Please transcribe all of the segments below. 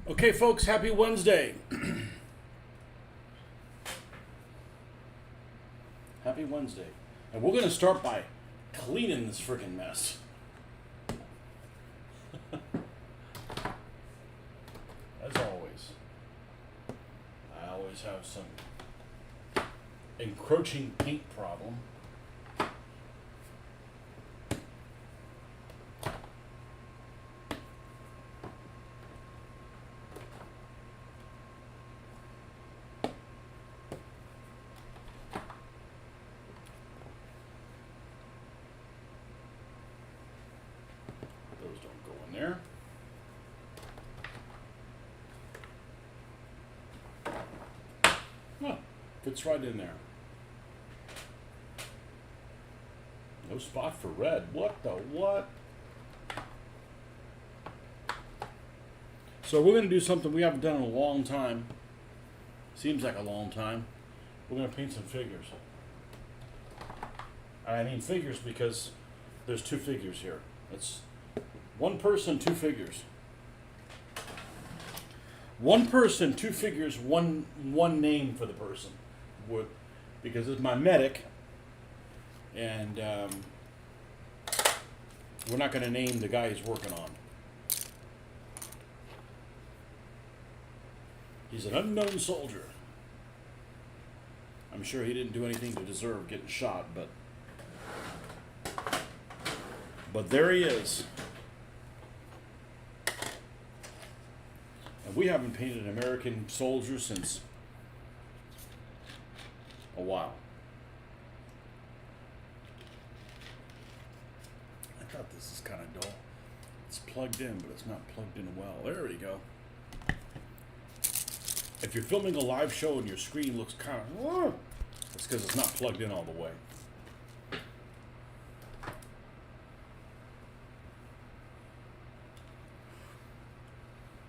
Okay, folks, happy Wednesday. Happy Wednesday. And we're going to start by cleaning this freaking mess. As always, I always have some encroaching paint problem. Those don't go in there. Huh, fits right in there. No spot for red. What the what? So we're going to do something we haven't done in a long time. Seems like a long time. We're going to paint some figures. I mean figures because there's two figures here. It's one person, two figures. One person, two figures, one name for the person. Because it's my medic, and we're not going to name the guy he's working on. He's an unknown soldier. I'm sure he didn't do anything to deserve getting shot, but there he is. And we haven't painted an American soldier since a while. I thought this is kind of dull. It's plugged in, but it's not plugged in well. There we go. If you're filming a live show and your screen looks kind of, it's because it's not plugged in all the way.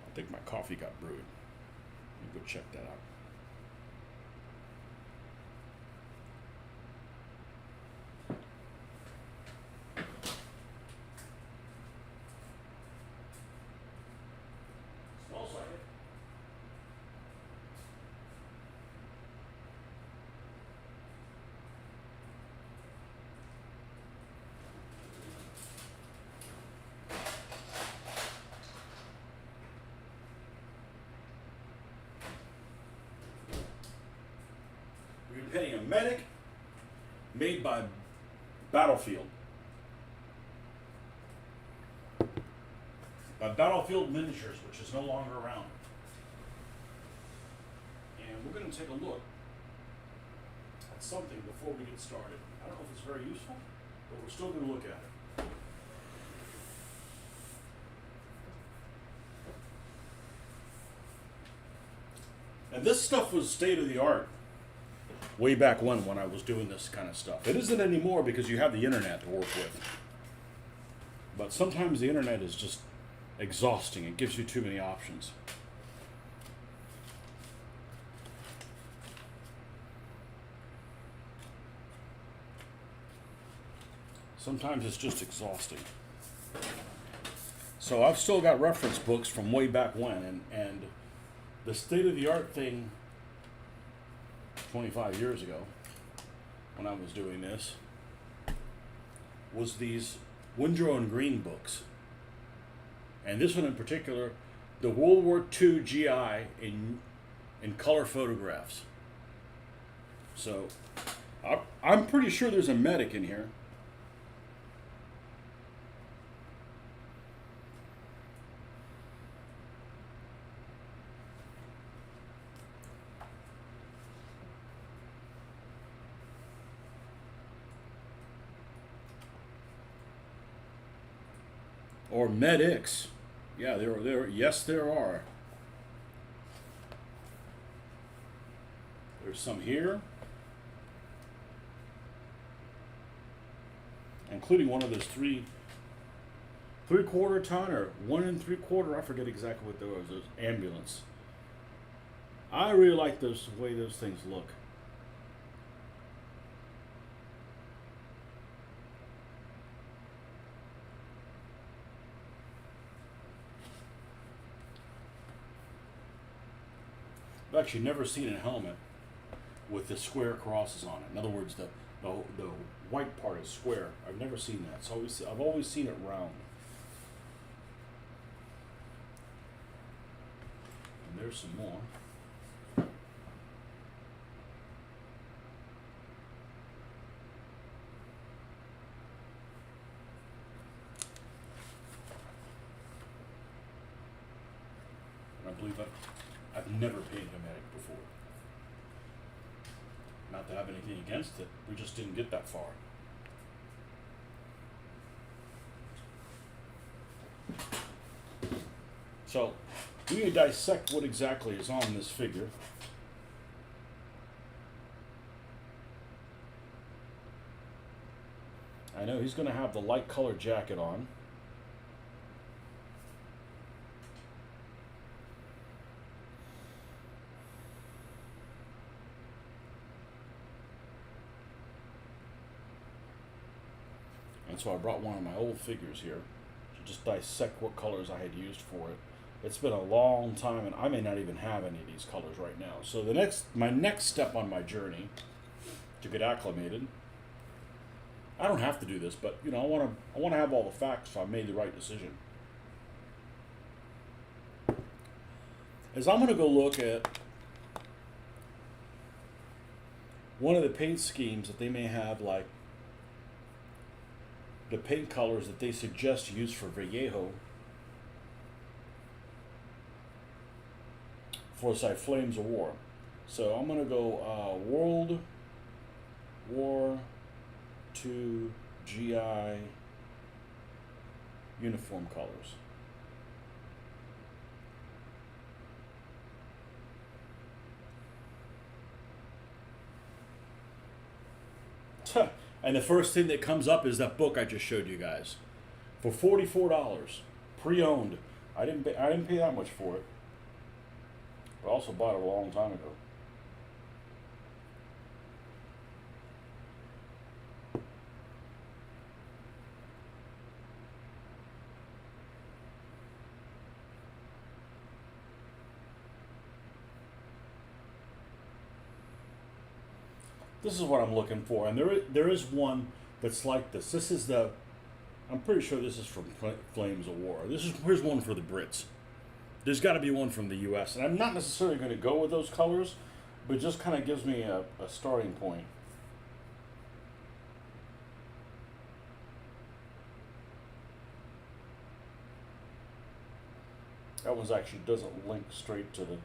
I think my coffee got brewed. Let me go check that out. Smells like it. We're painting a medic made by Battlefield. By Battlefield Miniatures, which is no longer around. And we're going to take a look at something before we get started. I don't know if it's very useful, but we're still going to look at it. And this stuff was state of the art way back when I was doing this kind of stuff. It isn't anymore because you have the internet to work with. But sometimes the internet is just exhausting. It gives you too many options. Sometimes it's just exhausting. So I've still got reference books from way back when, and the state-of-the-art thing 25 years ago, when I was doing this, was these Windrow and Green books. And this one in particular, the World War II GI in color photographs. So I'm pretty sure there's a medic in here. Or medics. Yeah, there. Yes, there are. There's some here, including one of those three-quarter ton or 1 3/4. I forget exactly what those. Those ambulance. I really like the way those things look. I've actually never seen a helmet with the square crosses on it. In other words, the white part is square. I've never seen that. I've always seen it round. And there's some more. And I believe I've never painted a medic before. Not to have anything against it, we just didn't get that far. So, we need to dissect what exactly is on this figure. I know he's going to have the light colored jacket on. And so I brought one of my old figures here to just dissect what colors I had used for it. It's been a long time, and I may not even have any of these colors right now. So my next step on my journey to get acclimated, I don't have to do this, but I want to have all the facts so I made the right decision. Is I'm going to go look at one of the paint schemes that they may have, like the paint colors that they suggest use for Vallejo, for say Flames of War. So I'm gonna go World War II GI uniform colors. And the first thing that comes up is that book I just showed you guys for $44, pre-owned. I didn't pay that much for it, but I also bought it a long time ago. This is what I'm looking for, and there is one that's like this. This is I'm pretty sure this is from Flames of War. Here's one for the Brits. There's got to be one from the U.S., and I'm not necessarily going to go with those colors, but it just kind of gives me a starting point. That one actually doesn't link straight to the...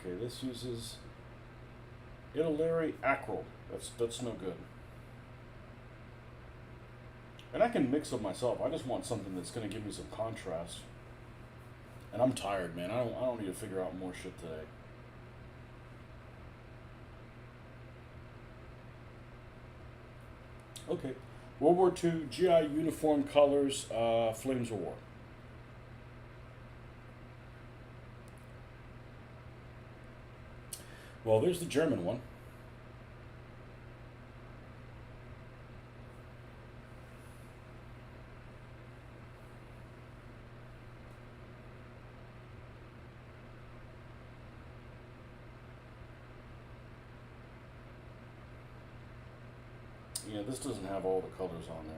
Okay, this uses Italeri Acryl. That's no good. And I can mix them myself. I just want something that's going to give me some contrast. And I'm tired, man. I don't need to figure out more shit today. Okay, World War II GI uniform colors, Flames of War. Well, there's the German one. Yeah, this doesn't have all the colors on there.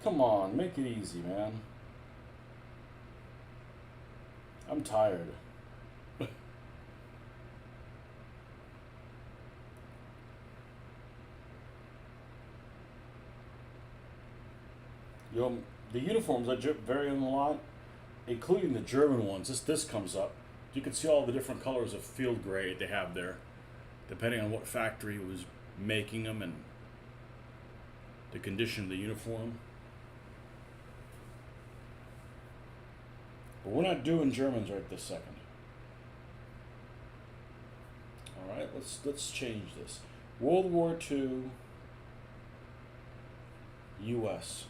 Come on, make it easy, man. I'm tired. The uniforms that vary a lot, including the German ones. This comes up. You can see all the different colors of field gray they have there, depending on what factory was making them and the condition of the uniform. But we're not doing Germans right this second. All right, let's change this. World War II, U.S.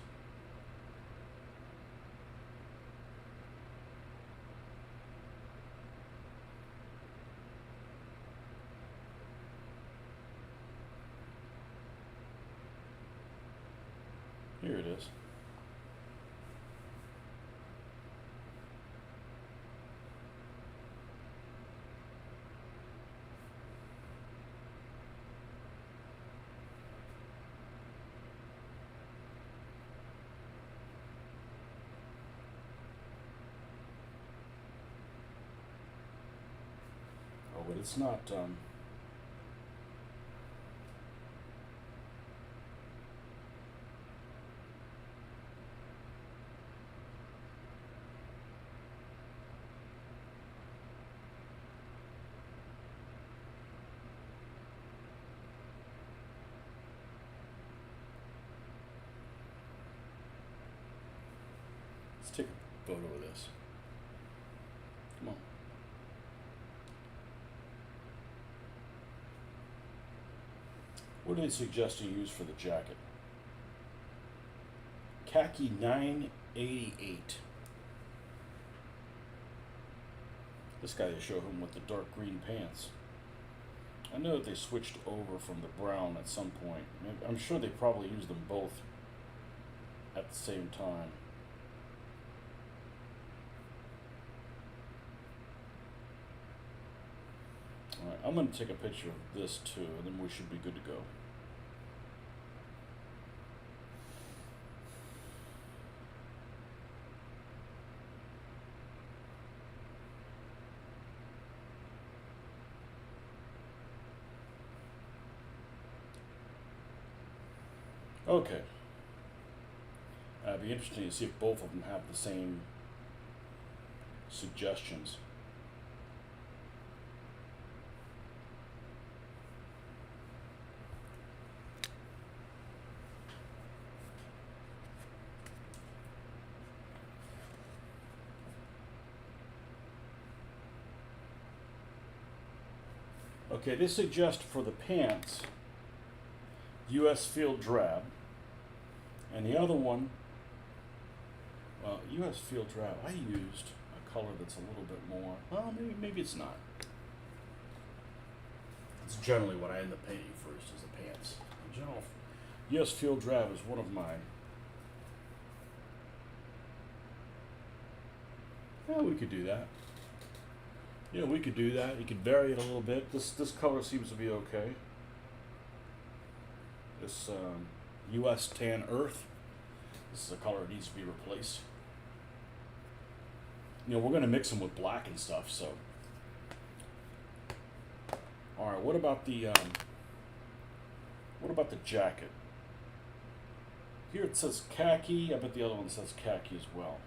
Here it is. Oh, but it's not. Let's take a photo of this. Come on. What do they suggest you use for the jacket? Khaki 988. This guy, they show him with the dark green pants. I know that they switched over from the brown at some point. I'm sure they probably used them both at the same time. Alright, I'm going to take a picture of this too, and then we should be good to go. Okay. It'd be interesting to see if both of them have the same suggestions. Okay, they suggest for the pants US Field Drab, and the other one, well, US Field Drab, I used a color that's a little bit more, well, maybe it's not. It's generally what I end up painting first is the pants. In general, US Field Drab is one of my, yeah, we could do that. Yeah, we could do that. You could vary it a little bit. This color seems to be okay. This US Tan Earth. This is a color that needs to be replaced. You know, we're going to mix them with black and stuff, so. All right, what about the jacket? Here it says khaki. I bet the other one says khaki as well.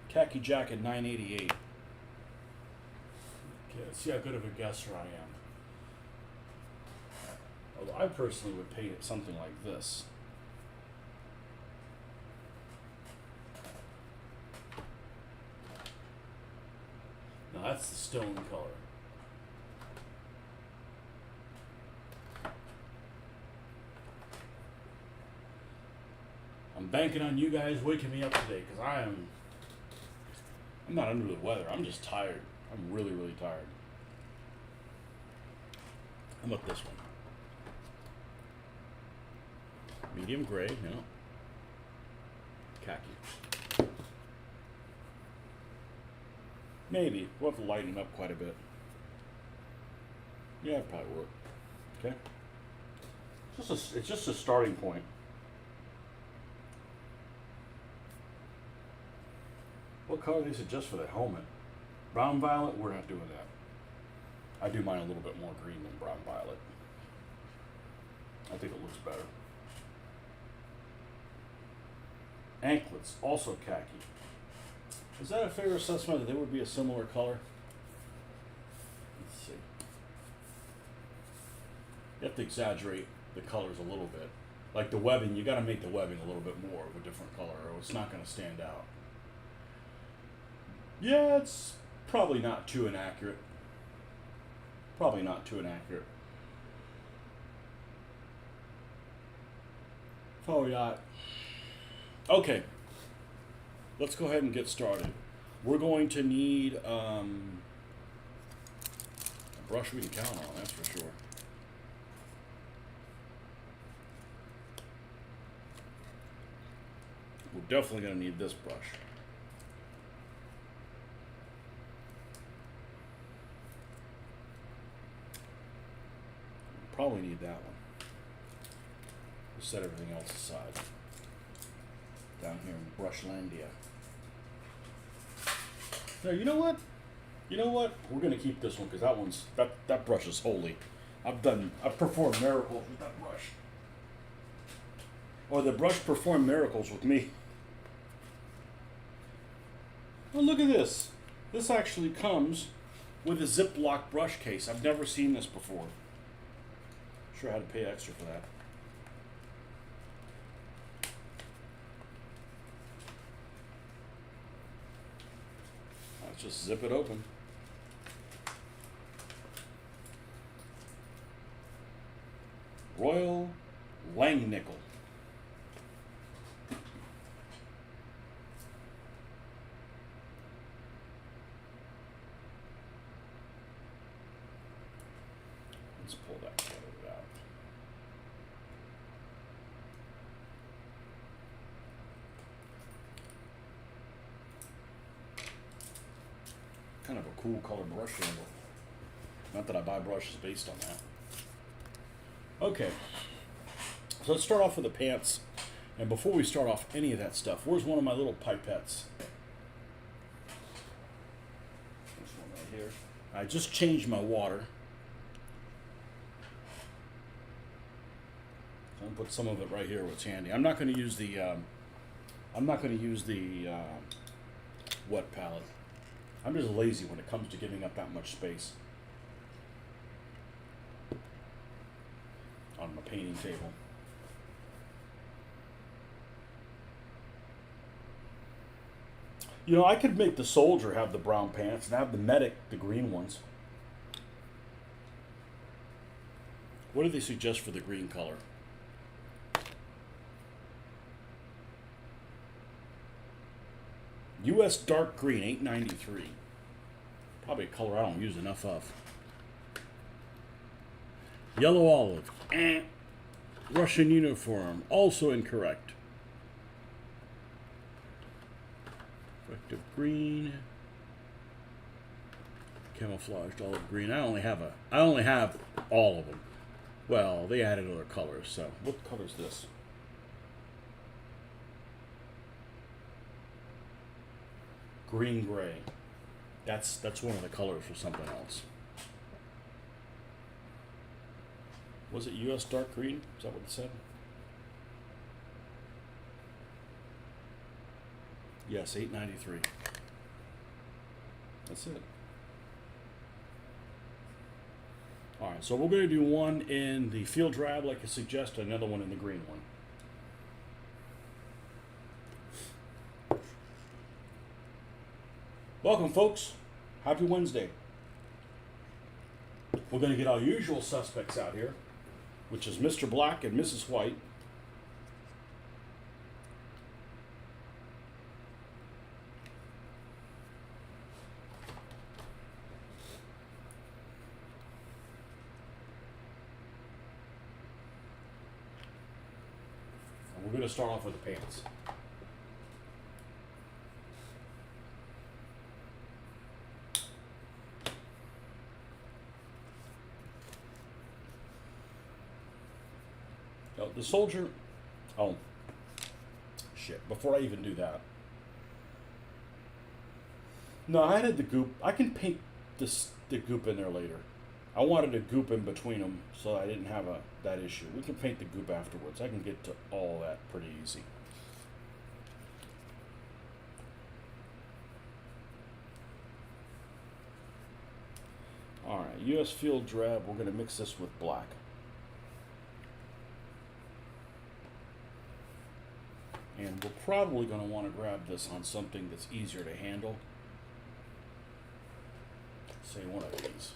Khaki jacket 988. Okay, let's see how good of a guesser I am. Although I personally would paint it something like this. Now that's the stone color. I'm banking on you guys waking me up today because I'm not under the weather. I'm just tired. I'm really, really tired. How about this one? Medium gray, no. Khaki. Maybe. We'll have to lighten it up quite a bit. Yeah, it'd probably work. Okay. It's just a starting point. What color do they suggest for the helmet? Brown violet? We're not doing that. I do mine a little bit more green than brown violet. I think it looks better. Anklets, also khaki. Is that a fair assessment that they would be a similar color? Let's see. You have to exaggerate the colors a little bit. Like the webbing, you got to make the webbing a little bit more of a different color or it's not going to stand out. Yeah, it's probably not too inaccurate. Probably not too inaccurate. Oh, yeah. Okay. Let's go ahead and get started. We're going to need a brush we can count on, that's for sure. definitely going to need this brush. Probably need that one. We'll set everything else aside. Down here in Brushlandia. No, you know what? You know what? We're gonna keep this one because that brush is holy. I've performed miracles with that brush. Or the brush performed miracles with me. Oh, look at this. This actually comes with a Ziploc brush case. I've never seen this before. Sure had to pay extra for that. Let's just zip it open. Royal Langnickel. Let's pull that color out. Kind of a cool color brush handle. Not that I buy brushes based on that. Okay, so let's start off with the pants. And before we start off any of that stuff, where's one of my little pipettes? This one right here. I just changed my water. So I'm gonna put some of it right here where it's handy. I'm not going to use the wet palette. I'm just lazy when it comes to giving up that much space on my painting table. You know, I could make the soldier have the brown pants and have the medic the green ones. What do they suggest for the green color? US dark green, $8.93. Probably a color I don't use enough of. Yellow olive. Russian uniform. Also incorrect. Reflective green. Camouflaged olive green. I only have all of them. Well, they added other colors, so what color is this? Green gray. That's one of the colors for something else. Was it US dark green? Is that what it said? Yes, $8.93. That's it. All right, so we're going to do one in the field drab, like I suggested, another one in the green one. Welcome, folks. Happy Wednesday. We're going to get our usual suspects out here, which is Mr. Black and Mrs. White. And we're going to start off with the pants. The soldier, oh, shit, before I even do that. No, I added the goop. I can paint the goop in there later. I wanted a goop in between them so I didn't have that issue. We can paint the goop afterwards. I can get to all that pretty easy. All right, US Field Drab, we're going to mix this with black. And we're probably going to want to grab this on something that's easier to handle. Say one of these.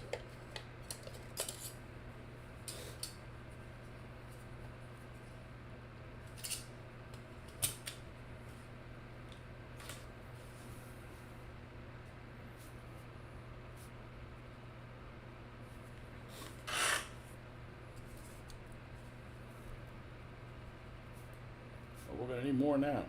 But we're going to need more now.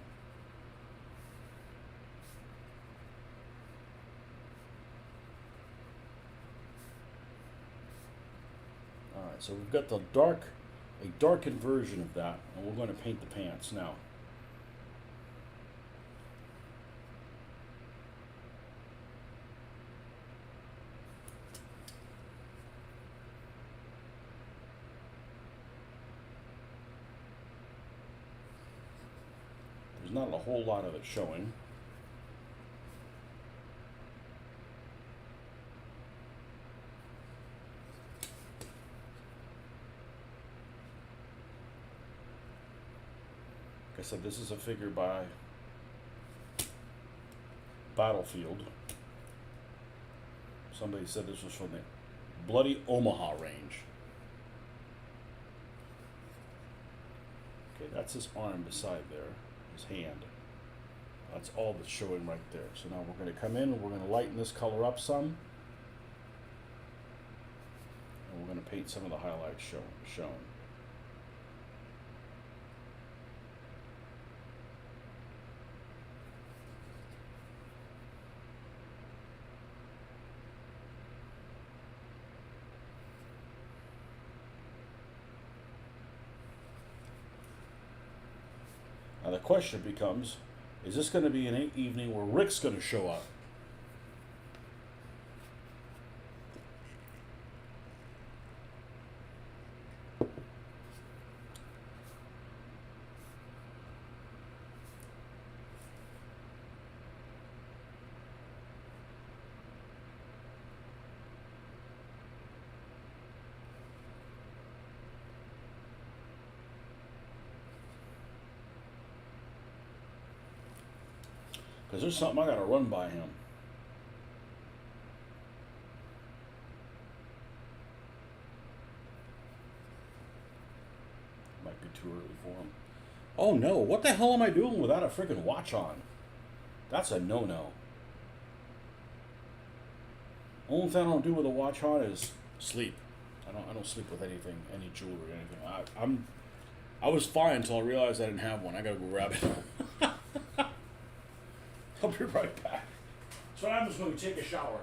Alright, so we've got a darkened version of that, and we're going to paint the pants now. There's not a whole lot of it showing. Like I said, this is a figure by Battlefield. Somebody said this was from the Bloody Omaha range. Okay, that's his arm beside there, his hand. That's all that's showing right there. So now we're going to come in and we're going to lighten this color up some. And we're going to paint some of the highlights shown. Now the question becomes, is this going to be an evening where Rick's going to show up? Because there's something I got to run by him. Might be too early for him. Oh no, what the hell am I doing without a freaking watch on? That's a no-no. Only thing I don't do with a watch on is sleep. I don't sleep with anything, any jewelry or anything. I was fine until I realized I didn't have one. I gotta go grab it. I'll be right back. So I'm just going to take a shower.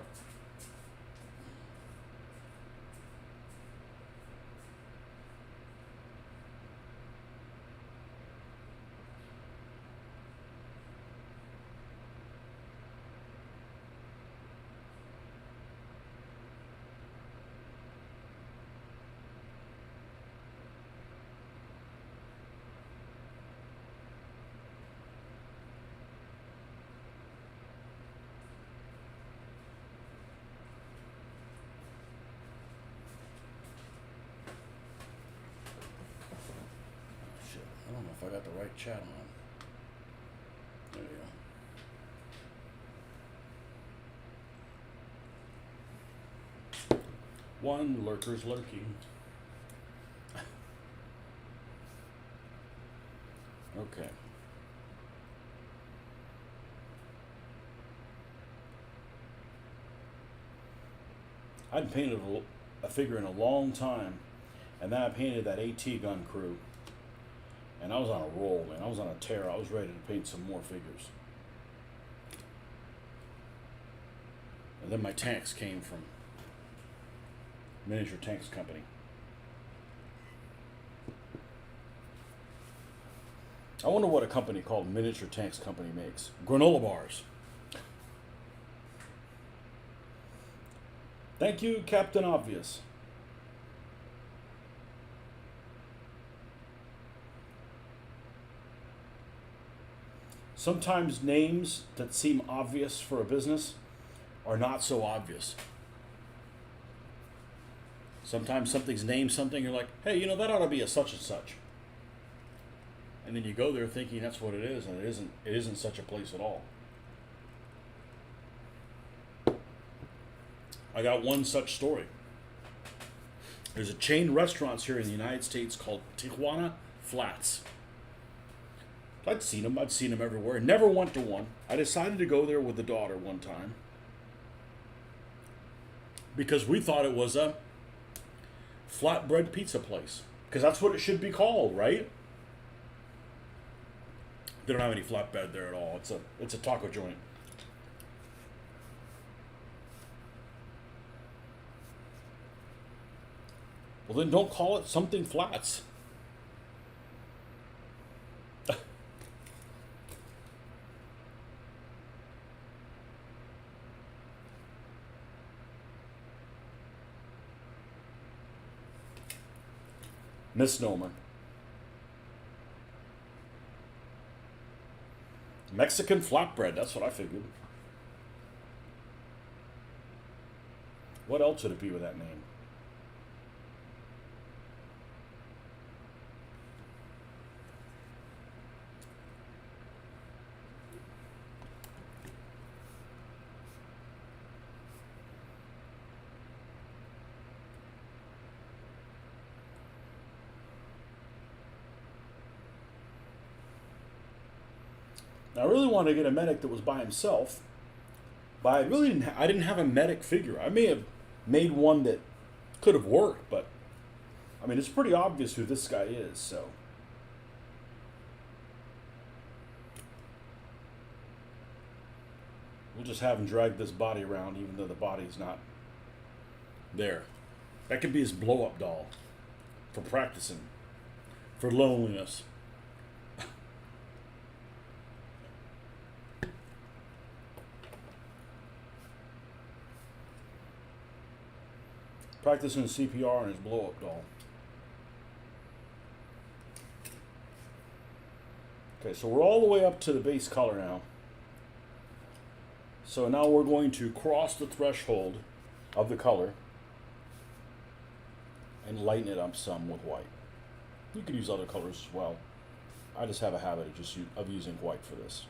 I don't know if I got the right chat on. There you go. One lurker's lurking. Okay. I hadn't painted a figure in a long time, and then I painted that AT gun crew. And I was on a roll, man. I was on a tear. I was ready to paint some more figures. And then my tanks came from Miniature Tanks Company. I wonder what a company called Miniature Tanks Company makes. Granola bars. Thank you, Captain Obvious. Sometimes names that seem obvious for a business are not so obvious. Sometimes something's named something, you're like, hey, you know, that ought to be a such and such. And then you go there thinking that's what it is, and it isn't such a place at all. I got one such story. There's a chain restaurants here in the United States called Tijuana Flats. I'd seen them everywhere. Never went to one. I decided to go there with the daughter one time because we thought it was a flatbread pizza place. Because that's what it should be called, right? They don't have any flatbread there at all. It's a taco joint. Well, then don't call it something flats. Misnomer. Mexican flatbread, that's what I figured. What else would it be with that name? Now, I really wanted to get a medic that was by himself, but I really didn't. I didn't have a medic figure. I may have made one that could have worked, but I mean, it's pretty obvious who this guy is. So, we'll just have him drag this body around, even though the body's not there. That could be his blow-up doll for practicing, for loneliness. Practicing CPR on his blow-up doll. Okay, so we're all the way up to the base color now. So now we're going to cross the threshold of the color and lighten it up some with white. You could use other colors as well. I just have a habit of using white for this.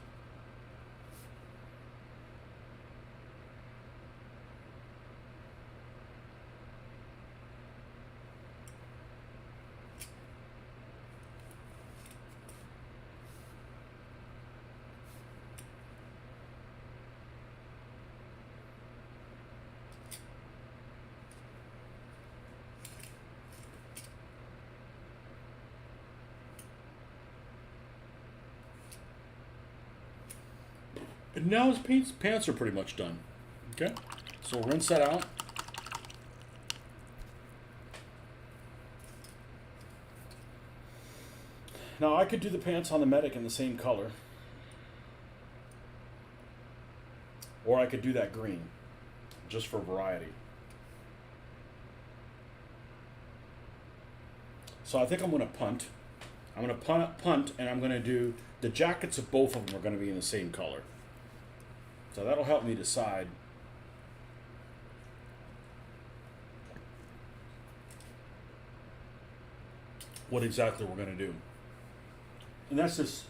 And now his pants are pretty much done. Okay, so we'll rinse that out. Now I could do the pants on the medic in the same color, or I could do that green, just for variety. So I think I'm going to punt. I'm going to punt, and I'm going to do the jackets of both of them are going to be in the same color. So that'll help me decide what exactly we're going to do. And that's this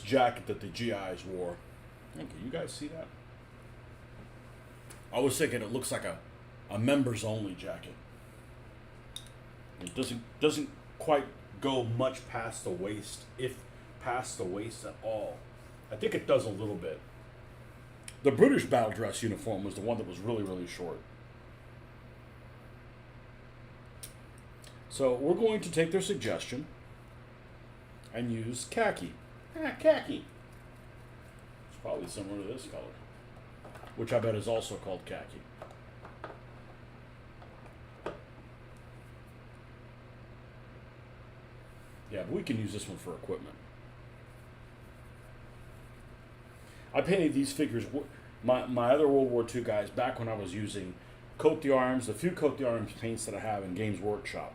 jacket that the GIs wore. Okay, you guys see that? I was thinking it looks like a members only jacket. It doesn't quite go much past the waist, if past the waist at all. I think it does a little bit. The British battle dress uniform was the one that was really, really short. So we're going to take their suggestion and use khaki. Khaki. It's probably similar to this color, which I bet is also called khaki. Yeah, but we can use this one for equipment. I painted these figures, my other World War II guys, back when I was using Coat the Arms, the few Coat the Arms paints that I have in Games Workshop.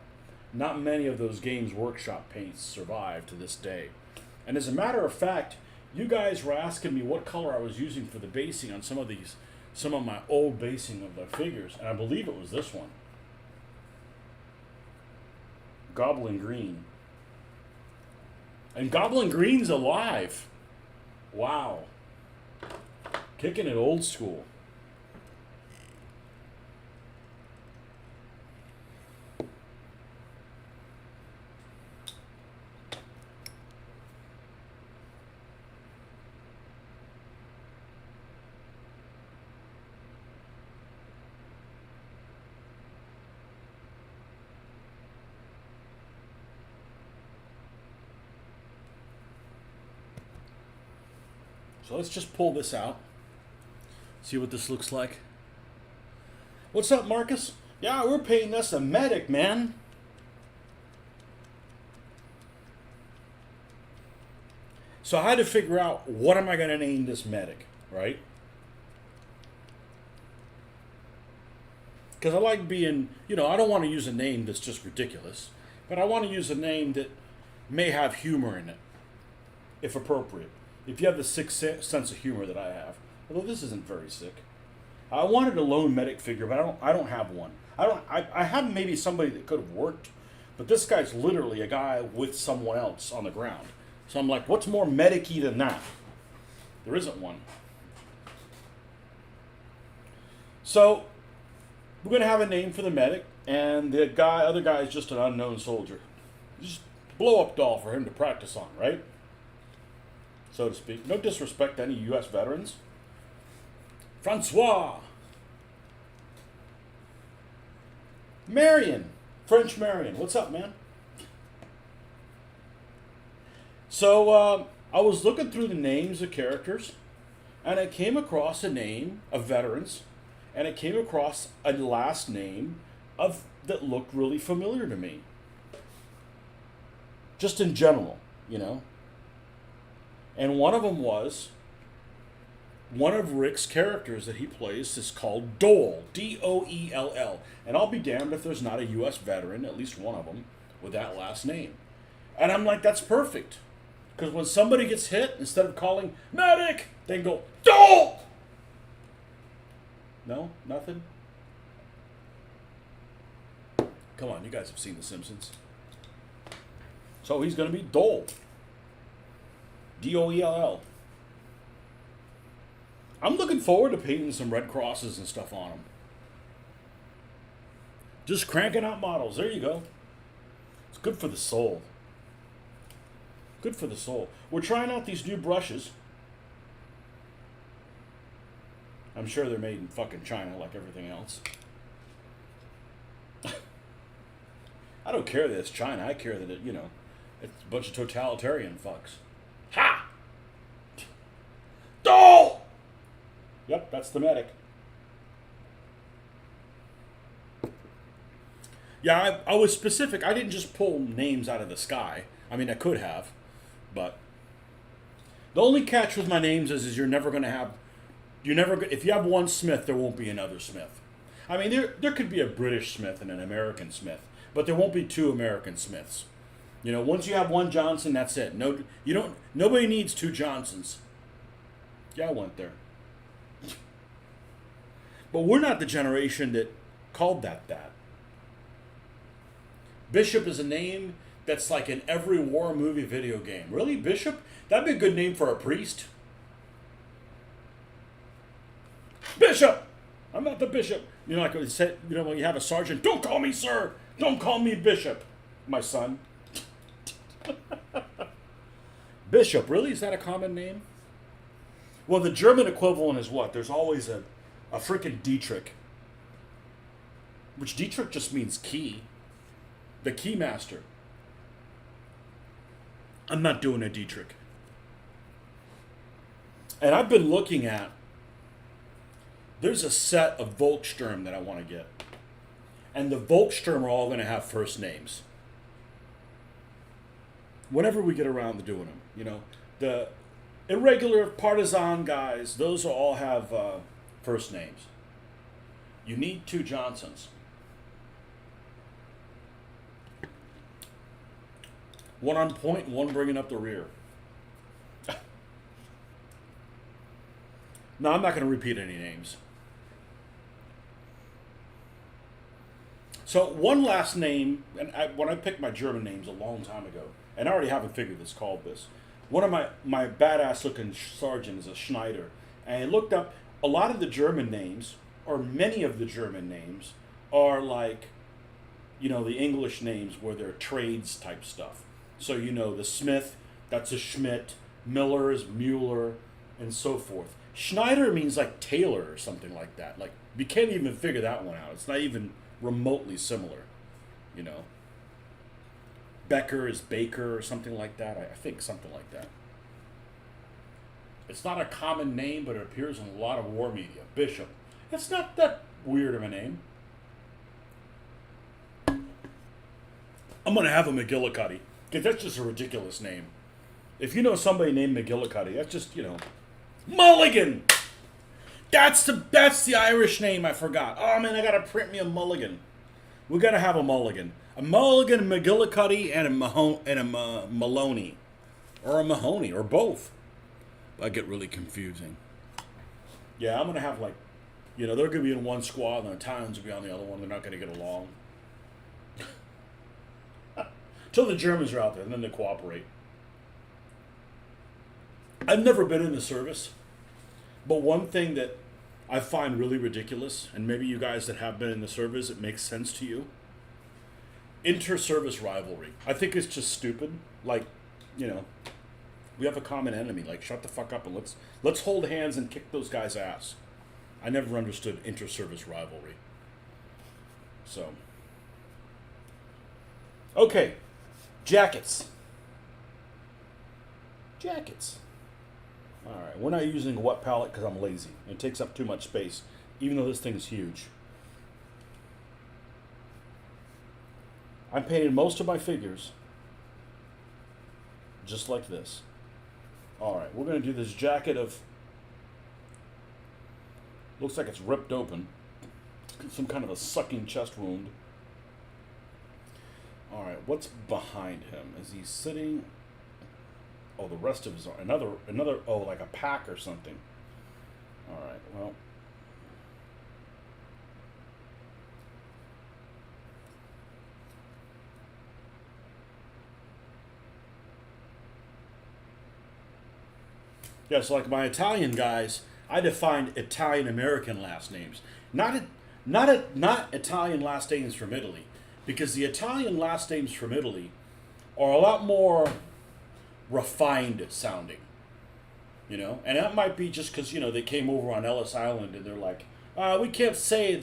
Not many of those Games Workshop paints survive to this day. And as a matter of fact, you guys were asking me what color I was using for the basing on some of my old basing of the figures, and I believe it was this one. Goblin Green. And Goblin Green's alive. Wow. Kicking it old school. So let's just pull this out. See what this looks like. What's up, Marcus? Yeah, we're paying us a medic, man. So I had to figure out what am I going to name this medic, right? Because I like being, I don't want to use a name that's just ridiculous, but I want to use a name that may have humor in it, if appropriate. If you have the sick sense of humor that I have, although this isn't very sick. I wanted a lone medic figure, but I don't have one. I have maybe somebody that could have worked, but this guy's literally a guy with someone else on the ground. So I'm like, what's more medic-y than that? There isn't one. So we're gonna have a name for the medic, and the other guy is just an unknown soldier. Just blow-up doll for him to practice on, right? So to speak. No disrespect to any U.S. veterans. Francois. Marion. French Marion. What's up, man? So I was looking through the names of characters, and I came across a name of veterans, and I came across a last name that looked really familiar to me. Just in general, And one of them was one of Rick's characters that he plays is called Dole, Doell. And I'll be damned if there's not a U.S. veteran, at least one of them, with that last name. And I'm like, that's perfect. Because when somebody gets hit, instead of calling medic, they can go, Dole! No? Nothing? Come on, you guys have seen The Simpsons. So he's going to be Dole. Doell. I'm looking forward to painting some red crosses and stuff on them. Just cranking out models. There you go. It's good for the soul. Good for the soul. We're trying out these new brushes. I'm sure they're made in fucking China like everything else. I don't care that it's China. I care that it's a bunch of totalitarian fucks. Ha! Dole! Yep, that's the medic. Yeah, I was specific. I didn't just pull names out of the sky. I mean, I could have, but the only catch with my names is you're never going to have. If you have one Smith, there won't be another Smith. I mean, there could be a British Smith and an American Smith, but there won't be two American Smiths. Once you have one Johnson, that's it. No, you don't. Nobody needs two Johnsons. Yeah, I went there. But we're not the generation that called that. Bishop is a name that's like in every war movie video game. Really? Bishop? That'd be a good name for a priest. Bishop! I'm not the bishop. Like when you have a sergeant, don't call me sir. Don't call me bishop, my son. Bishop, really? Is that a common name? Well, the German equivalent is what? There's always a freaking Dietrich. Which Dietrich just means key. The keymaster. I'm not doing a Dietrich. And I've been looking at, there's a set of Volkssturm that I want to get. And the Volkssturm are all going to have first names. Whenever we get around to doing them. The irregular partisan guys, those all have first names. You need two Johnsons. One on point and one bringing up the rear. No, I'm not going to repeat any names. So one last name, and when I picked my German names a long time ago, and I already have a figure that's called this, one of my badass looking sergeant is a Schneider, and I looked up a lot of the German names, or many of the German names, are like, the English names where they're trades type stuff. So the Smith, that's a Schmidt, Miller is Mueller, and so forth. Schneider means like tailor or something like that. Like, you can't even figure that one out. It's not even remotely similar, Becker is Baker or something like that. I think something like that. It's not a common name, but it appears in a lot of war media. Bishop. It's not that weird of a name. I'm gonna have a McGillicuddy because that's just a ridiculous name. If you know somebody named McGillicuddy, that's just Mulligan. That's the Irish name I forgot. Oh man, I gotta print me a Mulligan. We gotta have a Mulligan, a McGillicuddy, and a Maloney, or a Mahoney, or both. I get really confusing. Yeah, I'm gonna have they're gonna be in one squad, and the Italians will be on the other one. They're not gonna get along. Till the Germans are out there, and then they cooperate. I've never been in the service, but one thing that I find really ridiculous, and maybe you guys that have been in the service, it makes sense to you. Inter-service rivalry. I think it's just stupid. We have a common enemy. Shut the fuck up and let's hold hands and kick those guys' ass. I never understood inter-service rivalry. So, okay, jackets. All right, we're not using a wet palette because I'm lazy. It takes up too much space, even though this thing is huge. I painted most of my figures just like this. All right, we're going to do this jacket of, looks like it's ripped open. Some kind of a sucking chest wound. All right, what's behind him? Is he sitting? Oh, the rest of his arm. Another, oh, like a pack or something. All right, well. Yeah, so like my Italian guys, I defined Italian American last names, not Italian last names from Italy, because the Italian last names from Italy are a lot more refined sounding, and that might be just because they came over on Ellis Island and they're like, we can't say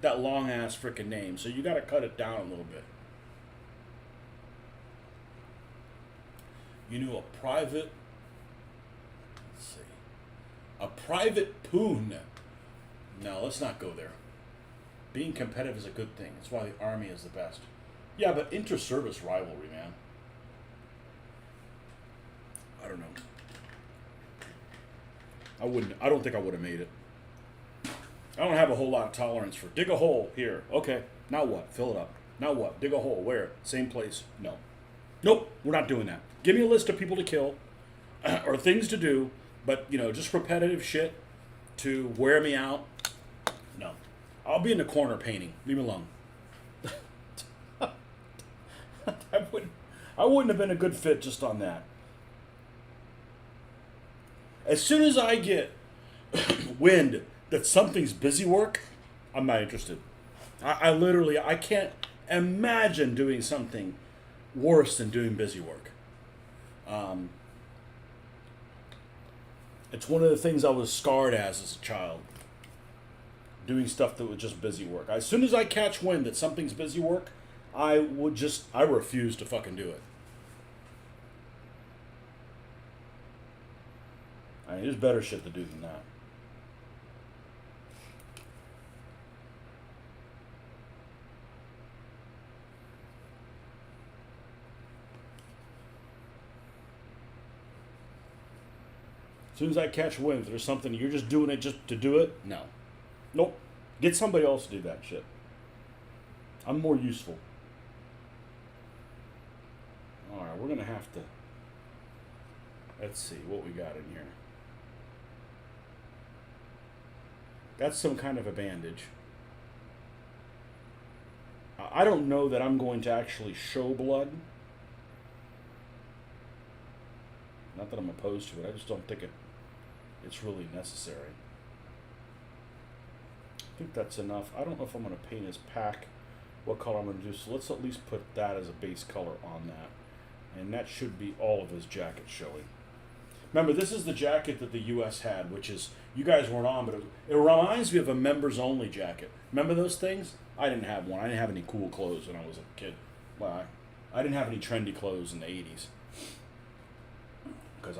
that long ass freaking name, so you got to cut it down a little bit. A private poon. No, let's not go there. Being competitive is a good thing. That's why the Army is the best. Yeah, but inter-service rivalry, man. I don't know. I don't think I would have made it. I don't have a whole lot of tolerance for dig a hole here. Okay, now what? Fill it up. Now what? Dig a hole. Where? Same place. No. Nope, we're not doing that. Give me a list of people to kill or things to do, but, just repetitive shit to wear me out. No. I'll be in the corner painting. Leave me alone. I wouldn't have been a good fit just on that. As soon as I get wind that something's busy work, I'm not interested. I can't imagine doing something worse than doing busy work. It's one of the things I was scarred as a child. Doing stuff that was just busy work. As soon as I catch wind that something's busy work, I refuse to fucking do it. I mean, there's better shit to do than that. As soon as I catch wind, if there's something you're just doing it just to do it, no. Nope. Get somebody else to do that shit. I'm more useful. Alright, we're going to have to... Let's see what we got in here. That's some kind of a bandage. I don't know that I'm going to actually show blood. Not that I'm opposed to it. I just don't think it's really necessary. I think that's enough. I don't know if I'm going to paint his pack, what color I'm going to do. So let's at least put that as a base color on that. And that should be all of his jacket showing. Remember, this is the jacket that the U.S. had, which is, you guys weren't on, but it reminds me of a members-only jacket. Remember those things? I didn't have one. I didn't have any cool clothes when I was a kid. Well, I didn't have any trendy clothes in the 80s. Because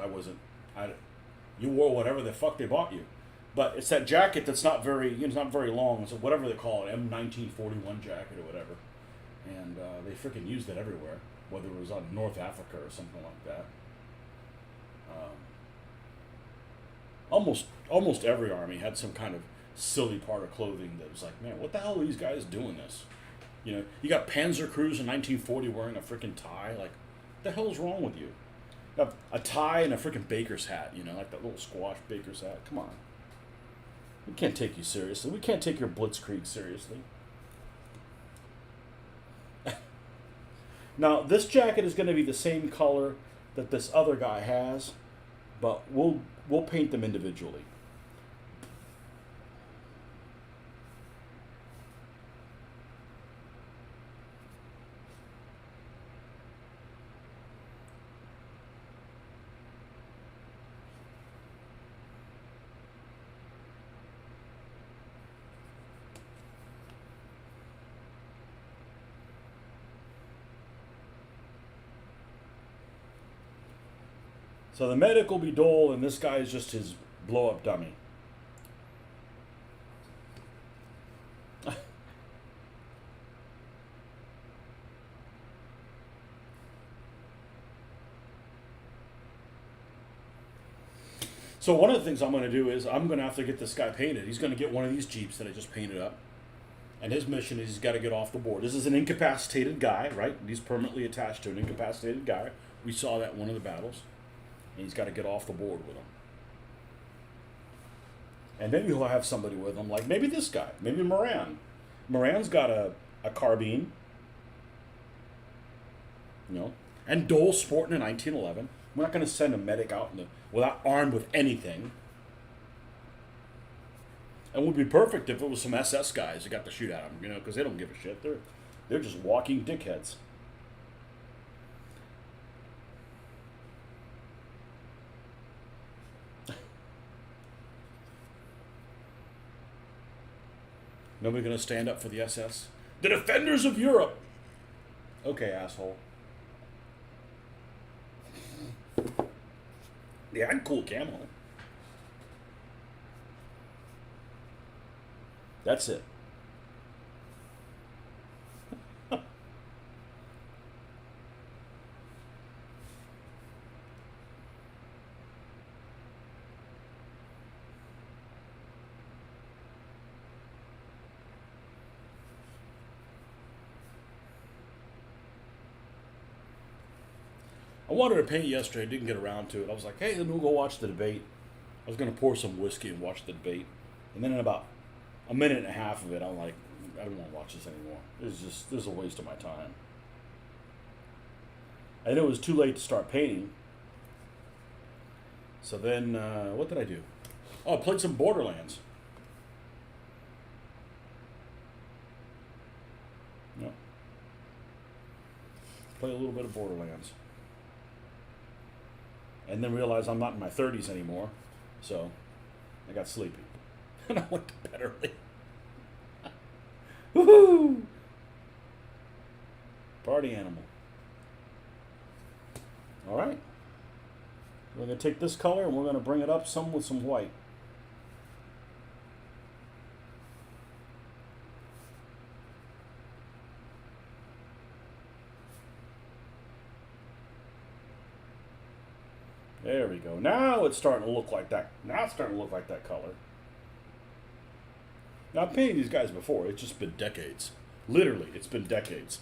you wore whatever the fuck they bought you. But it's that jacket that's not very long. So whatever they call it, M1941 jacket or whatever. and they freaking used it everywhere, whether it was on North Africa or something like that. Um, almost every army had some kind of silly part of clothing that was like, man, what the hell are these guys doing this? You know, you got Panzer crews in 1940 wearing a freaking tie. Like, what the hell is wrong with you? You have a tie and a freaking baker's hat. You know, like that little squash baker's hat. Come on, we can't take you seriously. We can't take your blitzkrieg seriously. Now, this jacket is going to be the same color that this other guy has, but we'll paint them individually. So the medic will be Dole, and this guy is just his blow up dummy. So one of the things I'm going to do is I'm going to have to get this guy painted. He's going to get one of these Jeeps that I just painted up. And his mission is he's got to get off the board. This is an incapacitated guy, right? He's permanently attached to an incapacitated guy. We saw that in one of the battles. And he's got to get off the board with him. And maybe he'll have somebody with him, like maybe this guy, maybe Moran. Moran's got a carbine, you know, and Dole's sporting a 1911. We're not going to send a medic out without armed with anything. And it would be perfect if it was some SS guys that got to shoot at them, you know, because they don't give a shit. They're just walking dickheads. Nobody gonna stand up for the SS? The defenders of Europe! Okay, asshole. They had cool camo. That's it. I wanted to paint yesterday, didn't get around to it. I was like, hey, then we'll go watch the debate. I was going to pour some whiskey and watch the debate. And then in about a minute and a half of it, I'm like, I don't want to watch this anymore. This is a waste of my time. I knew it was too late to start painting. So then, what did I do? Oh, I played some Borderlands. No. Play a little bit of Borderlands. And then realized I'm not in my 30s anymore. So I got sleepy. And I went to bed early. Woohoo! Party animal. All right. We're going to take this color and we're going to bring it up some with some white. There we go. Now it's starting to look like that. Now it's starting to look like that color. Now, I've painted these guys before. It's just been decades. Literally, it's been decades.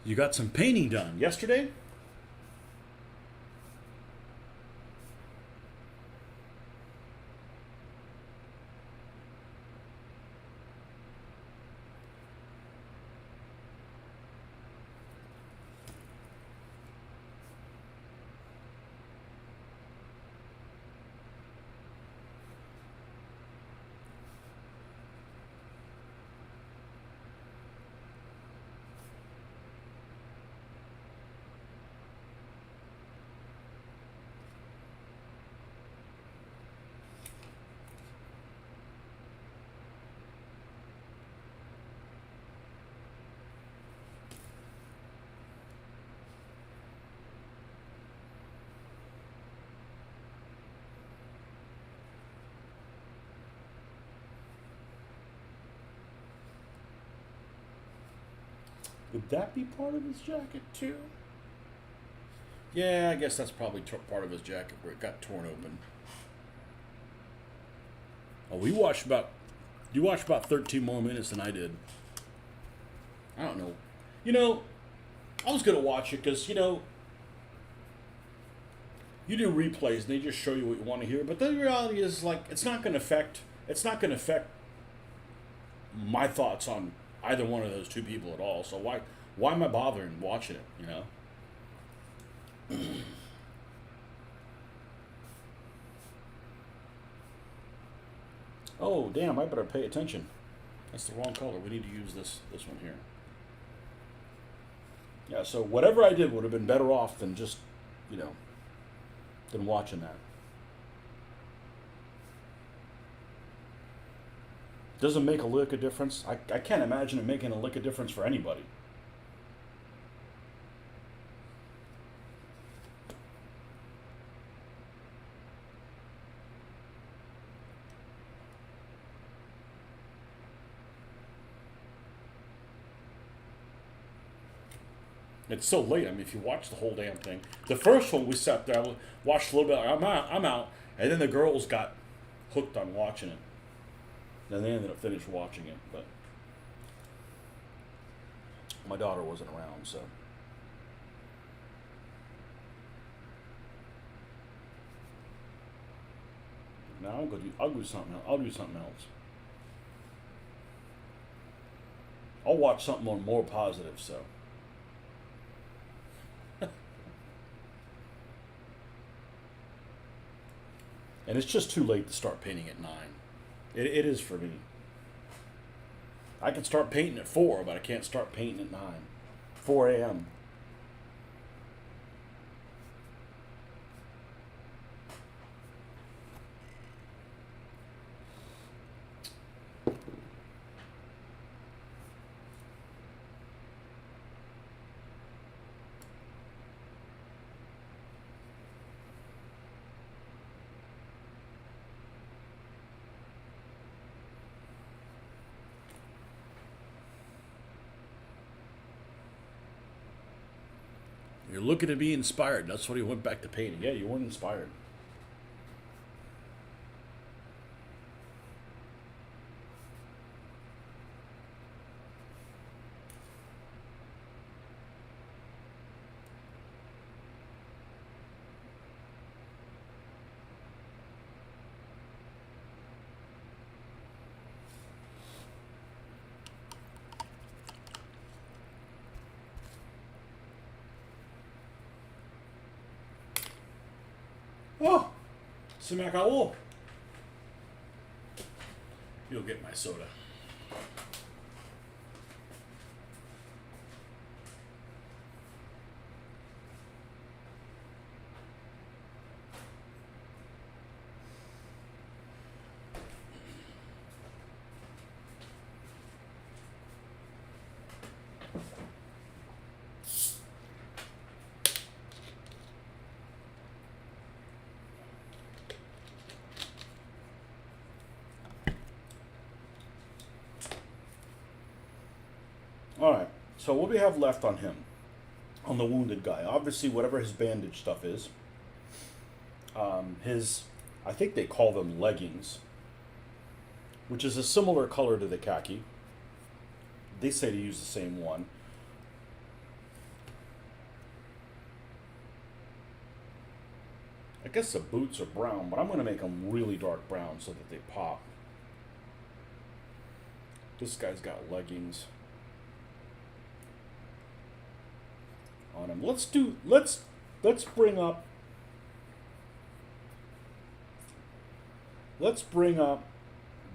You got some painting done yesterday? Would that be part of his jacket too? Yeah, I guess that's probably part of his jacket where it got torn open. Oh, you watched about 13 more minutes than I did. I don't know. You know, I was going to watch it because, you do replays and they just show you what you want to hear. But the reality is, like, it's not going to affect my thoughts on either one of those two people at all. So why am I bothering watching it, Oh, damn, I better pay attention. That's the wrong color. We need to use this one here. Yeah, so whatever I did would have been better off than just, than watching that. Doesn't make a lick of difference. I can't imagine it making a lick of difference for anybody. It's so late. I mean, if you watch the whole damn thing, the first one we sat there, watched a little bit. I'm out, and then the girls got hooked on watching it. Then they ended up finished watching it, but my daughter wasn't around, so. Now I'll do something else. I'll do something else. I'll watch something more positive. So. And it's just too late to start painting at 9. It is for me. I can start painting at 4, but I can't start painting at 9. 4 a.m. You're looking to be inspired. That's what he went back to painting. Yeah, you weren't inspired. Oh, se me acabó. You'll get my soda. All right. So what we have left on him, on the wounded guy? Obviously, whatever his bandage stuff is. I think they call them leggings, which is a similar color to the khaki. They say to use the same one. I guess the boots are brown, but I'm going to make them really dark brown so that they pop. This guy's got leggings on him. Let's bring up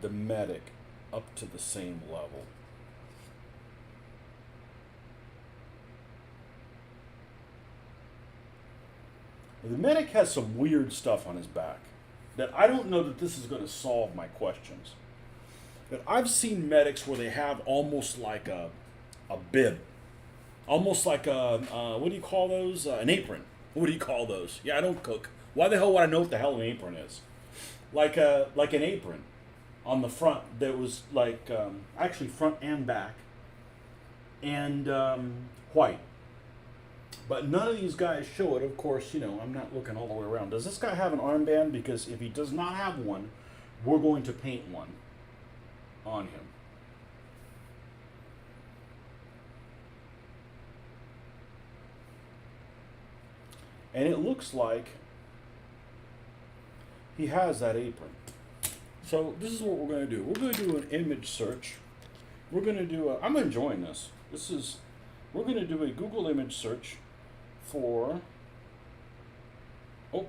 the medic up to the same level. The medic has some weird stuff on his back that I don't know that this is going to solve my questions. But I've seen medics where they have almost like a bib. Almost like what do you call those? An apron. What do you call those? Yeah, I don't cook. Why the hell would I know what the hell an apron is? Like an apron on the front that was like actually front and back and white. But none of these guys show it. Of course, I'm not looking all the way around. Does this guy have an armband? Because if he does not have one, we're going to paint one on him. And it looks like he has that apron. So this is what we're going to do. We're going to do an image search. We're going to do I'm enjoying this. We're going to do a Google image search for, oh,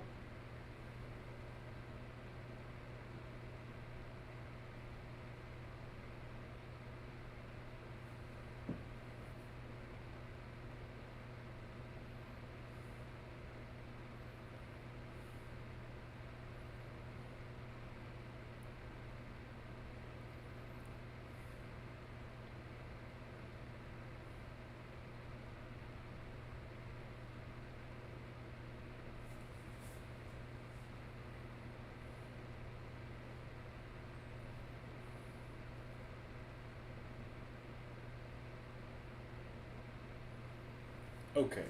okay.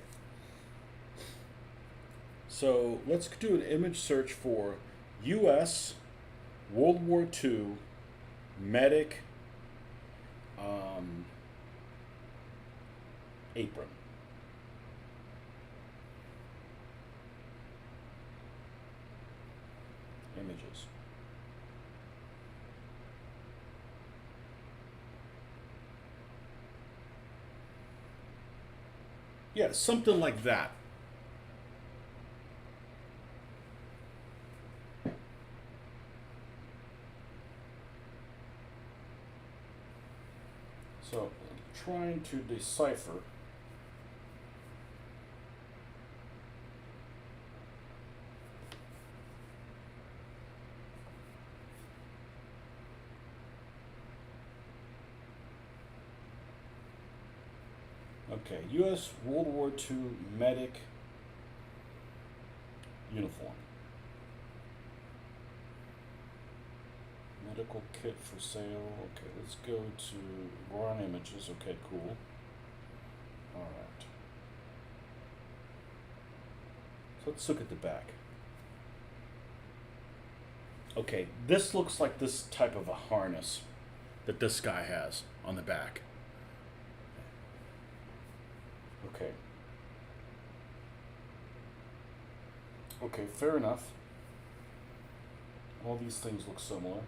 So let's do an image search for U.S. World War II medic apron. Images. Yeah, something like that. So I'm trying to decipher. Okay, U.S. World War II medic uniform. Medical kit for sale. Okay, let's go to run images. Okay, cool. All right. So let's look at the back. Okay, this looks like this type of a harness that this guy has on the back. Okay. Okay, fair enough. All these things look similar.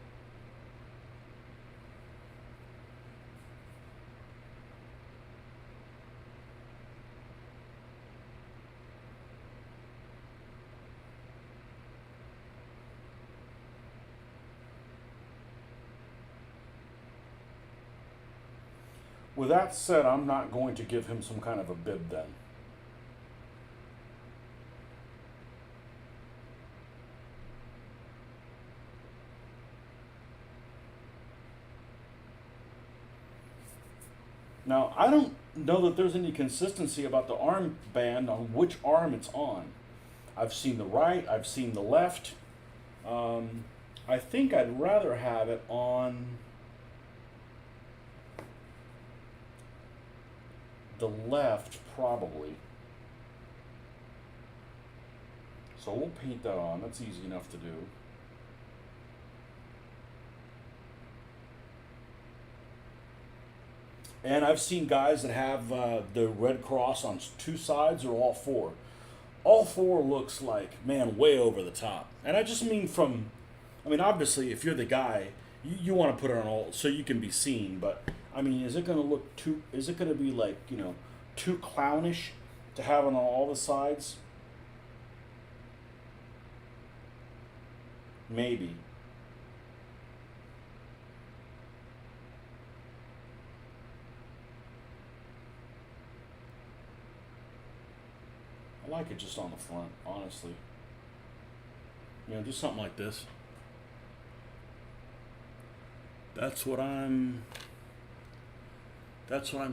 With that said, I'm not going to give him some kind of a bib then. Now, I don't know that there's any consistency about the armband on which arm it's on. I've seen the right, I've seen the left. I think I'd rather have it on the left, probably. So we'll paint that on. That's easy enough to do. And I've seen guys that have the Red Cross on two sides or all four. All four looks like, man, way over the top. And I just mean obviously, if you're the guy, you want to put it on all so you can be seen. But, I mean, is it going to be like, too clownish to have it on all the sides? Maybe. I like it just on the front, honestly. Do something like this. That's what I'm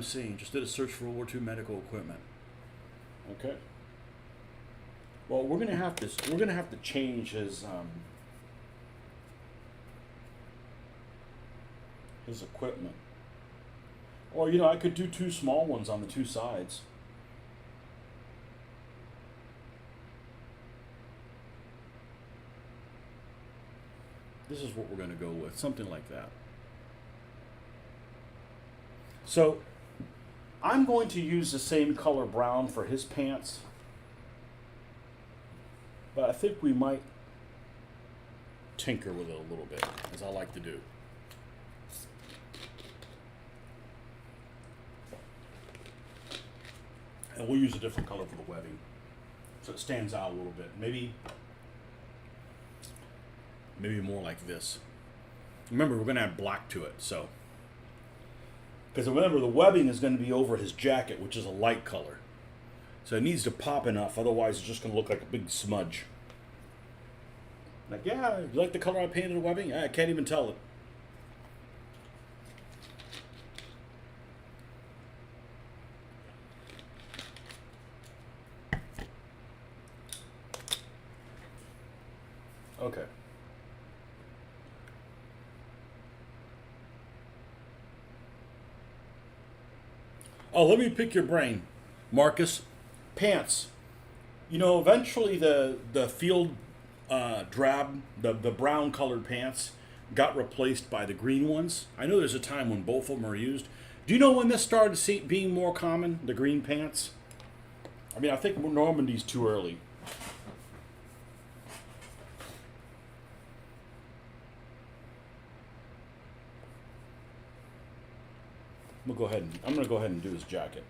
seeing. Just did a search for World War II medical equipment. Okay. Well, we're gonna have to change his equipment. Or, you know, I could do two small ones on the two sides. This is what we're going to go with, something like that. So I'm going to use the same color brown for his pants, but I think we might tinker with it a little bit, as I like to do. And we'll use a different color for the webbing, so it stands out a little bit. Maybe more like this. Remember, we're going to add black to it, so. Because remember, the webbing is going to be over his jacket, which is a light color. So it needs to pop enough, otherwise it's just going to look like a big smudge. Like, yeah, you like the color I painted the webbing? I can't even tell it. Okay. Oh, let me pick your brain, Marcus. Pants. You know, eventually the field drab, the brown colored pants got replaced by the green ones. I know there's a time when both of them are used. Do you know when this started being more common, the green pants? I mean, I think Normandy's too early. I'm gonna go ahead and do his jacket.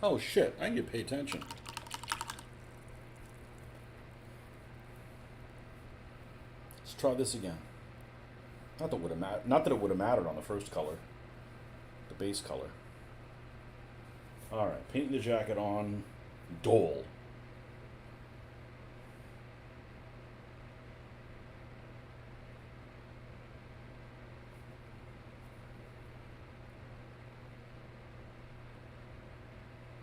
Oh shit, I need to pay attention. Let's try this again. Not that it would have mattered on the first color, the base color. All right, painting the jacket on dull.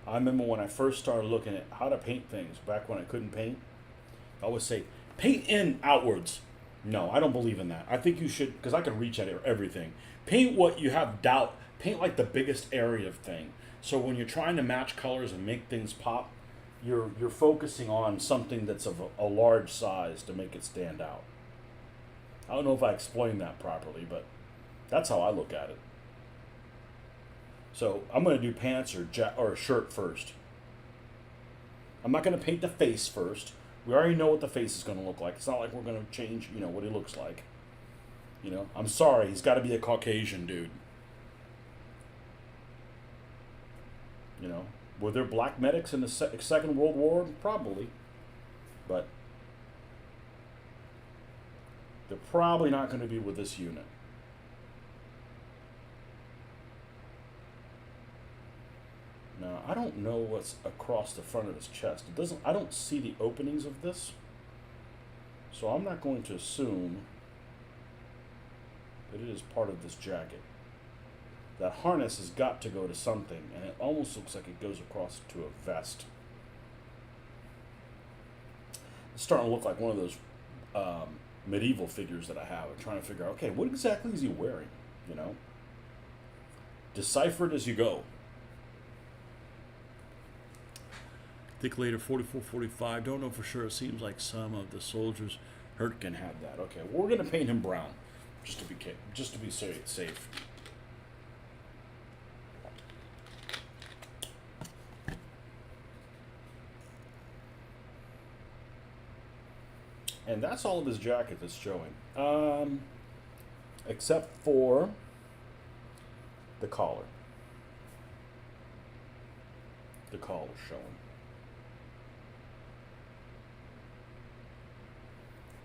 I remember when I first started looking at how to paint things back when I couldn't paint. I would say, paint in outwards. No, I don't believe in that. I think you should, because I can reach at everything. Paint what you have doubt. Paint like the biggest area of thing. So when you're trying to match colors and make things pop, you're focusing on something that's of a large size to make it stand out. I don't know if I explained that properly, but that's how I look at it. So I'm going to do pants or a shirt first. I'm not going to paint the face first. We already know what the face is going to look like. It's not like we're going to change, you know, what he looks like. You know, I'm sorry, he's got to be a Caucasian dude. You know, were there black medics in the Second World War? Probably. But they're probably not going to be with this unit. Now, I don't know what's across the front of his chest. I don't see the openings of this. So I'm not going to assume that it is part of this jacket. That harness has got to go to something, and it almost looks like it goes across to a vest. It's starting to look like one of those medieval figures that I have. I'm trying to figure out, okay, what exactly is he wearing, you know? Decipher it as you go. Think later, 44, 45. Don't know for sure. It seems like some of the soldiers Hurtgen had that. Okay, well, we're gonna paint him brown, just to be safe. And that's all of his jacket that's showing, except for the collar. The collar's showing.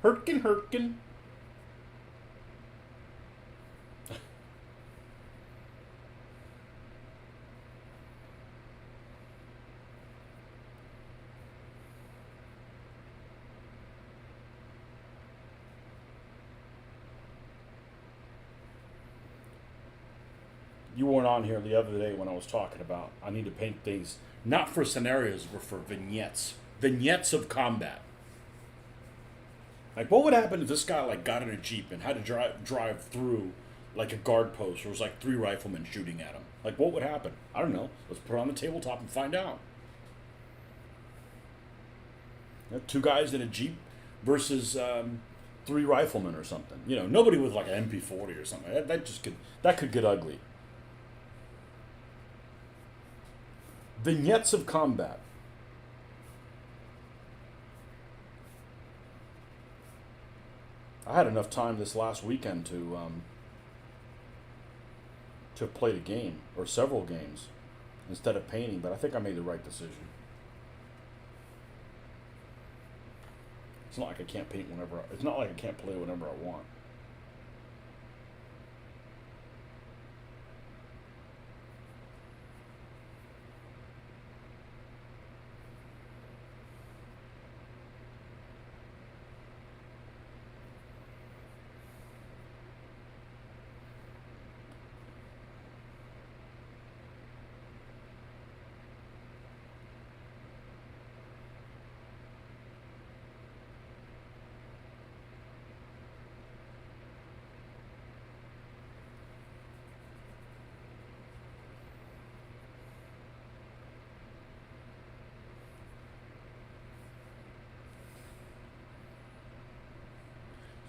Hurtgen. You weren't on here the other day when I was talking about I need to paint things not for scenarios but for vignettes. Vignettes of combat. Like, what would happen if this guy like got in a jeep and had to drive through like a guard post where it was like 3 riflemen shooting at him? Like, what would happen? I don't know. Let's put it on the tabletop and find out. 2 guys in a jeep versus 3 riflemen or something. Nobody with like an MP40 or something. That could get ugly. Vignettes of combat. I had enough time this last weekend to play a game or several games instead of painting, but I think I made the right decision. It's not like I can't paint whenever. It's not like I can't play whenever I want.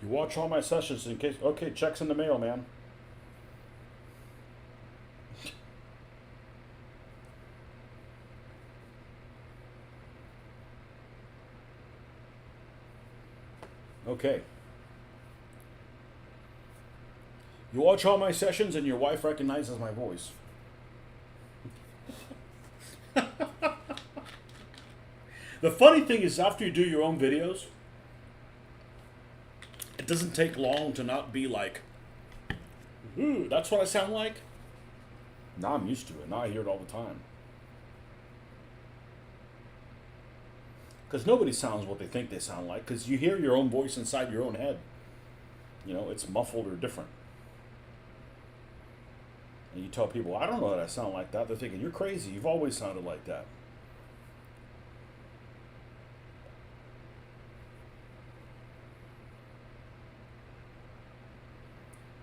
You watch all my sessions in case. Okay, checks in the mail, man. Okay. You watch all my sessions and your wife recognizes my voice. The funny thing is, after you do your own videos, it doesn't take long to not be like, ooh, that's what I sound like. Now I'm used to it. Now I hear it all the time. Because nobody sounds what they think they sound like, because you hear your own voice inside your own head. It's muffled or different. And you tell people, I don't know that I sound like that. They're thinking, you're crazy. You've always sounded like that.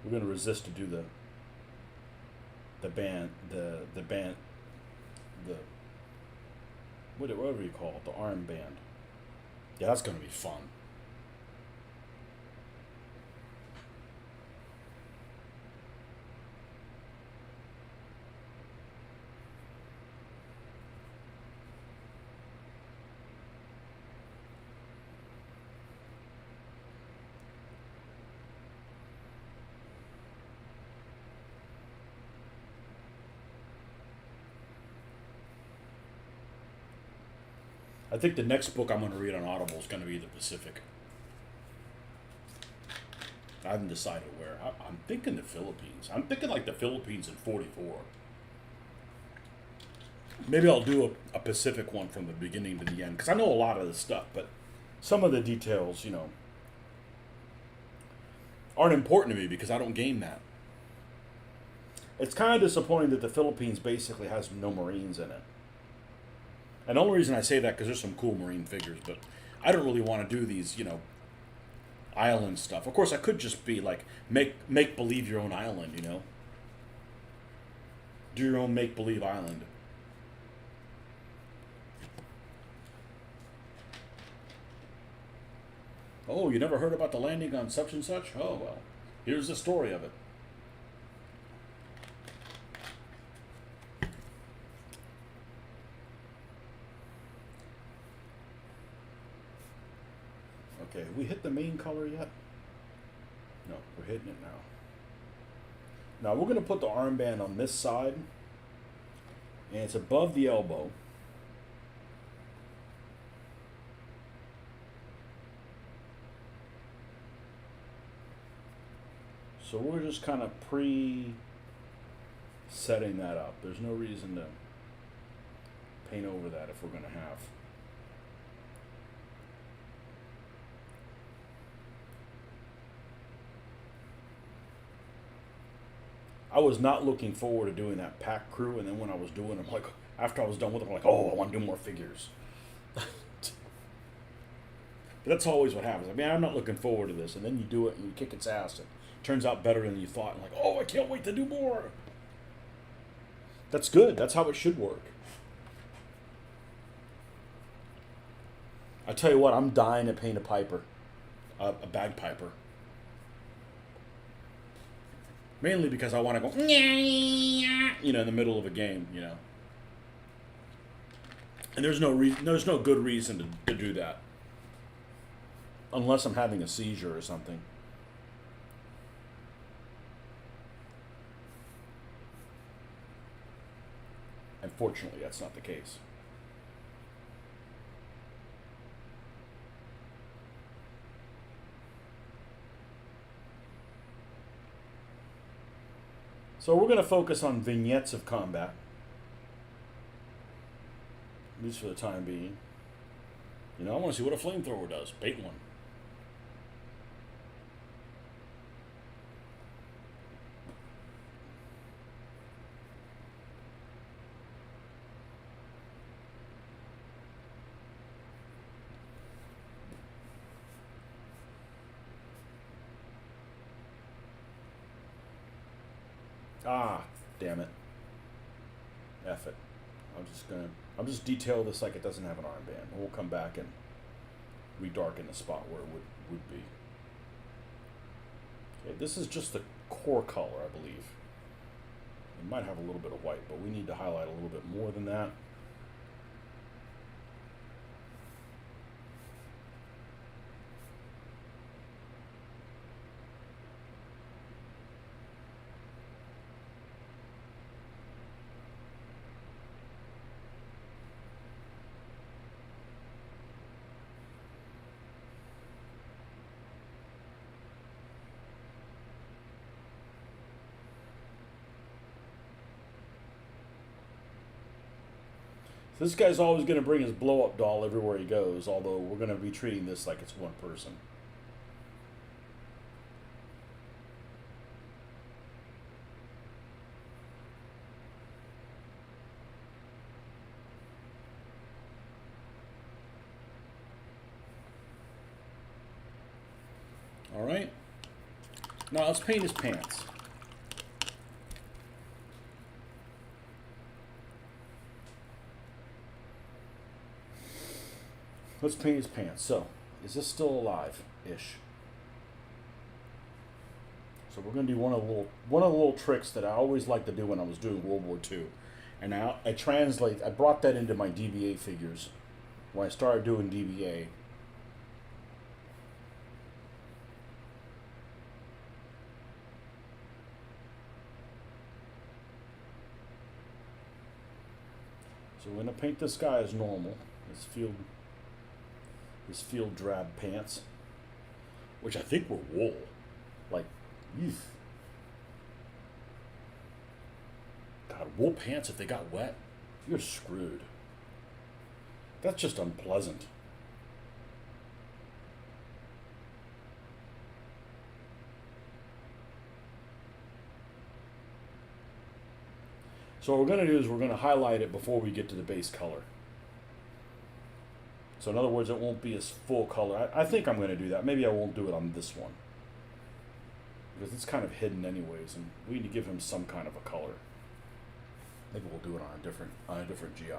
We're going to resist to do the whatever you call it, the arm band. Yeah, that's going to be fun. I think the next book I'm going to read on Audible is going to be The Pacific. I haven't decided where. I'm thinking the Philippines. I'm thinking like the Philippines in 44. Maybe I'll do a Pacific one from the beginning to the end, because I know a lot of this stuff, but some of the details, aren't important to me because I don't game that. It's kind of disappointing that the Philippines basically has no Marines in it. And the only reason I say that because there's some cool Marine figures, but I don't really want to do these, island stuff. Of course, I could just be like make believe your own island, Do your own make believe island. Oh, you never heard about the landing on such and such? Oh well, here's the story of it. Okay, have we hit the main color yet? No, we're hitting it now. Now we're going to put the armband on this side, and it's above the elbow. So we're just kind of pre-setting that up. There's no reason to paint over that if we're going to have. I was not looking forward to doing that pack crew, and then when I was doing them, like after I was done with them, I'm like, oh, I want to do more figures. But that's always what happens. I mean, I'm not looking forward to this, and then you do it and you kick its ass, and it turns out better than you thought. And like, oh, I can't wait to do more. That's good. That's how it should work. I tell you what, I'm dying to paint a piper, a bagpiper. Mainly because I want to go, in the middle of a game, And there's no good reason to do that. Unless I'm having a seizure or something. Unfortunately, that's not the case. So we're going to focus on vignettes of combat. At least for the time being. I want to see what a flamethrower does. Bait one. Ah, damn it. F it. I'll just detail this like it doesn't have an armband. And we'll come back and redarken the spot where it would be. Okay, this is just the core color, I believe. It might have a little bit of white, but we need to highlight a little bit more than that. So this guy's always going to bring his blow-up doll everywhere he goes, although we're going to be treating this like it's one person. All right. Now let's paint his pants. Let's paint his pants. So, is this still alive-ish? So we're going to do one of the little tricks that I always liked to do when I was doing World War II, and now I brought that into my DBA figures when I started doing DBA. So we're going to paint this guy as normal. His field drab pants, which I think were wool. Like, eef. God, wool pants, if they got wet, you're screwed. That's just unpleasant. So what we're going to do is we're going to highlight it before we get to the base color. So in other words, it won't be as full color. I think I'm going to do that. Maybe I won't do it on this one, because it's kind of hidden anyways, and we need to give him some kind of a color. Maybe we'll do it on a different GI.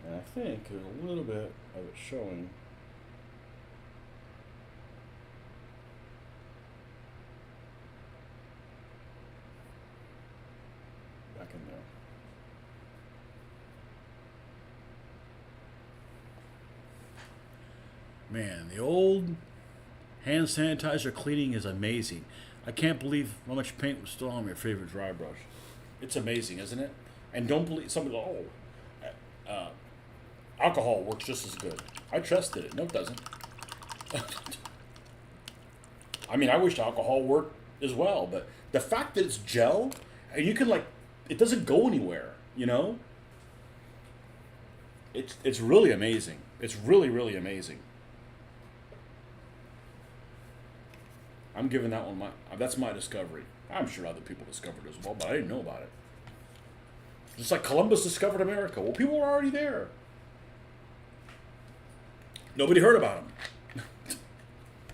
And I think there's a little bit of it showing. Back in there. Man, the old Hand sanitizer cleaning is amazing. I can't believe how much paint was still on your favorite dry brush. It's amazing, isn't it? And don't believe somebody. Oh, uh, alcohol works just as good. I trusted it. No, it doesn't. I mean, I wish alcohol worked as well, but the fact that it's gel and you can like, it doesn't go anywhere. You know, it's really amazing. It's really amazing. I'm giving that one that's my discovery. I'm sure other people discovered it as well, but I didn't know about it. Just like Columbus discovered America. Well, people were already there. Nobody heard about them.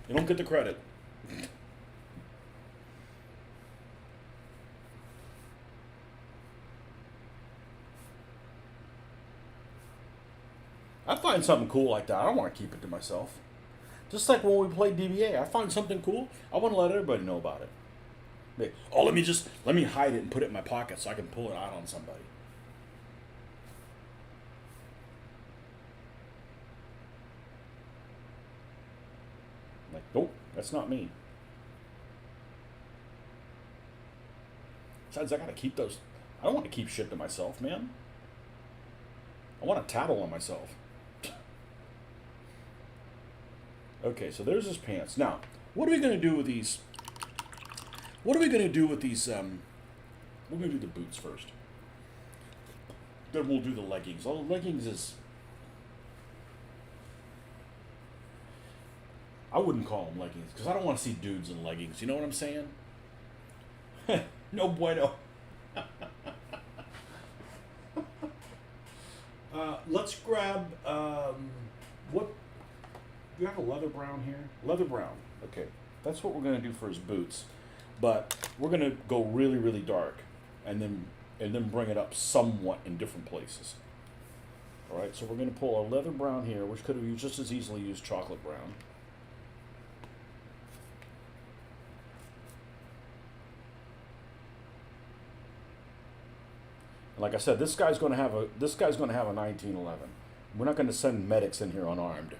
You don't get the credit. I find something cool like that. I don't want to keep it to myself. Just like when we played DBA, I find something cool. I want to let everybody know about it. Oh, let me hide it and put it in my pocket so I can pull it out on somebody. Like, nope, that's not me. Besides, I gotta keep those. I don't want to keep shit to myself, man. I want to tattle on myself. Okay, so there's his pants. Now, what are we gonna do with these? What are we gonna do with these? We're gonna do the boots first. Then we'll do the leggings. Oh, the leggings is. I wouldn't call them leggings because I don't want to see dudes in leggings. You know what I'm saying? No bueno. Let's grab. What? Do you have a leather brown here? Leather brown. Okay, that's what we're gonna do for his boots, but we're gonna go really dark, and then bring it up somewhat in different places. All right, so we're gonna pull our leather brown here, which could have used just as easily used chocolate brown. And like I said, this guy's gonna have a 1911. We're not gonna send medics in here unarmed.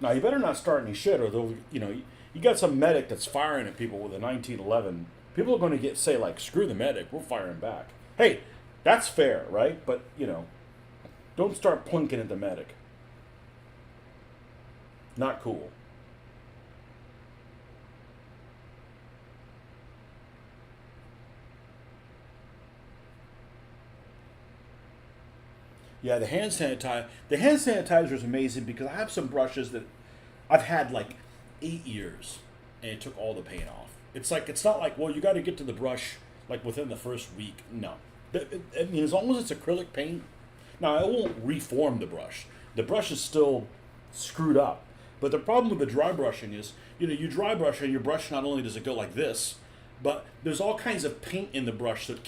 Now you better not start any shit, or they'll, you got some medic that's firing at people with a 1911. People are going to say like, screw the medic, we're firing back. Hey, that's fair, right? But don't start plunking at the medic. Not cool. Yeah, the hand sanitizer. The hand sanitizer is amazing because I have some brushes that I've had like 8 years, and it took all the paint off. It's not like, well, you got to get to the brush like within the first week. No, I mean, as long as it's acrylic paint. Now I won't reform the brush. The brush is still screwed up. But the problem with the dry brushing is, you dry brush and your brush, not only does it go like this, but there's all kinds of paint in the brush that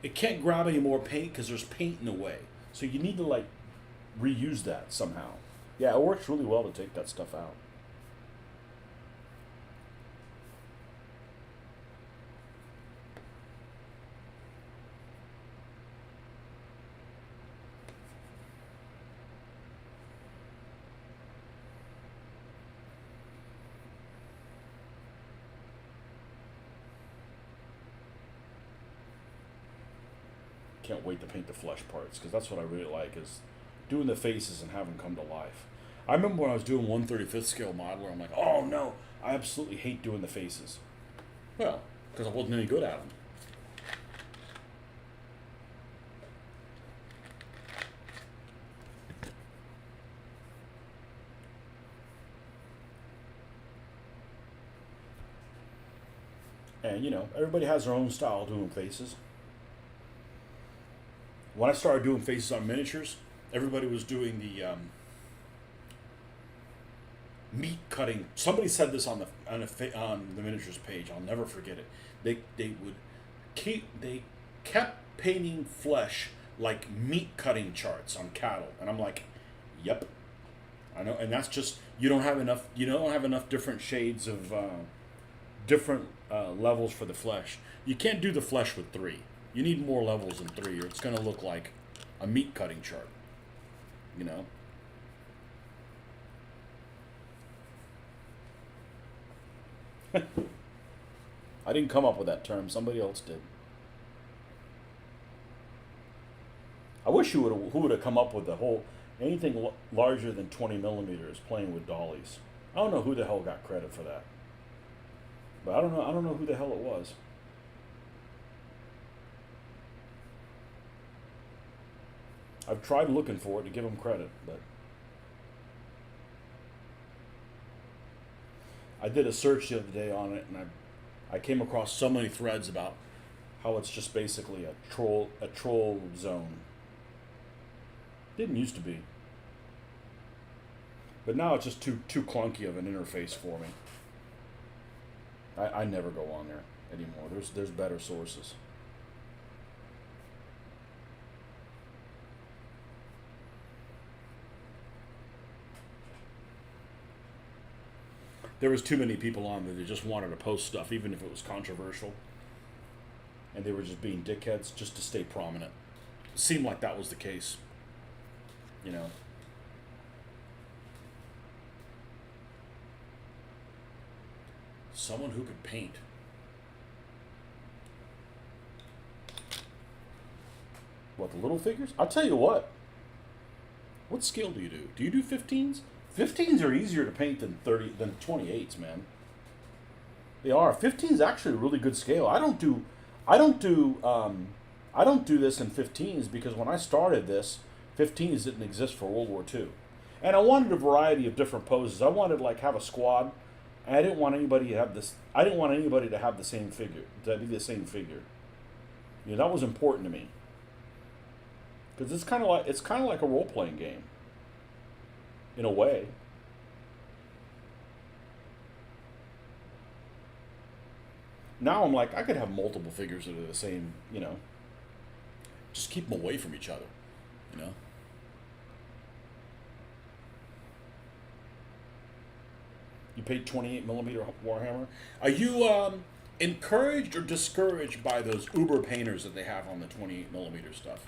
it can't grab any more paint because there's paint in the way. So you need to like reuse that somehow. Yeah, it works really well to take that stuff out. Can't wait to paint the flesh parts because that's what I really like is doing the faces and having them come to life. I remember when I was doing 1/35th scale modeler, I'm like, oh no, I absolutely hate doing the faces. Well, because I wasn't any good at them. And everybody has their own style doing faces. When I started doing faces on miniatures, everybody was doing the meat cutting. Somebody said this on the miniatures page. I'll never forget it. They kept painting flesh like meat cutting charts on cattle, and I'm like, yep, I know. And that's just you don't have enough. You don't have enough different shades of different levels for the flesh. You can't do the flesh with 3. You need more levels than 3, or it's going to look like a meat cutting chart. I didn't come up with that term. Somebody else did. I wish who would have come up with the whole anything larger than 20 millimeters playing with dollies. I don't know who the hell got credit for that, but I don't know. I don't know who the hell it was. I've tried looking for it to give them credit, but I did a search the other day on it, and I came across so many threads about how it's just basically a troll zone. Didn't used to be, but now it's just too clunky of an interface for me. I never go on there anymore. There's better sources. There was too many people on there that just wanted to post stuff, even if it was controversial, and they were just being dickheads just to stay prominent. It seemed like that was the case, you know. Someone who could paint. What, the little figures? I'll tell you what. What scale do you do? Do you do 15s? 15s are easier to paint than 28s, man. They are. 15 is actually a really good scale. I don't do this in 15s because when I started this, 15s didn't exist for World War II. And I wanted a variety of different poses. I wanted like have a squad. And I didn't want anybody to have this. I didn't want anybody to have the same figure. To be the same figure. You know, that was important to me. Because it's kind of like a role playing game. In a way. Now I'm like, I could have multiple figures that are the same, you know. Just keep them away from each other, you know. You paid 28 millimeter Warhammer. Are you encouraged or discouraged by those Uber painters that they have on the 28 millimeter stuff?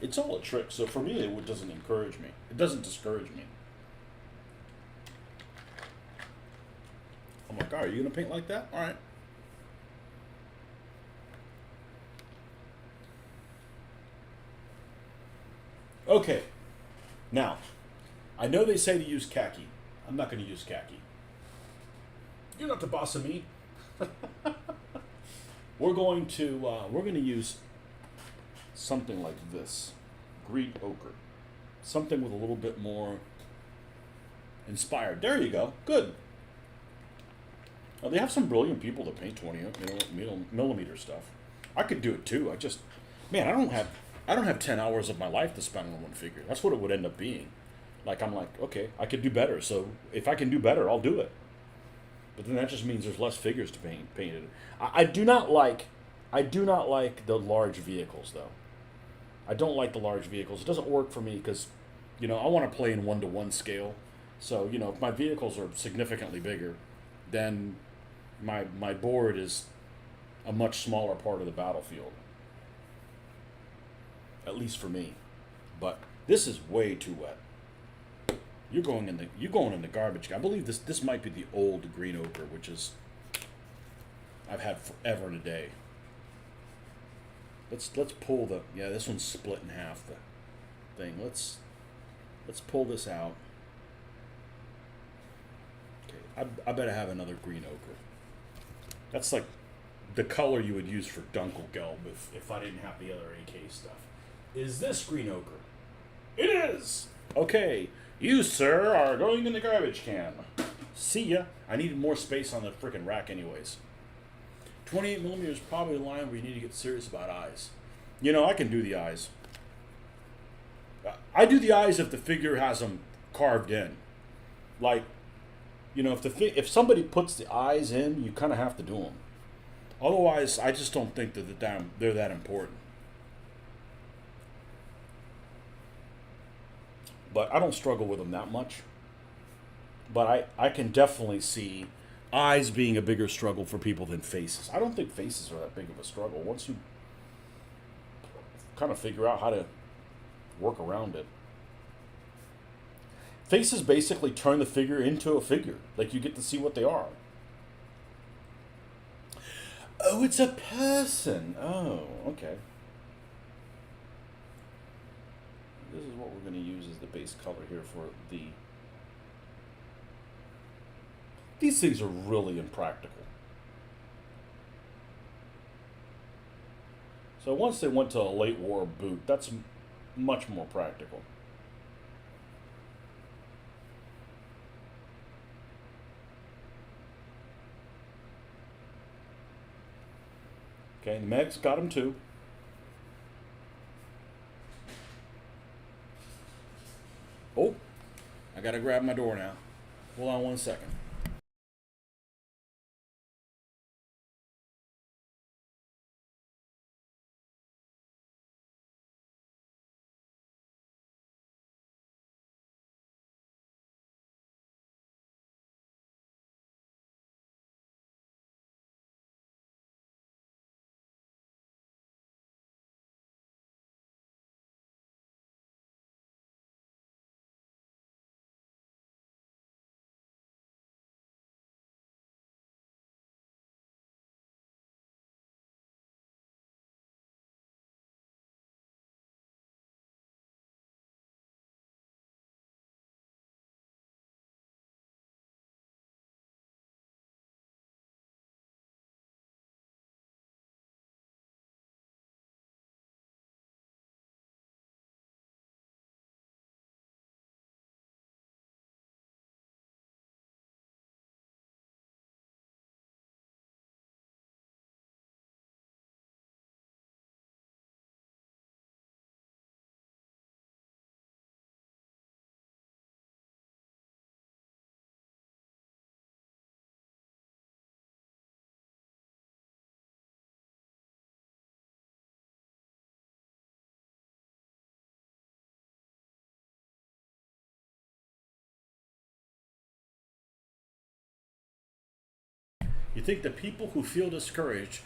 It's all a trick. So for me, it doesn't encourage me. It doesn't discourage me. I'm like, all right, are you gonna paint like that? All right. Okay. Now, I know they say to use khaki. I'm not going to use khaki. You're not the boss of me. we're going to use something like this, green ochre, something with a little bit more inspired. There you go. Good. Now, they have some brilliant people that paint 20 millimeter stuff. I could do it too. Man, I don't have 10 hours of my life to spend on one figure. That's what it would end up being. Like, I'm like, okay, I could do better. So if I can do better, I'll do it. But then that just means there's less figures to painted. I do not like the large vehicles, though. I don't like the large vehicles. It doesn't work for me because, you know, I want to play in 1-to-1 scale. So, you know, if my vehicles are significantly bigger, then my board is a much smaller part of the battlefield. At least for me. But this is way too wet. You're going in the garbage. I believe this might be the old green ochre, which is I've had forever and a day. Let's pull this one's split in half, the thing. Let's pull this out. Okay, I better have another green ochre. That's like the color you would use for Dunkelgelb if I didn't have the other AK stuff. Is this green ochre? It is! Okay, you, sir, are going in the garbage can. See ya. I needed more space on the frickin' rack anyways. 28mm is probably the line where you need to get serious about eyes. You know, I can do the eyes. I do the eyes if the figure has them carved in. Like, you know, if somebody puts the eyes in, you kind of have to do them. Otherwise, I just don't think that they're that important. But I don't struggle with them that much. But I can definitely see eyes being a bigger struggle for people than faces. I don't think faces are that big of a struggle once you kind of figure out how to work around it. Faces basically turn the figure into a figure. Like, you get to see what they are. Oh, it's a person. Oh, okay. This is what we're going to use as the base color here for the... These things are really impractical. So once they went to a late war boot, that's much more practical. Okay, the Meg's got him too. Oh, I gotta grab my door now. Hold on 1 second. You think the people who feel discouraged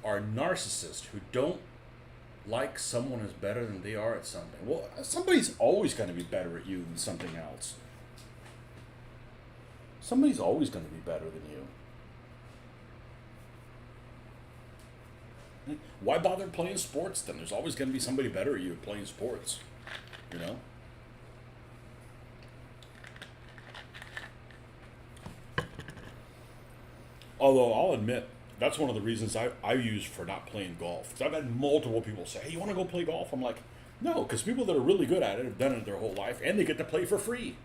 are narcissists who don't like someone is better than they are at something. Well, somebody's always going to be better at you than something else. Somebody's always going to be better than you. Why bother playing sports then? There's always going to be somebody better at you at playing sports. You know? Although I'll admit, that's one of the reasons I use for not playing golf. 'Cause I've had multiple people say, hey, you want to go play golf? I'm like, no, because people that are really good at it have done it their whole life, and they get to play for free.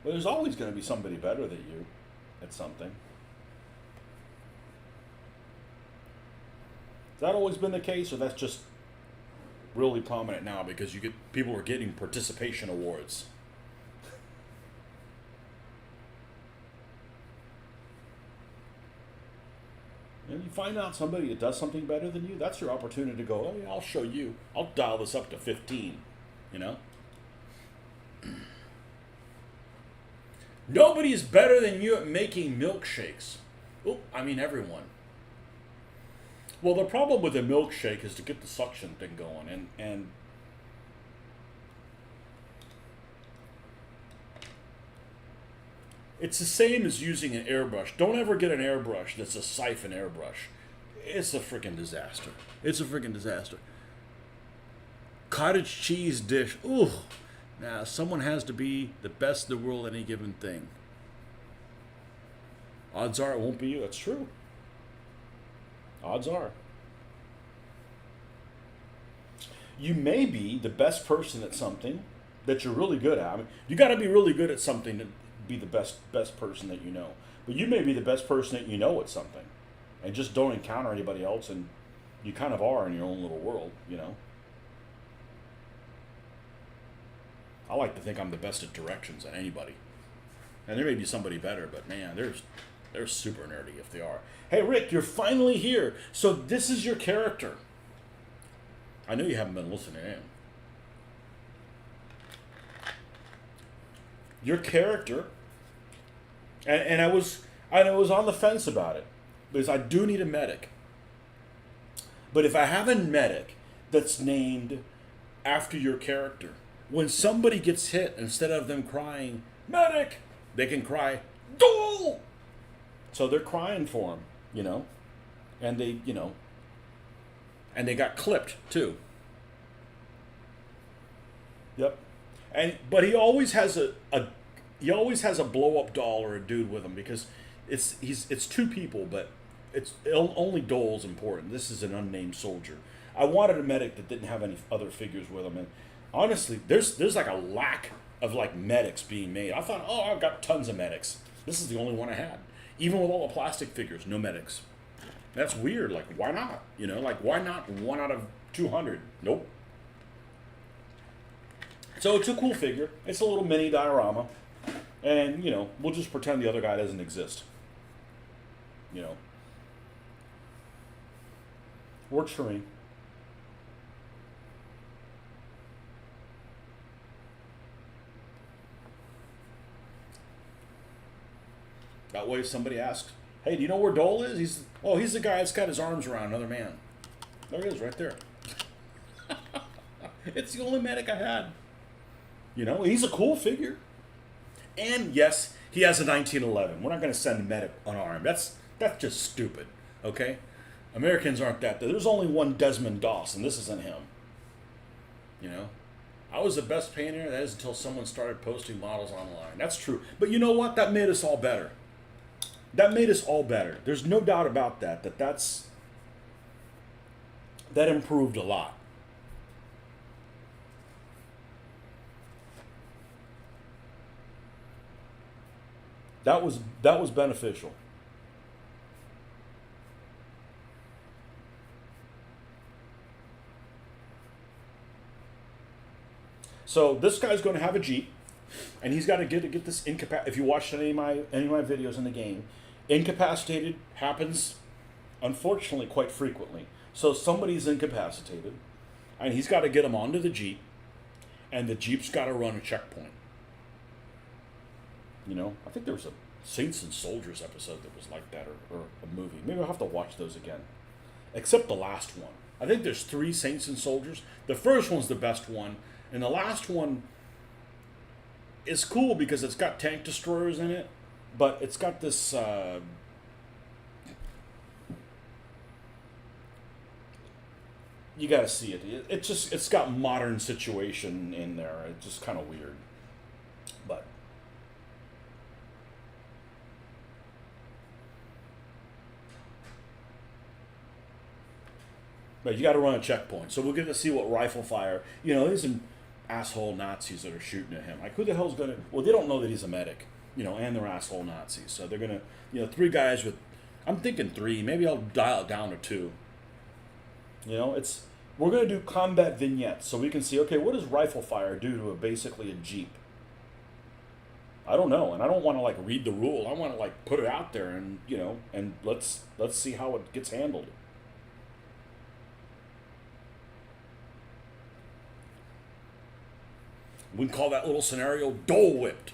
But there's always going to be somebody better than you at something. Has that always been the case, or that's just really prominent now because people are getting participation awards? And you find out somebody that does something better than you, that's your opportunity to go, oh yeah, I'll show you. I'll dial this up to 15, you know? Nobody's better than you at making milkshakes. Oh, I mean everyone. Well, the problem with a milkshake is to get the suction thing going, and it's the same as using an airbrush. Don't ever get an airbrush that's a siphon airbrush. It's a freaking disaster. It's a freaking disaster. Cottage cheese dish. Ooh. Now, someone has to be the best in the world at any given thing. Odds are it won't be you. That's true. Odds are. You may be the best person at something that you're really good at. I mean, you got to be really good at something to be the best person that you know. But you may be the best person that you know at something, and just don't encounter anybody else, and you kind of are in your own little world, you know. I like to think I'm the best at directions at anybody. And there may be somebody better, but man, they're super nerdy if they are. Hey Rick, you're finally here. So this is your character. I know you haven't been listening in. Your character, and I was on the fence about it, because I do need a medic. But if I have a medic that's named after your character, when somebody gets hit, instead of them crying, medic, they can cry, Dole! So they're crying for him, you know? And they, you know, and they got clipped too. Yep. But he always has a blow up doll or a dude with him because it's two people, but it's only Dole's important. This is an unnamed soldier. I wanted a medic that didn't have any other figures with him, and honestly, there's like a lack of like medics being made. I thought, oh, I've got tons of medics. This is the only one I had. Even with all the plastic figures, no medics. That's weird. Like, why not? You know, like, why not 1 out of 200? Nope. So it's a cool figure. It's a little mini diorama. And, you know, we'll just pretend the other guy doesn't exist. You know. Works for me. That way somebody asks, hey, do you know where Dole is? He's the guy that's got his arms around another man. There he is, right there. It's the only medic I had. You know, he's a cool figure. And yes, he has a 1911. We're not going to send a medic unarmed. That's just stupid, okay? Americans aren't that. There's only one Desmond Doss, and this isn't him. You know? I was the best painter, that is until someone started posting models online. That's true. But you know what? That made us all better. That made us all better. There's no doubt about that. That improved a lot. That was beneficial. So this guy's going to have a Jeep, and he's got to get this incapacitated. If you watched any of my videos in the game, incapacitated happens, unfortunately, quite frequently. So somebody's incapacitated, and he's got to get him onto the Jeep, and the Jeep's got to run a checkpoint. You know, I think there was a Saints and Soldiers episode that was like that, or a movie. Maybe I'll have to watch those again. Except the last one. I think there's 3 Saints and Soldiers. The first one's the best one, and the last one is cool because it's got tank destroyers in it, but it's got this you got to see it. It's got modern situation in there. It's just kind of weird, but you got to run a checkpoint. So we'll get to see what rifle fire. You know, there's some asshole Nazis that are shooting at him. Like, who the hell's gonna? Well, they don't know that he's a medic, you know, and they're asshole Nazis. So they're gonna, you know, 3 guys with. I'm thinking 3. Maybe I'll dial it down to 2. You know, we're gonna do combat vignettes so we can see. Okay, what does rifle fire do to basically a Jeep? I don't know, and I don't want to like read the rule. I want to like put it out there, and you know, and let's see how it gets handled. We can call that little scenario Dole Whipped.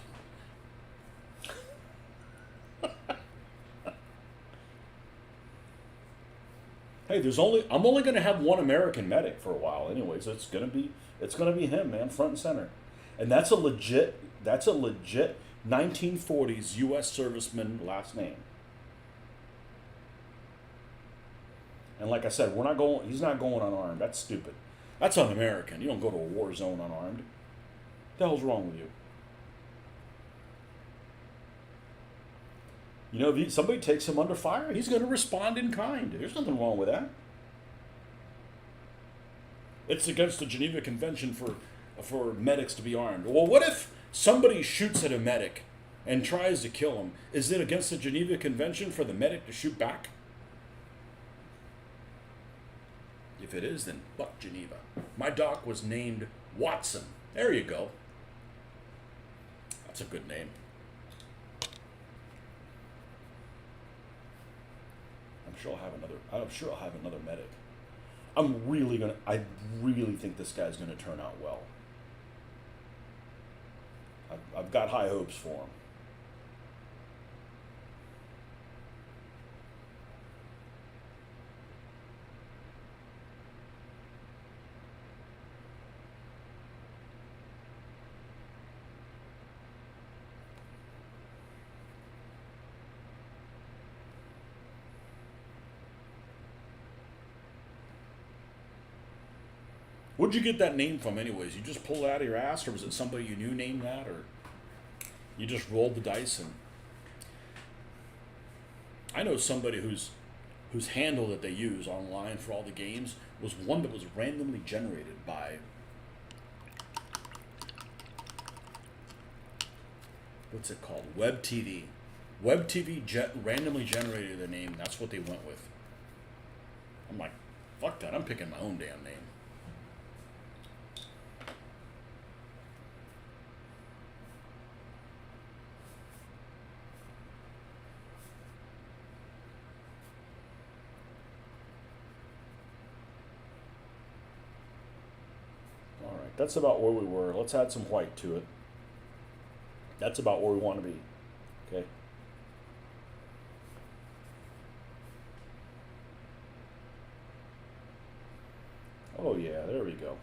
Hey, I'm only going to have one American medic for a while, anyways. It's gonna be him, man, front and center, and that's a legit 1940s U.S. serviceman last name. And like I said, he's not going unarmed. That's stupid. That's un-American. You don't go to a war zone unarmed. What the hell's wrong with you? You know, if somebody takes him under fire, he's going to respond in kind. There's nothing wrong with that. It's against the Geneva Convention for medics to be armed. Well, what if somebody shoots at a medic and tries to kill him? Is it against the Geneva Convention for the medic to shoot back? If it is, then fuck Geneva. My doc was named Watson. There you go. That's a good name. I'm sure I'll have another medic. I really think this guy's gonna turn out well. I've got high hopes for him. Where'd you get that name from, anyways? You just pulled it out of your ass, or was it somebody you knew named that, or you just rolled the dice? And I know somebody whose handle that they use online for all the games was one that was randomly generated by, what's it called? Web TV. Web TV randomly generated the name. That's what they went with. I'm like, fuck that. I'm picking my own damn name. All right, that's about where we were. Let's add some white to it. That's about where we want to be. Okay. Oh yeah, there we go.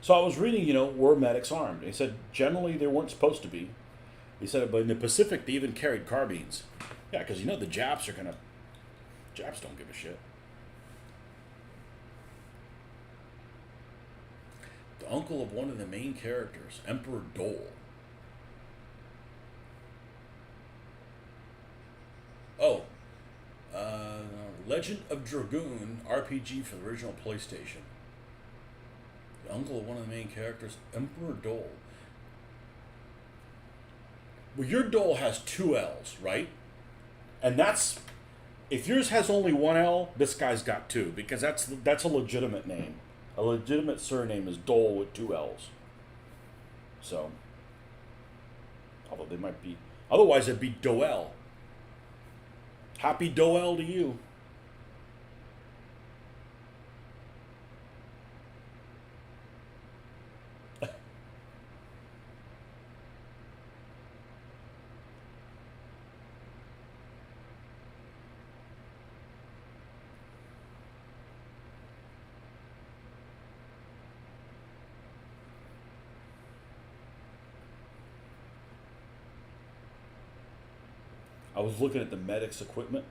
So I was reading, were medics armed? He said generally they weren't supposed to be. He said, but in the Pacific they even carried carbines. Yeah, because the Japs are gonna. Japs don't give a shit. The uncle of one of the main characters, Emperor Dole. Oh, uh, Legend of Dragoon RPG for the original PlayStation. The uncle of one of the main characters, Emperor Dole. Well, your Dole has two L's, right? And that's, if yours has only one L, this guy's got two, because that's a legitimate name. A legitimate surname is Dole with two L's. So, although they might be, otherwise it'd be Doel. Happy Doel to you. I was looking at the medics equipment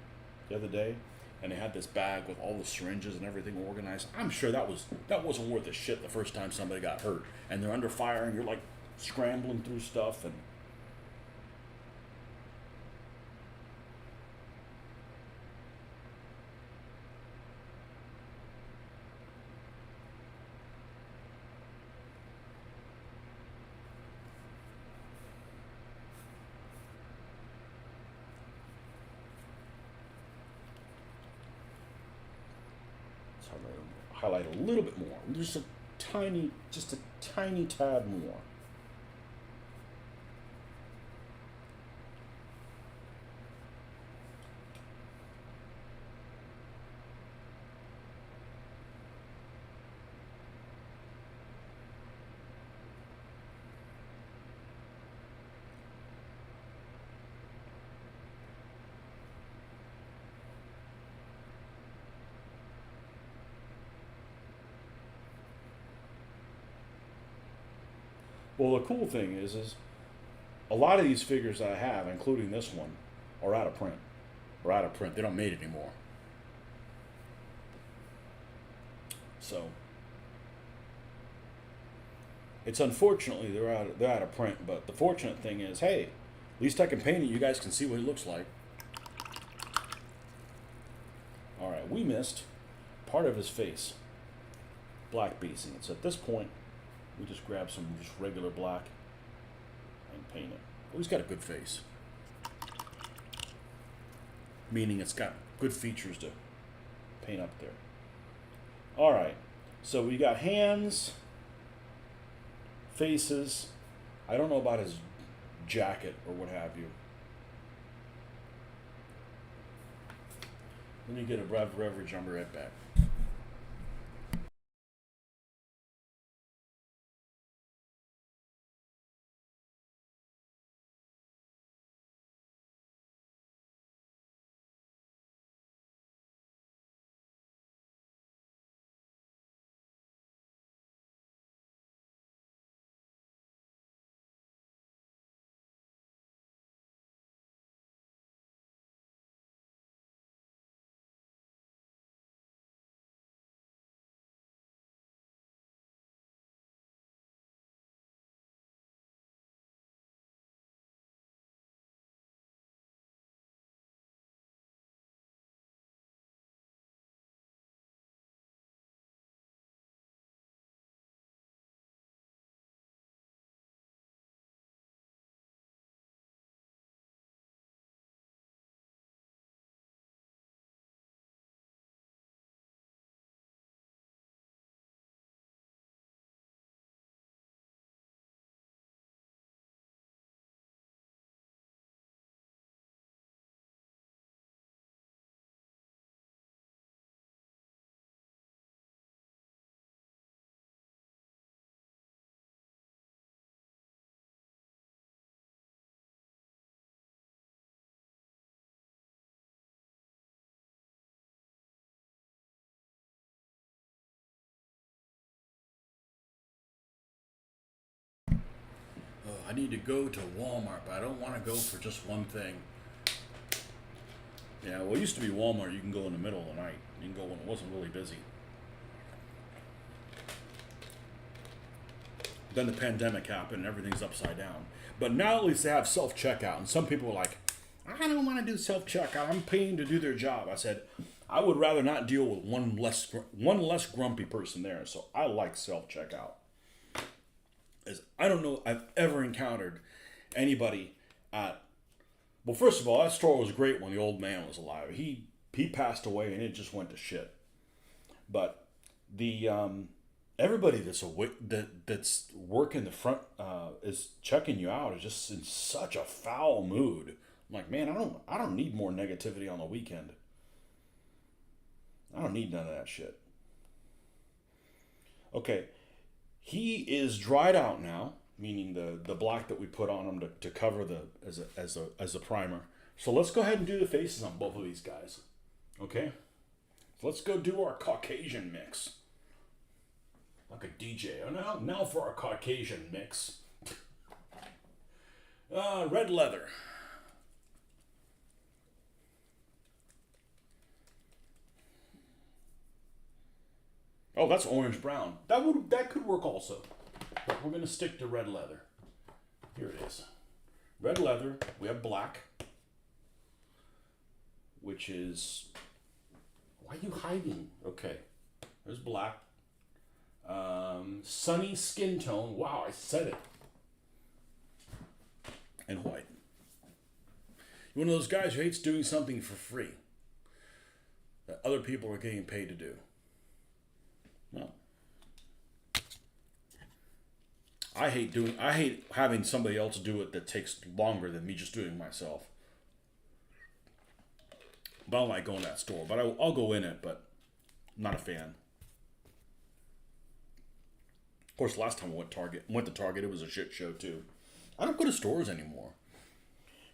the other day, and they had this bag with all the syringes and everything organized. I'm sure that wasn't worth a shit the first time somebody got hurt, and they're under fire, and you're like scrambling through stuff, and let's highlight a little bit more, just a tiny tad more. Well, the cool thing is a lot of these figures that I have, including this one, are out of print. Are out of print. They don't make it anymore. So it's unfortunately they're out of print. But the fortunate thing is, hey, at least I can paint it. You guys can see what he looks like. All right, we missed part of his face, black basing it. So at this point, we just grab some just regular black and paint it. Oh, he's got a good face, meaning it's got good features to paint up there. All right, so we got hands, faces. I don't know about his jacket or what have you. Let me get a beverage. I'll be right back. need to go to Walmart, but I don't want to go for just one thing. Yeah, well, it used to be Walmart. You can go in the middle of the night. You can go when it wasn't really busy. Then the pandemic happened and everything's upside down. But now at least they have self-checkout. And some people are like, I don't want to do self-checkout. I'm paying to do their job. I said, I would rather not deal with one less grumpy person there. So I like self-checkout. As I don't know I've ever encountered anybody at, well, first of all, that store was great when the old man was alive. He passed away and it just went to shit. But the everybody that's working the front is checking you out is just in such a foul mood. I'm like, man, I don't need more negativity on the weekend. I don't need none of that shit. Okay, he is dried out now, meaning the black that we put on him to cover the as a primer. So let's go ahead and do the faces on both of these guys. Okay, so let's go do our Caucasian mix. Like a DJ. Now for our Caucasian mix. Red leather. Oh, that's orange brown. That could work also. But we're gonna stick to red leather. Here it is. Red leather. We have black, which is. Why are you hiding? Okay. There's black. Sunny skin tone. Wow, I said it. And white. You're one of those guys who hates doing something for free that other people are getting paid to do. No. I hate having somebody else do it that takes longer than me just doing it myself. But I don't like going to that store. But I'll go in it, but I'm not a fan. Of course, last time I went to Target, it was a shit show too. I don't go to stores anymore.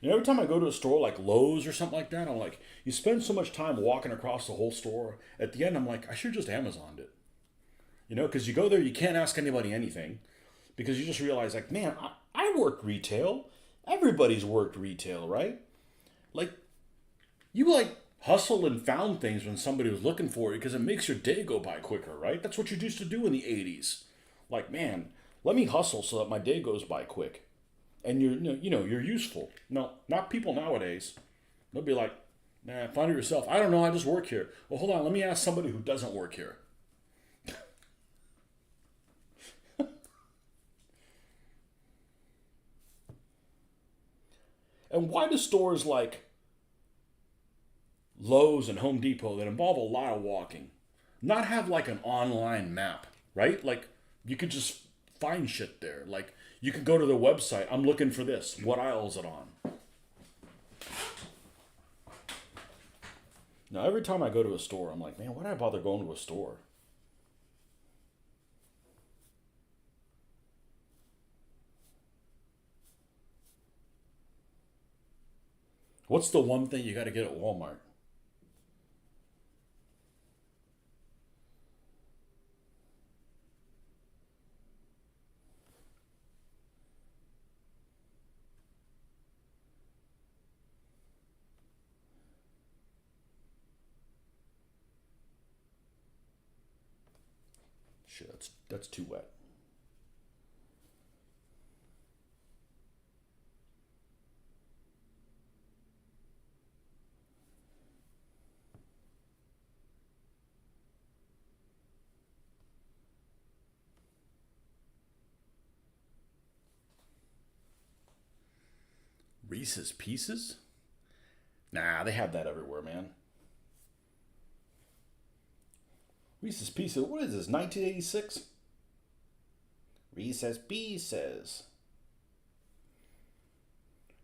You know, every time I go to a store like Lowe's or something like that, I'm like, you spend so much time walking across the whole store. At the end, I'm like, I should have just Amazoned it. You know, because you go there, you can't ask anybody anything. Because you just realize, like, man, I work retail. Everybody's worked retail, right? Like, you like hustled and found things when somebody was looking for you because it makes your day go by quicker, right? That's what you used to do in the 80s. Like, man, let me hustle so that my day goes by quick. And you're useful. No, not people nowadays. They'll be like, nah, find it yourself. I don't know, I just work here. Well, hold on, let me ask somebody who doesn't work here. And why do stores like Lowe's and Home Depot that involve a lot of walking not have like an online map, right? Like you could just find shit there. Like you can go to their website. I'm looking for this. What aisle is it on? Now, every time I go to a store, I'm like, man, why do I bother going to a store? What's the one thing you got to get at Walmart? Shit, that's too wet. Reese's Pieces? Nah, they have that everywhere, man. Reese's Pieces, what is this, 1986? Reese's Pieces.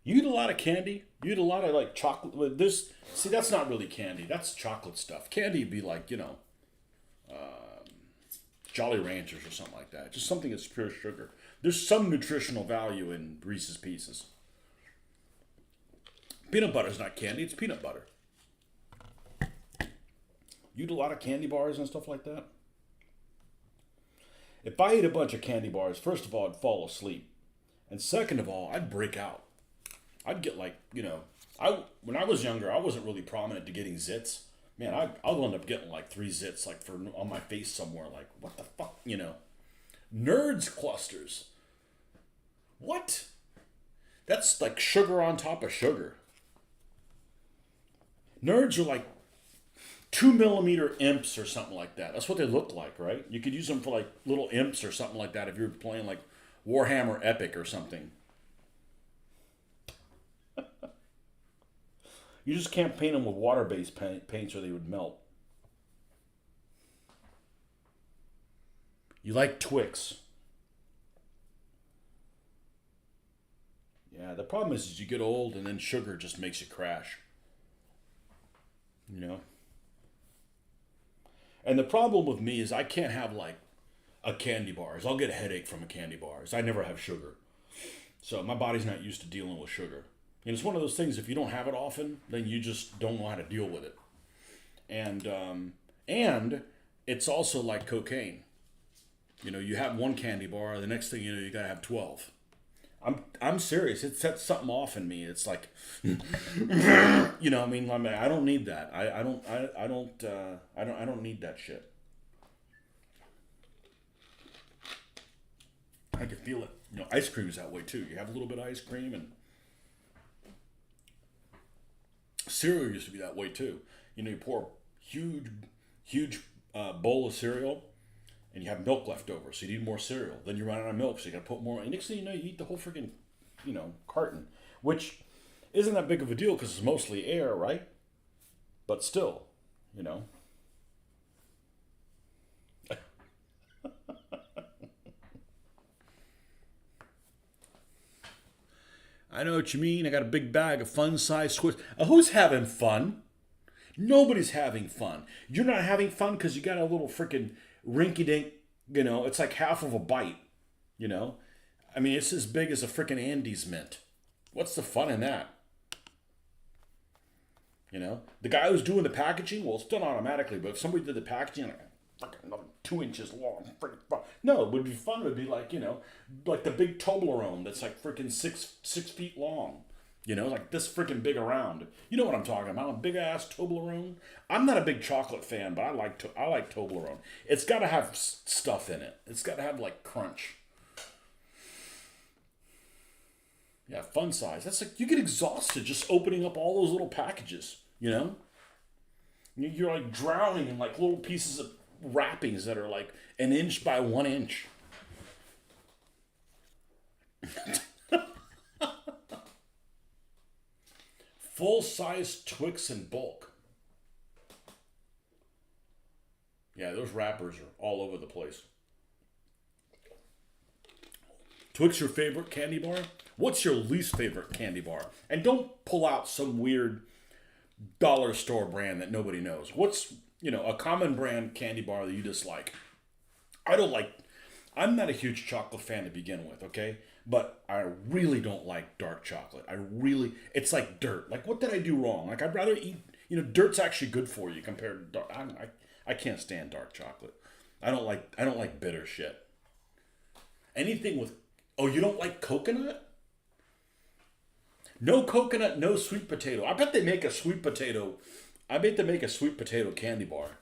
You eat a lot of candy? You eat a lot of like chocolate? See, that's not really candy. That's chocolate stuff. Candy would be like, Jolly Ranchers or something like that. Just something that's pure sugar. There's some nutritional value in Reese's Pieces. Peanut butter's not candy, it's peanut butter. You eat a lot of candy bars and stuff like that? If I ate a bunch of candy bars, first of all, I'd fall asleep. And second of all, I'd break out. I'd get like, I when I was younger, I wasn't really prominent to getting zits. Man, I'll end up getting like 3 zits like for on my face somewhere. Like, what the fuck. Nerds clusters. What? That's like sugar on top of sugar. Nerds are like 2 millimeter imps or something like that. That's what they look like, right? You could use them for like little imps or something like that if you were playing like Warhammer Epic or something. You just can't paint them with water-based paints or they would melt. You like Twix. Yeah, the problem is you get old and then sugar just makes you crash. You know? And the problem with me is I can't have like a candy bars. I'll get a headache from a candy bars. I never have sugar. So my body's not used to dealing with sugar. And it's one of those things, if you don't have it often, then you just don't know how to deal with it. And it's also like cocaine. You have one candy bar, the next thing you know, you gotta have 12. I'm serious. It sets something off in me. It's like, I don't need that. I don't need that shit. I can feel it. Ice cream is that way too. You have a little bit of ice cream, and cereal used to be that way too. You pour a huge bowl of cereal, and you have milk left over, so you need more cereal. Then you run out of milk, so you got to put more. And next thing you know, you eat the whole freaking, carton, which isn't that big of a deal because it's mostly air, right? But still, I know what you mean. I got a big bag of fun-sized Twix. Who's having fun? Nobody's having fun. You're not having fun because you got a little freaking rinky-dink, it's like half of a bite, I mean, it's as big as a freaking Andes mint. What's the fun in that? The guy who's doing the packaging, well, it's done automatically, but if somebody did the packaging, like fucking another 2 inches long, freaking fun. No, it would be fun. It would be like, like the big Toblerone that's like freaking six feet long. Like this freaking big around. You know what I'm talking about? A big ass Toblerone. I'm not a big chocolate fan, but I like Toblerone. It's got to have stuff in it. It's got to have like crunch. Yeah, fun size. That's like you get exhausted just opening up all those little packages. You're like drowning in like little pieces of wrappings that are like an inch by 1 inch. Full-size Twix in bulk. Yeah, those wrappers are all over the place. Twix your favorite candy bar? What's your least favorite candy bar? And don't pull out some weird dollar store brand that nobody knows. What's, a common brand candy bar that you dislike? I'm not a huge chocolate fan to begin with, okay? But I really don't like dark chocolate. It's like dirt. Like, what did I do wrong? Like, I'd rather eat, dirt's actually good for you compared to dark. I can't stand dark chocolate. I don't like bitter shit. Anything with, you don't like coconut? No coconut, no sweet potato. I bet they make a sweet potato candy bar.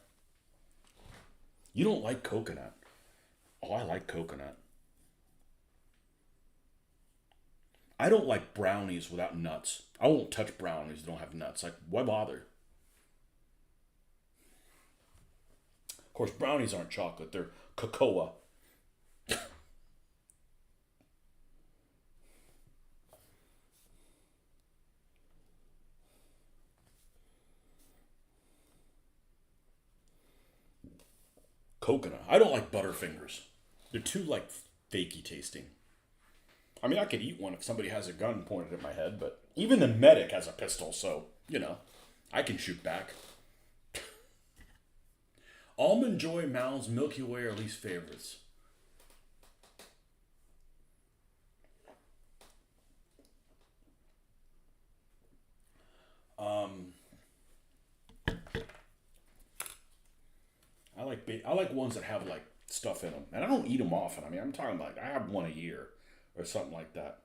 You don't like coconut. Oh, I like coconut. I don't like brownies without nuts. I won't touch brownies that don't have nuts. Like, why bother? Of course, brownies aren't chocolate. They're cocoa. Coconut. I don't like Butterfingers. They're too, like, fakey tasting. I mean, I could eat one if somebody has a gun pointed at my head, but even the medic has a pistol, so, I can shoot back. Almond Joy, Mounds, Milky Way are least favorites. I like ones that have like stuff in them, and I don't eat them often. I mean, I'm talking about I have one a year, or something like that.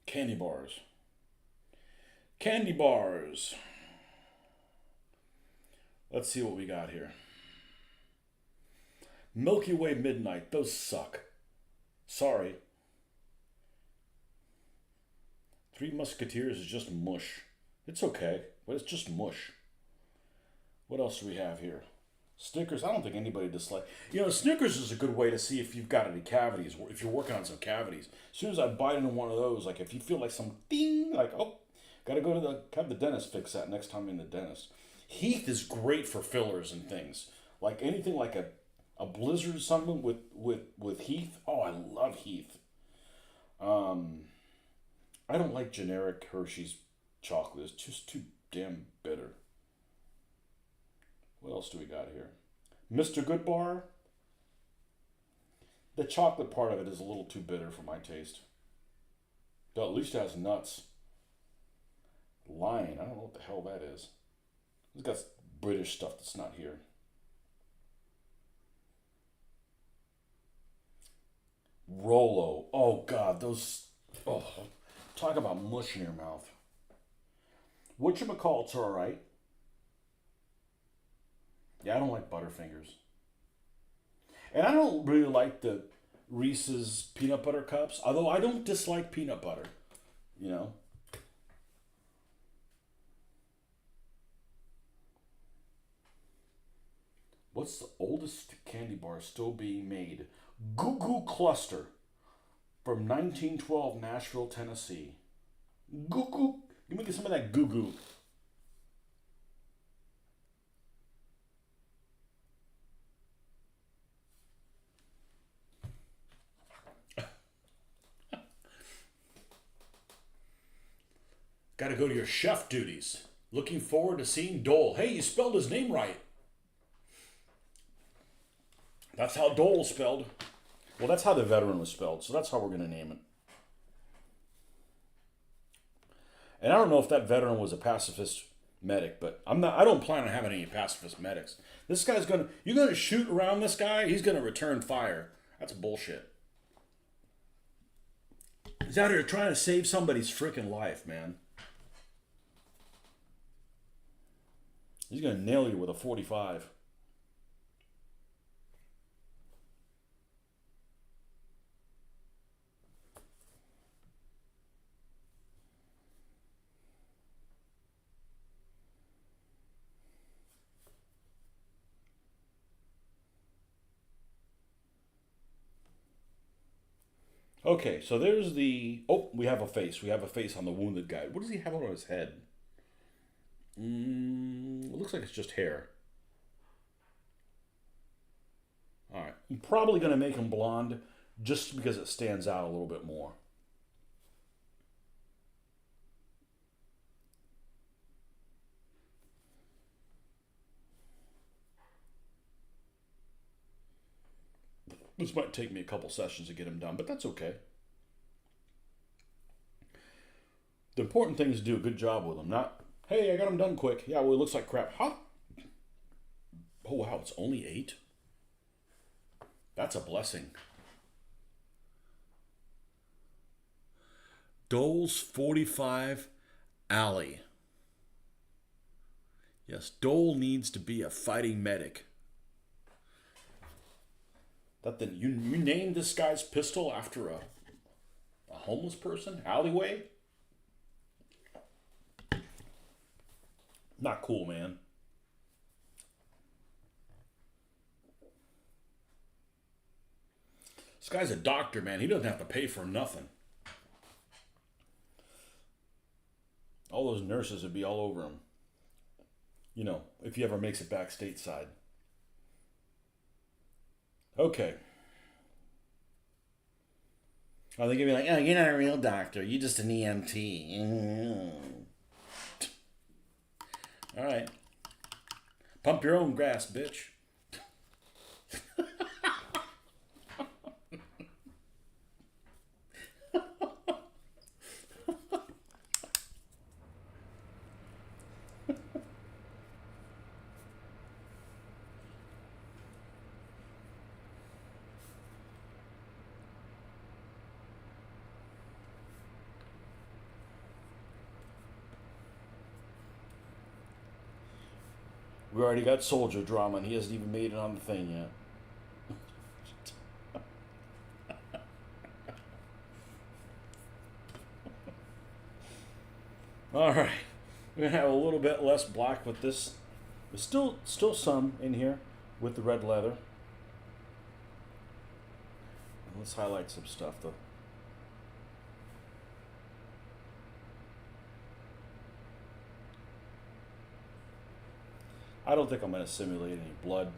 Candy bars. Candy bars. Let's see what we got here. Milky Way Midnight. Those suck. Sorry. Three Musketeers is just mush. It's okay, but it's just mush. What else do we have here? Snickers. I don't think anybody dislikes. You know, Snickers is a good way to see if you've got any cavities. If you're working on some cavities. As soon as I bite into one of those, like if you feel like some ding, like oh, gotta go to have the dentist fix that next time I'm in the dentist. Heath is great for fillers and things. Like anything like a blizzard or something with Heath. Oh, I love Heath. I don't like generic Hershey's chocolate. It's just too damn bitter. What else do we got here? Mr. Goodbar. The chocolate part of it is a little too bitter for my taste. But at least it has nuts. Lion. I don't know what the hell that is. It's got British stuff that's not here. Rolo. Oh, God. Those... Oh, talk about mush in your mouth. Whatchamacallit's all right. Yeah, I don't like Butterfingers. And I don't really like the Reese's peanut butter cups, although I don't dislike peanut butter, you know. What's the oldest candy bar still being made? Goo Goo Cluster from 1912, Nashville, Tennessee. Goo Goo. Give me some of that Goo Goo. Got to go to your chef duties. Looking forward to seeing Dole. Hey, you spelled his name right. That's how Dole spelled. Well, that's how the veteran was spelled, so that's how we're going to name it. And I don't know if that veteran was a pacifist medic, but I don't plan on having any pacifist medics. This guy's you're going to shoot around this guy, he's going to return fire. That's bullshit. He's out here trying to save somebody's freaking life, man. He's going to nail you with a 45. Okay, so there's the... Oh, we have a face. We have a face on the wounded guy. What does he have on his head? It looks like it's just hair. Alright. I'm probably going to make him blonde just because it stands out a little bit more. This might take me a couple sessions to get him done, but that's okay. The important thing is to do a good job with him, not, hey, I got him done quick. Yeah, well, it looks like crap. Huh? Oh, wow, it's only 8? That's a blessing. Dole's 45 Alley. Yes, Dole needs to be a fighting medic. You named this guy's pistol after a homeless person? Alleyway? Not cool, man. This guy's a doctor, man. He doesn't have to pay for nothing. All those nurses would be all over him. You know, if he ever makes it back stateside. Okay. Oh, they're going to be like, oh, you're not a real doctor. You're just an EMT. All right. Pump your own gas, bitch. We already got soldier drama, and he hasn't even made it on the thing yet. All right, we're gonna have a little bit less black with this. There's still some in here with the red leather. And let's highlight some stuff though. I don't think I'm going to simulate any blood.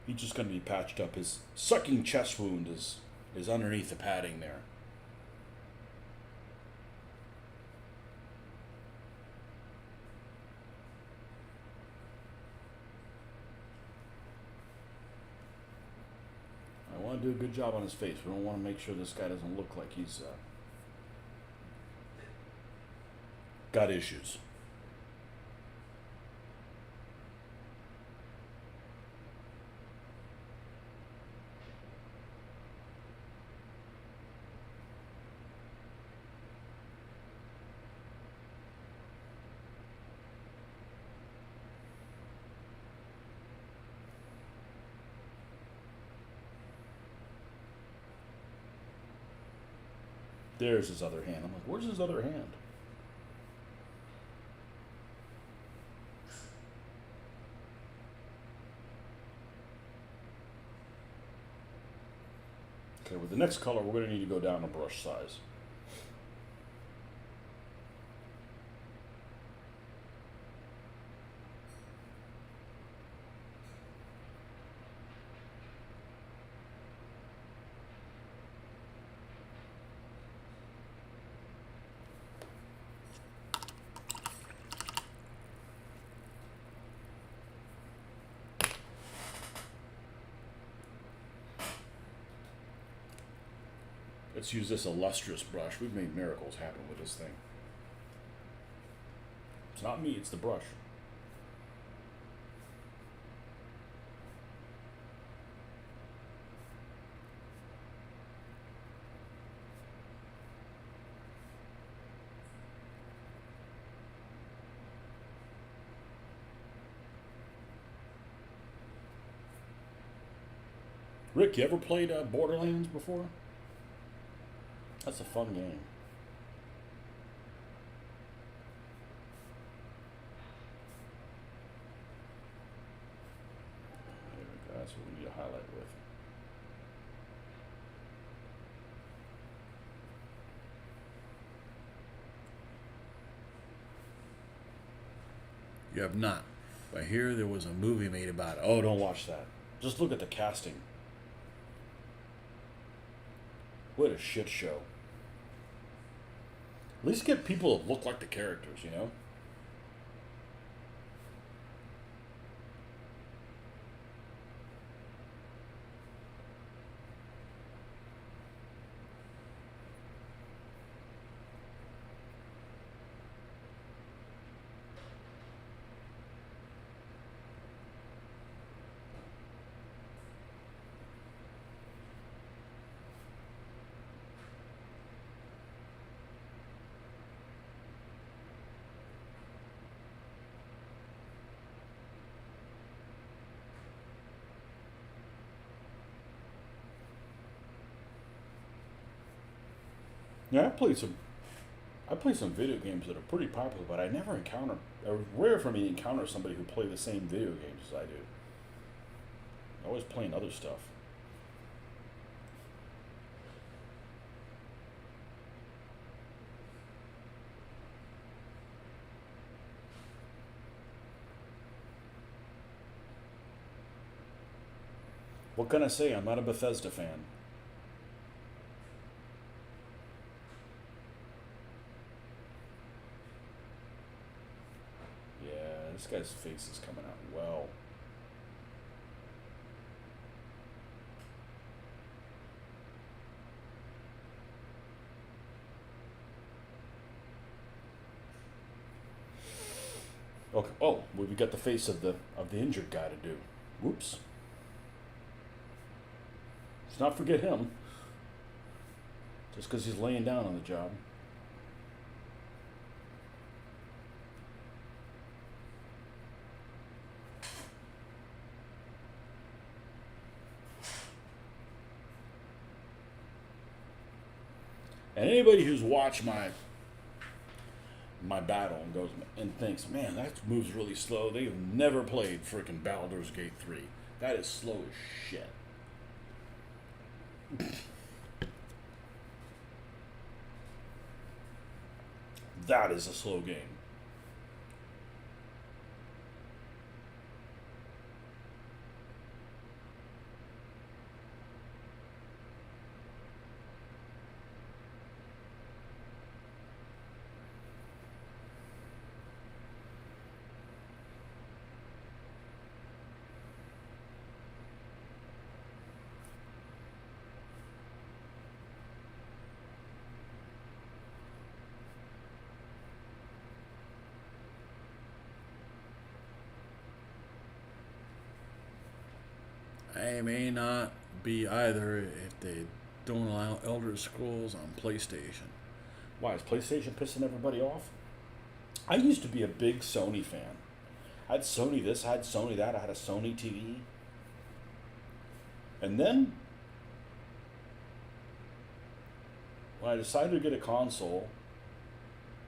He's just going to be patched up. His sucking chest wound is underneath the padding there. I want to do a good job on his face. We don't want to make sure this guy doesn't look like he's got issues. There's his other hand. I'm like, where's his other hand? Okay, with the next color, we're going to need to go down a brush size. Let's use this illustrious brush. We've made miracles happen with this thing. It's not me, it's the brush. Rick, you ever played Borderlands before? That's a fun game. There we go. That's what we need to highlight with. You have not. But here there was a movie made about it. Oh, don't watch that. Just look at the casting. What a shit show. At least get people that look like the characters, you know? Yeah, I play some video games that are pretty popular, but I never encounter. It's rare for me to encounter somebody who play the same video games as I do. I'm always playing other stuff. What can I say? I'm not a Bethesda fan. This guy's face is coming out well. Okay. Oh, well, we got the face of the injured guy to do. Whoops. Let's not forget him. Just because he's laying down on the job. And anybody who's watched my battle and goes and thinks, man, that moves really slow. They have never played freaking Baldur's Gate 3. That is slow as shit. That is a slow game. I may not be either if they don't allow Elder Scrolls on PlayStation. Why is PlayStation pissing everybody off? I used to be a big Sony fan. I had Sony this, I had Sony that, I had a Sony TV. And then when I decided to get a console,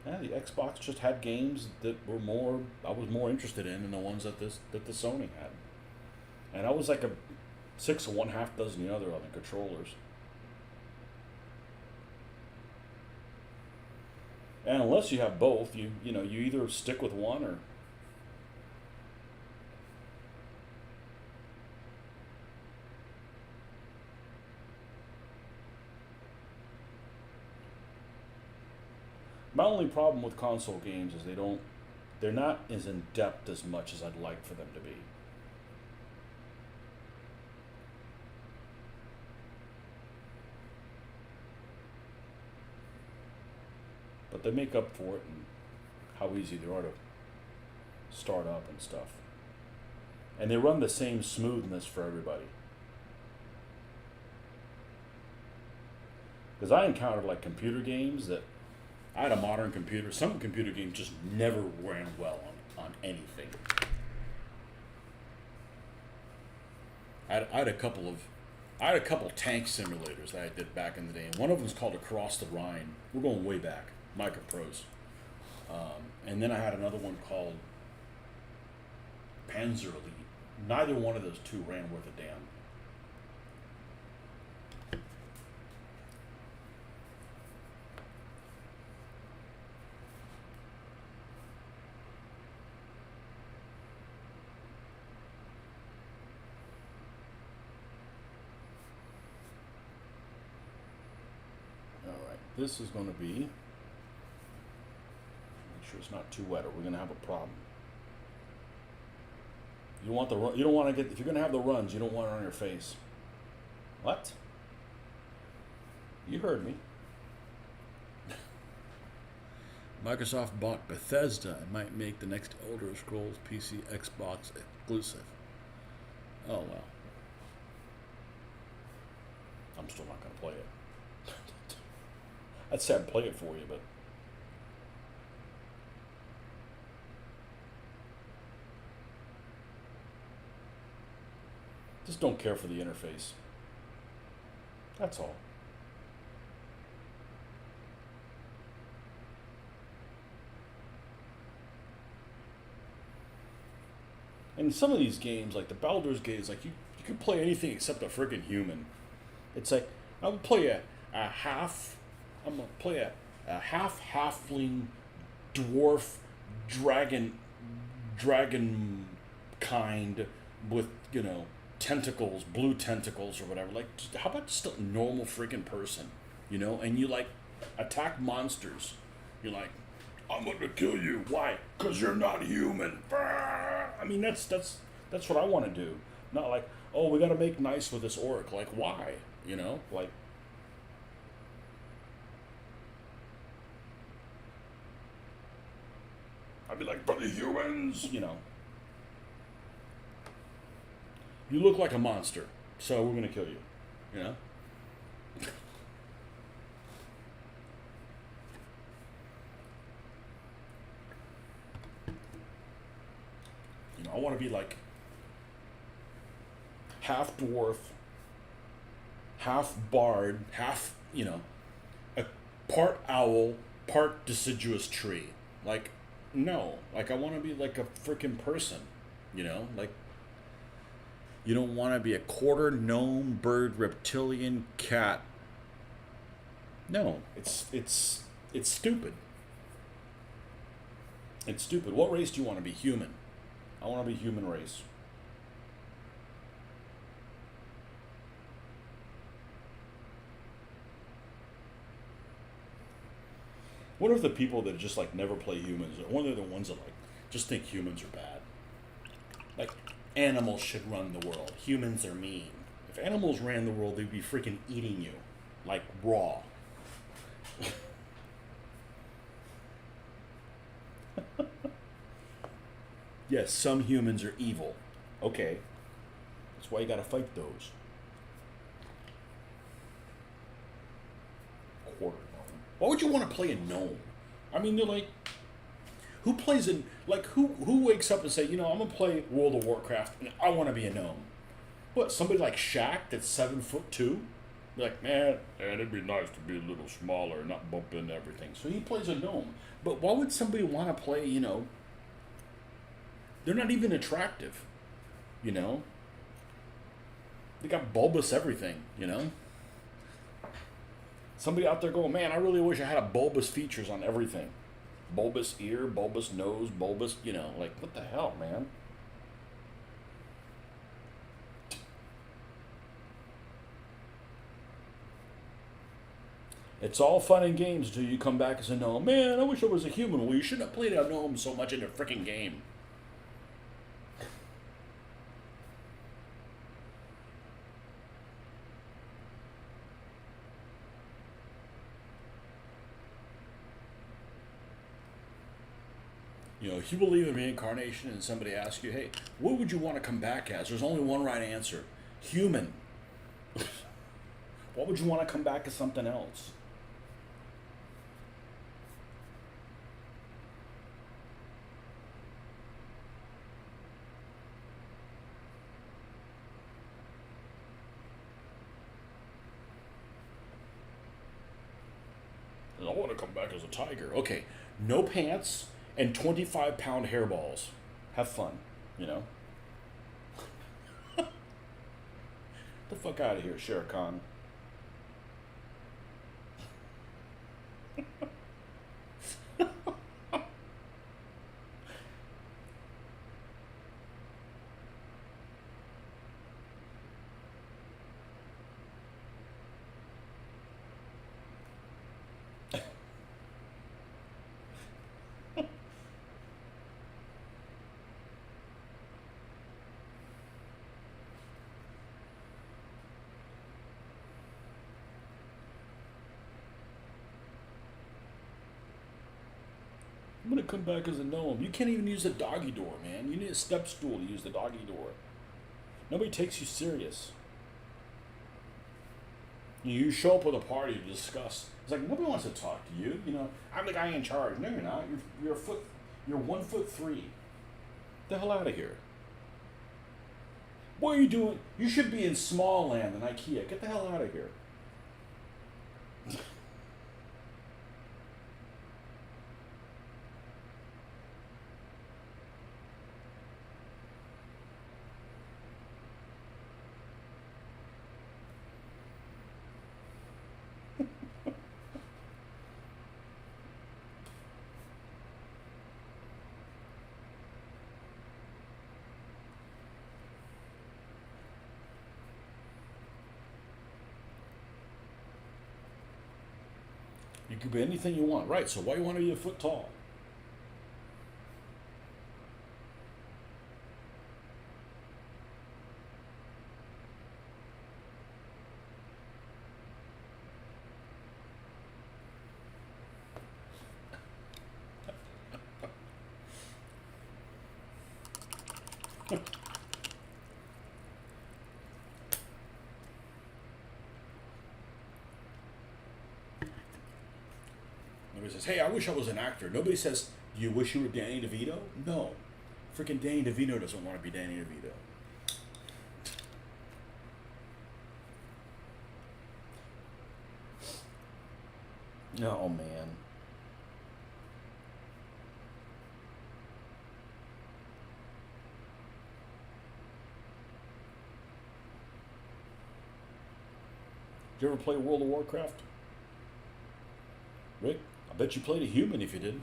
yeah, the Xbox just had games that were more I was more interested in than the ones that the Sony had. And I was like a 6 of one, half dozen the other on the controllers. And unless you have both, you either stick with one or. My only problem with console games is they're not as in depth as much as I'd like for them to be. But they make up for it in how easy they are to start up and stuff. And they run the same smoothness for everybody. Because I encountered like computer games that I had a modern computer. Some computer games just never ran well on anything. I had a couple tank simulators that I did back in the day, and one of them was called Across the Rhine. We're going way back, Micro Pros. And then I had another one called Panzer Elite. Neither one of those two ran worth a damn. Alright, this is going to be, make sure it's not too wet or we're going to have a problem. You want you don't want to get, if you're going to have the runs, you don't want it on your face. What? You heard me. Microsoft bought Bethesda and might make the next Elder Scrolls PC Xbox exclusive. Oh well. I'm still not going to play it. I'd say I'd play it for you, but just don't care for the interface. That's all. And some of these games, like the Baldur's Gate, is like you can play anything except a friggin' human. It's like I would play a half. I'm gonna play a half halfling dwarf dragon kind with tentacles, blue tentacles or whatever. Like, how about just a normal freaking person, And you like attack monsters. You're like, I'm gonna kill you. Why? Because you're not human. I mean, that's what I want to do. Not like, oh, we got to make nice with this orc. Like, why? Like. I'd be like, but the humans, You look like a monster, so we're gonna kill you. I want to be like half dwarf, half bard, half a part owl, part deciduous tree. Like, no. Like, I want to be like a freaking person, you know? Like, you don't want to be a quarter gnome, bird, reptilian, cat. No, it's stupid. It's stupid. What race do you want to be? Human. I want to be human race. What if the people that just like never play humans, or one of the ones that like just think humans are bad? Like animals should run the world. Humans are mean. If animals ran the world, they'd be freaking eating you, like raw. Yes, some humans are evil. Okay, that's why you gotta fight those. Quarter gnome. Why would you want to play a gnome? I mean, they're like, who plays in like who wakes up and say, you know, I'm gonna play World of Warcraft and I want to be a gnome. What? Somebody like Shaq that's 7'2"? Be like, man, it'd be nice to be a little smaller and not bump into everything. So he plays a gnome. But why would somebody want to play? You know, they're not even attractive. You know, they got bulbous everything. You know. Somebody out there going, man, I really wish I had a bulbous features on everything. Bulbous ear, bulbous nose, bulbous, you know, like, what the hell, man? It's all fun and games until you come back and say, no, man, I wish I was a human. Well, you shouldn't have played a gnome so much in a freaking game. You know, if you believe in reincarnation and somebody asks you, hey, what would you want to come back as? There's only one right answer. Human. What would you want to come back as something else? I want to come back as a tiger. Okay, no pants and 25-pound hairballs. Have fun, you know? The fuck out of here, Shere Khan. I'm gonna come back as a gnome. You can't even use the doggy door, man. You need a step stool to use the doggy door. Nobody takes you serious. You show up with a party to discuss. It's like nobody wants to talk to you. You know, I'm the guy in charge. No, you're not. You're a foot. You're 1'3". Get the hell out of here. What are you doing? You should be in small land in IKEA. Get the hell out of here. You can be anything you want, right? So why do you want to be a foot tall? Nobody says, hey, I wish I was an actor. Nobody says, do you wish you were Danny DeVito? No. Freaking Danny DeVito doesn't want to be Danny DeVito. Oh man. Did you ever play World of Warcraft? Rick, I bet you played a human if you did.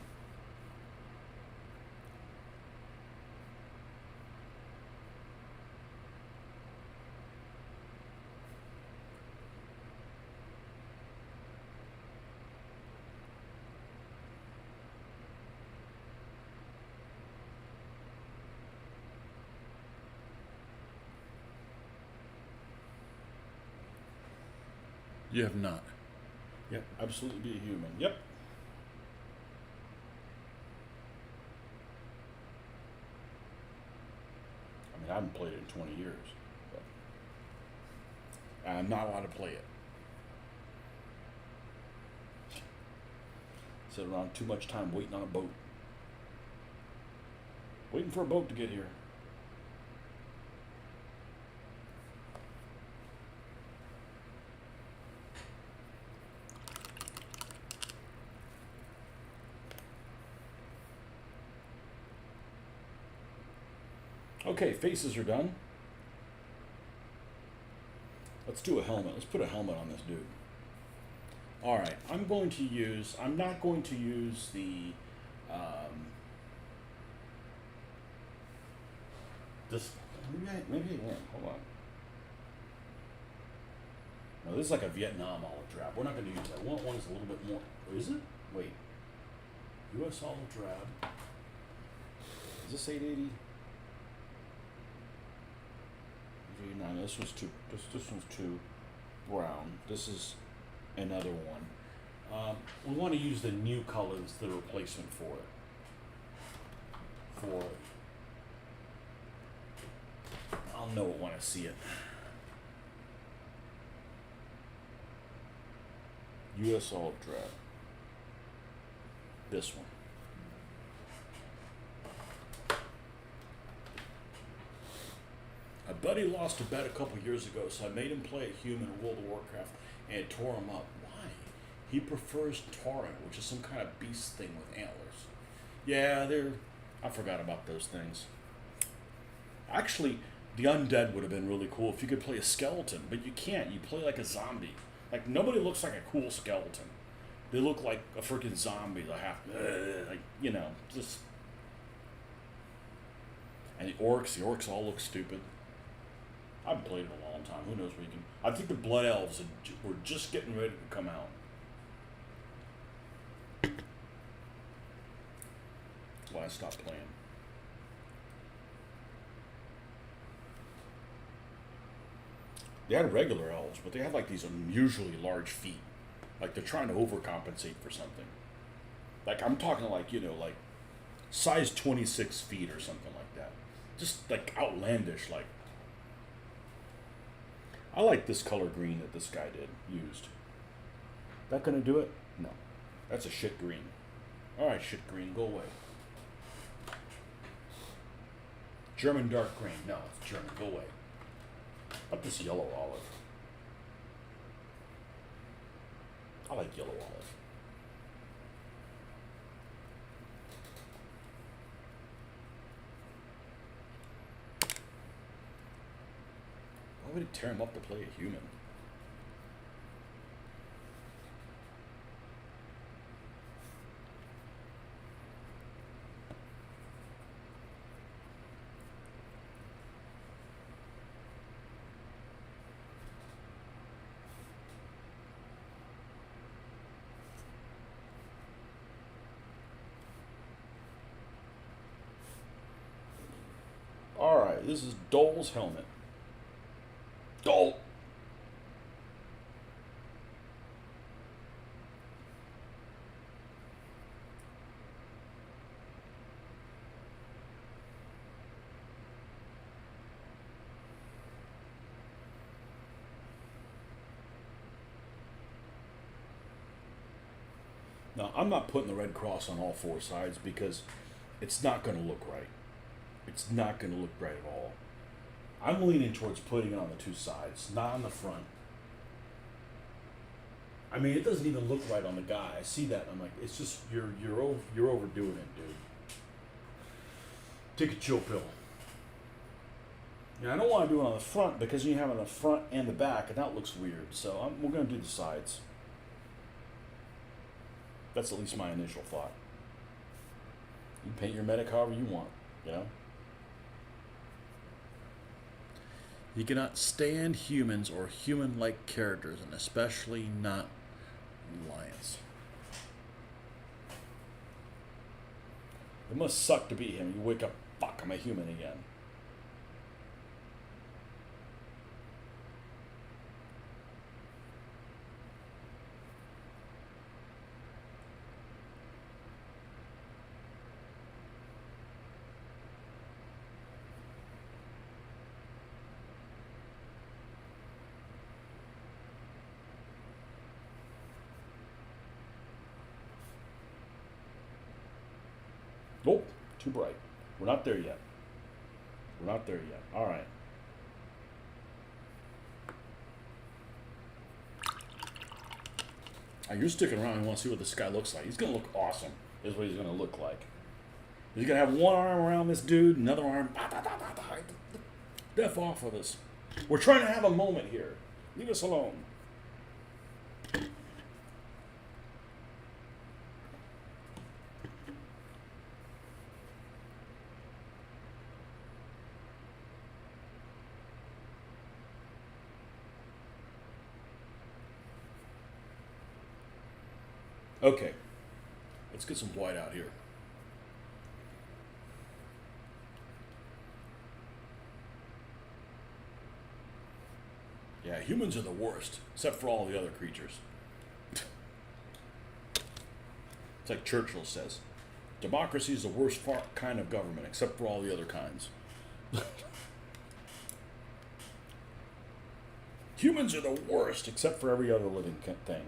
You have not. Yep, absolutely be a human. Yep. I mean, I haven't played it in 20 years. But I'm not allowed to play it. Sit around too much time waiting on a boat. Waiting for a boat to get here. Okay, faces are done. Let's do a helmet. Let's put a helmet on this dude. All right, I'm not going to use this, maybe I am. Hold on. No, this is like a Vietnam olive drab. We're not going to use that. We want one that's a little bit more. Or is it? Wait. U.S. olive drab. Is this 880? 889. This was too. This one's too brown. This is another one. We want to use the new color as the replacement for it. I'll know it when I see it. U.S. olive drab. This one. A buddy lost a bet a couple years ago, so I made him play a human in World of Warcraft, and it tore him up. Why? He prefers Tauren, which is some kind of beast thing with antlers. Yeah, I forgot about those things. Actually, the undead would have been really cool if you could play a skeleton, but you can't. You play like a zombie. Like, nobody looks like a cool skeleton. They look like a freaking zombie. Just. And the orcs all look stupid. I haven't played in a long time. Who knows where you can. I think the Blood Elves were just getting ready to come out. That's why I stopped playing. They had regular elves, but they had like these unusually large feet. Like they're trying to overcompensate for something. Like I'm talking like, like size 26 feet or something like that. Just like outlandish, like. I like this color green that this guy used. That gonna do it? No. That's a shit green. Alright, shit green, go away. German dark green. No, it's German, go away. How about this yellow olive? I like yellow olive. Why would it tear him up to play a human? Alright, this is Dole's helmet. Dole! Now, I'm not putting the red cross on all four sides because it's not going to look right. It's not going to look right at all. I'm leaning towards putting it on the two sides, not on the front. I mean, it doesn't even look right on the guy. I see that. I'm like, it's just you're overdoing it, dude. Take a chill pill. Yeah, I don't want to do it on the front because you have it on the front and the back, and that looks weird. So we're going to do the sides. That's at least my initial thought. You paint your medic however you want, you know? You cannot stand humans or human-like characters, and especially not lions. It must suck to be him. You wake up, fuck, I'm a human again. Nope, too bright. We're not there yet. We're not there yet. All right. You're sticking around and want to see what this guy looks like. He's going to look awesome, is what he's going to look like. He's going to have one arm around this dude, another arm. F off with us. We're trying to have a moment here. Leave us alone. Okay, let's get some white out here. Yeah, humans are the worst, except for all the other creatures. It's like Churchill says, democracy is the worst kind of government, except for all the other kinds. Humans are the worst, except for every other living thing.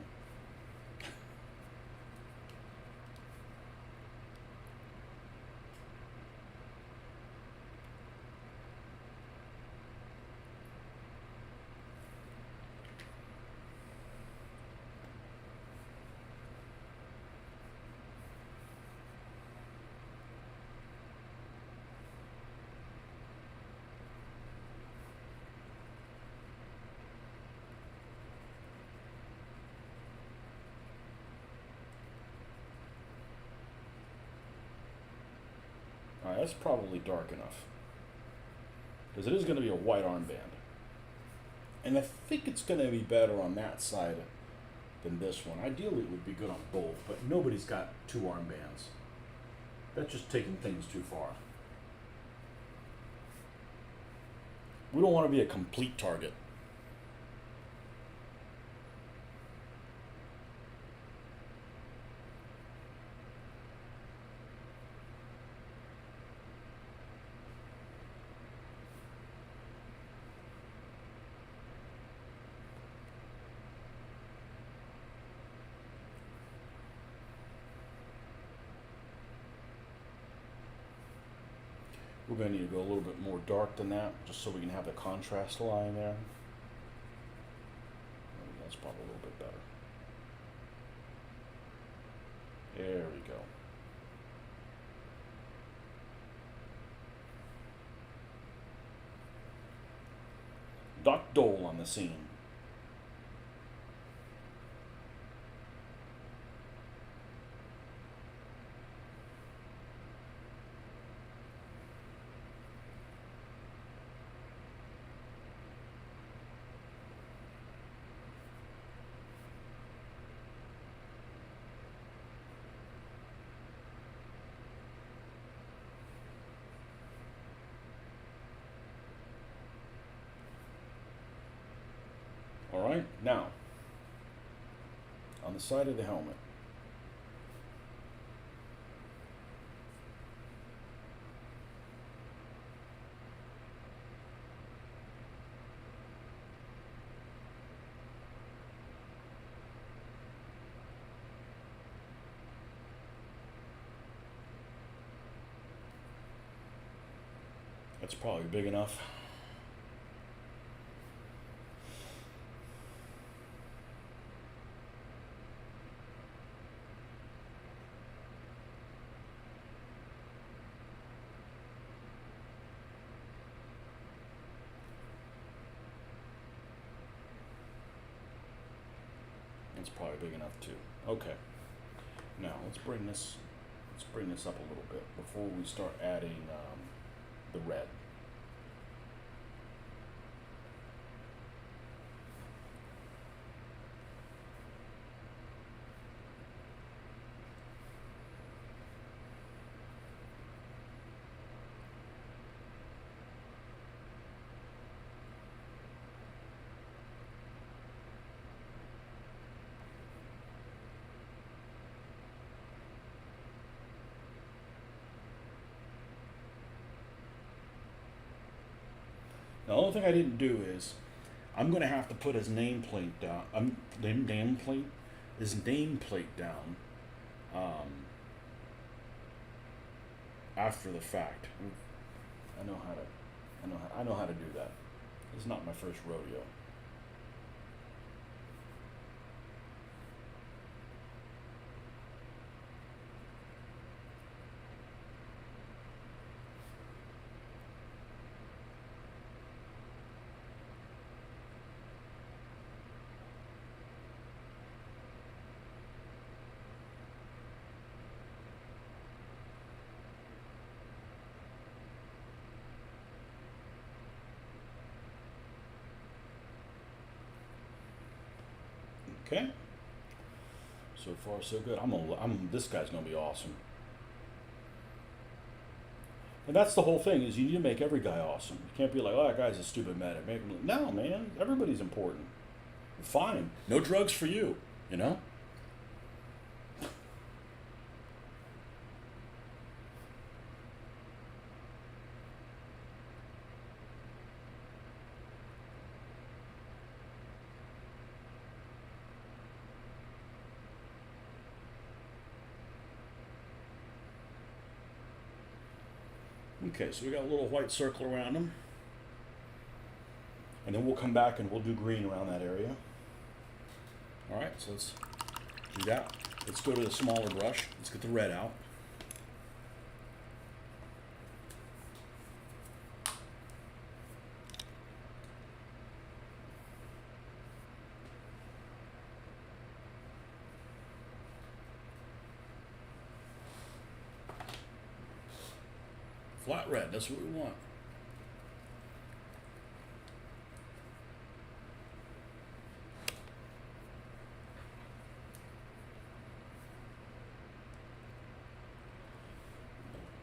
Alright, that's probably dark enough. Because it is going to be a white armband. And I think it's going to be better on that side than this one. Ideally, it would be good on both, but nobody's got two armbands. That's just taking things too far. We don't want to be a complete target. We're going to need to go a little bit more dark than that, just so we can have the contrast line there. Maybe that's probably a little bit better. There we go. Doc Dole on the scene. All right, now, on the side of the helmet. That's probably big enough. That's probably big enough too. Okay. Now let's bring this up a little bit before we start adding the red. The only thing I didn't do is I'm going to have to put his nameplate down. His nameplate down after the fact. I know how to do that. It's not my first rodeo. Okay. So far, so good. This guy's gonna be awesome. And that's the whole thing: is you need to make every guy awesome. You can't be like, oh, that guy's a stupid medic. Make him, no, man. Everybody's important. Fine. No drugs for you. You know. Okay, so we got a little white circle around them. And then we'll come back and we'll do green around that area. All right, so let's do that. Let's go to the smaller brush. Let's get the red out. Flat red, that's what we want.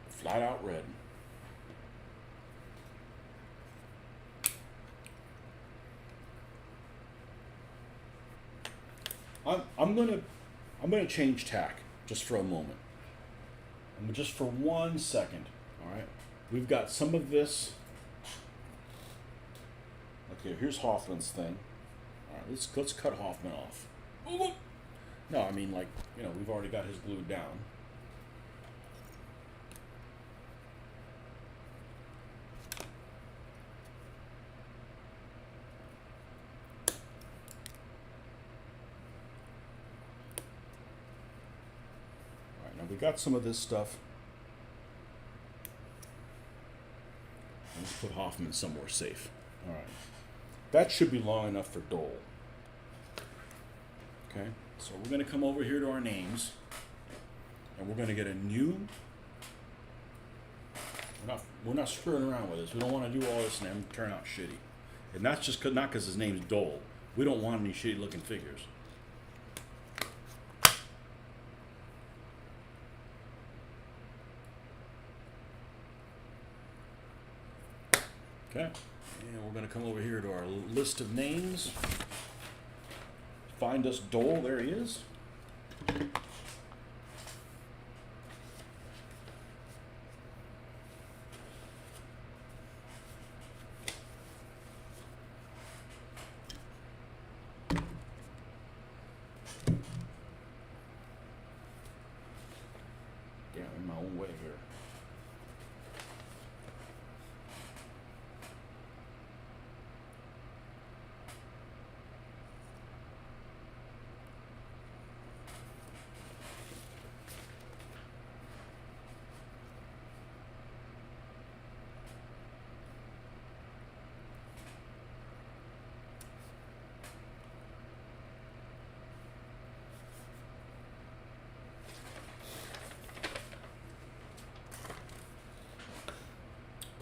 Flat out red. I'm gonna change tack just for a moment. Just for 1 second. All right, we've got some of this. Okay, here's Hoffman's thing. All right, let's cut Hoffman off. No, I mean, like, you know, we've already got his glued down. All right, now we got some of this stuff. Let's put Hoffman somewhere safe. All right. That should be long enough for Dole. Okay, so we're going to come over here to our names, and we're going to get a new. We're not screwing around with this. We don't want to do all this and then turn out shitty. And that's just not because his name's Dole. We don't want any shitty looking figures. Okay, and we're going to come over here to our list of names. Find us Dole, there he is. Damn, I'm in my own way here.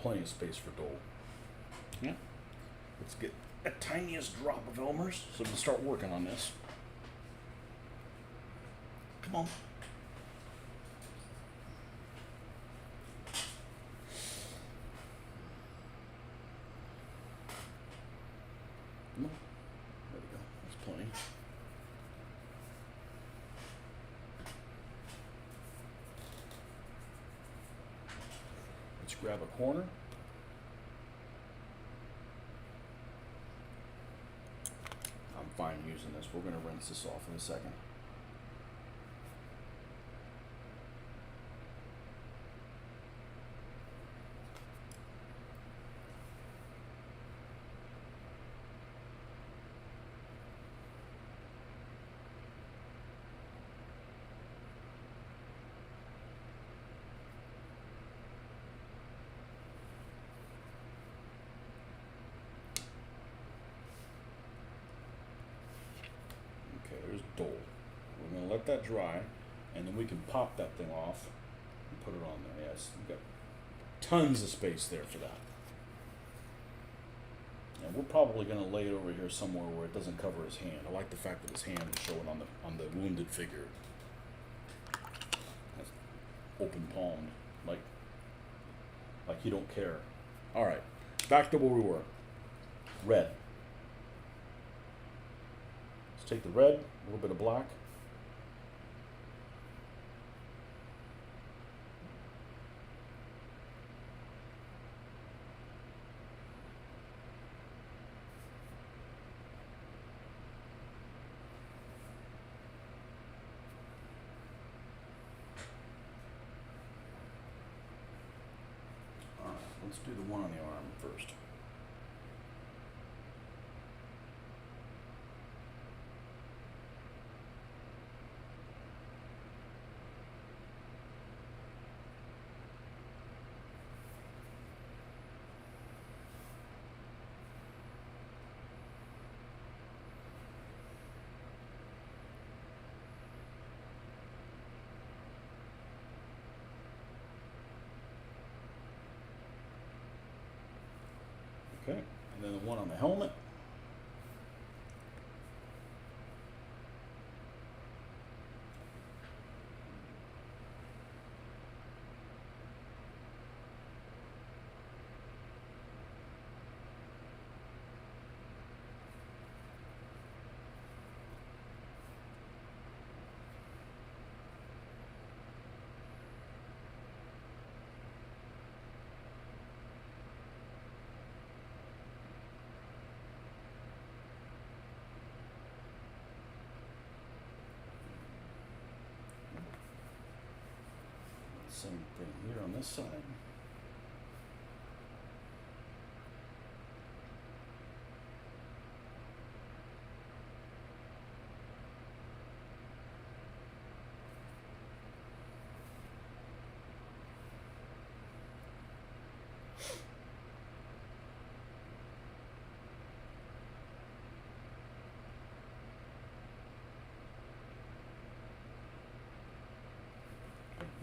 plenty of space for dole. Yeah. Let's get the tiniest drop of Elmer's so we can start working on this. Come on. Come on. There we go. That's plenty. Let's grab a corner. I'm fine using this. We're going to rinse this off in a second. There's dole. We're going to let that dry, and then we can pop that thing off and put it on there. Yes, we've got tons of space there for that. And we're probably going to lay it over here somewhere where it doesn't cover his hand. I like the fact that his hand is showing on the wounded figure. That's open palmed, like you don't care. All right, back to where we were. Red. Take the red, a little bit of black. All right, let's do the one on the arm first. Okay, and then the one on the helmet. Same thing here on this side.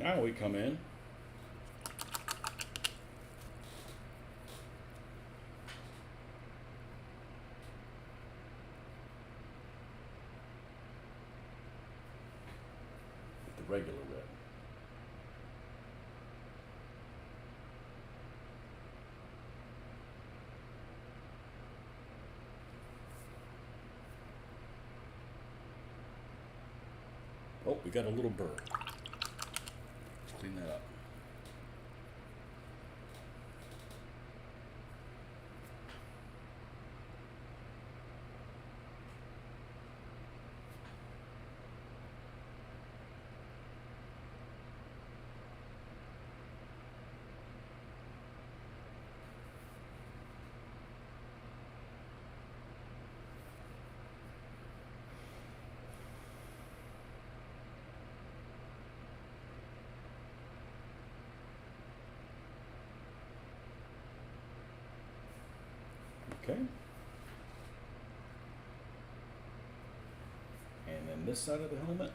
Now we come in. With the regular red. Oh, we got a little burr. Clean that up. Okay. And then this side of the helmet.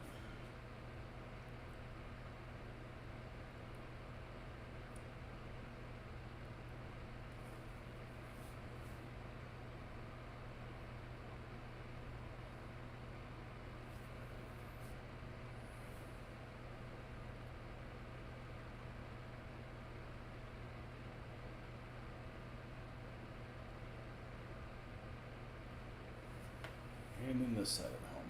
then this side of the helmet.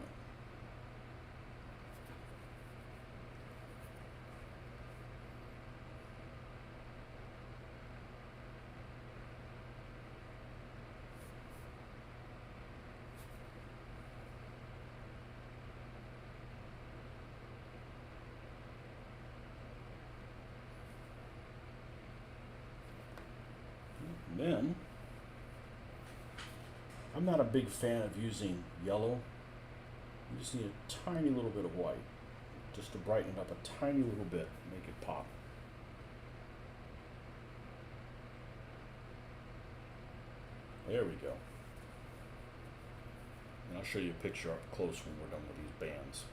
And then, I'm not a big fan of using yellow. You just need a tiny little bit of white, just to brighten it up a tiny little bit, make it pop. There we go. And I'll show you a picture up close when we're done with these bands.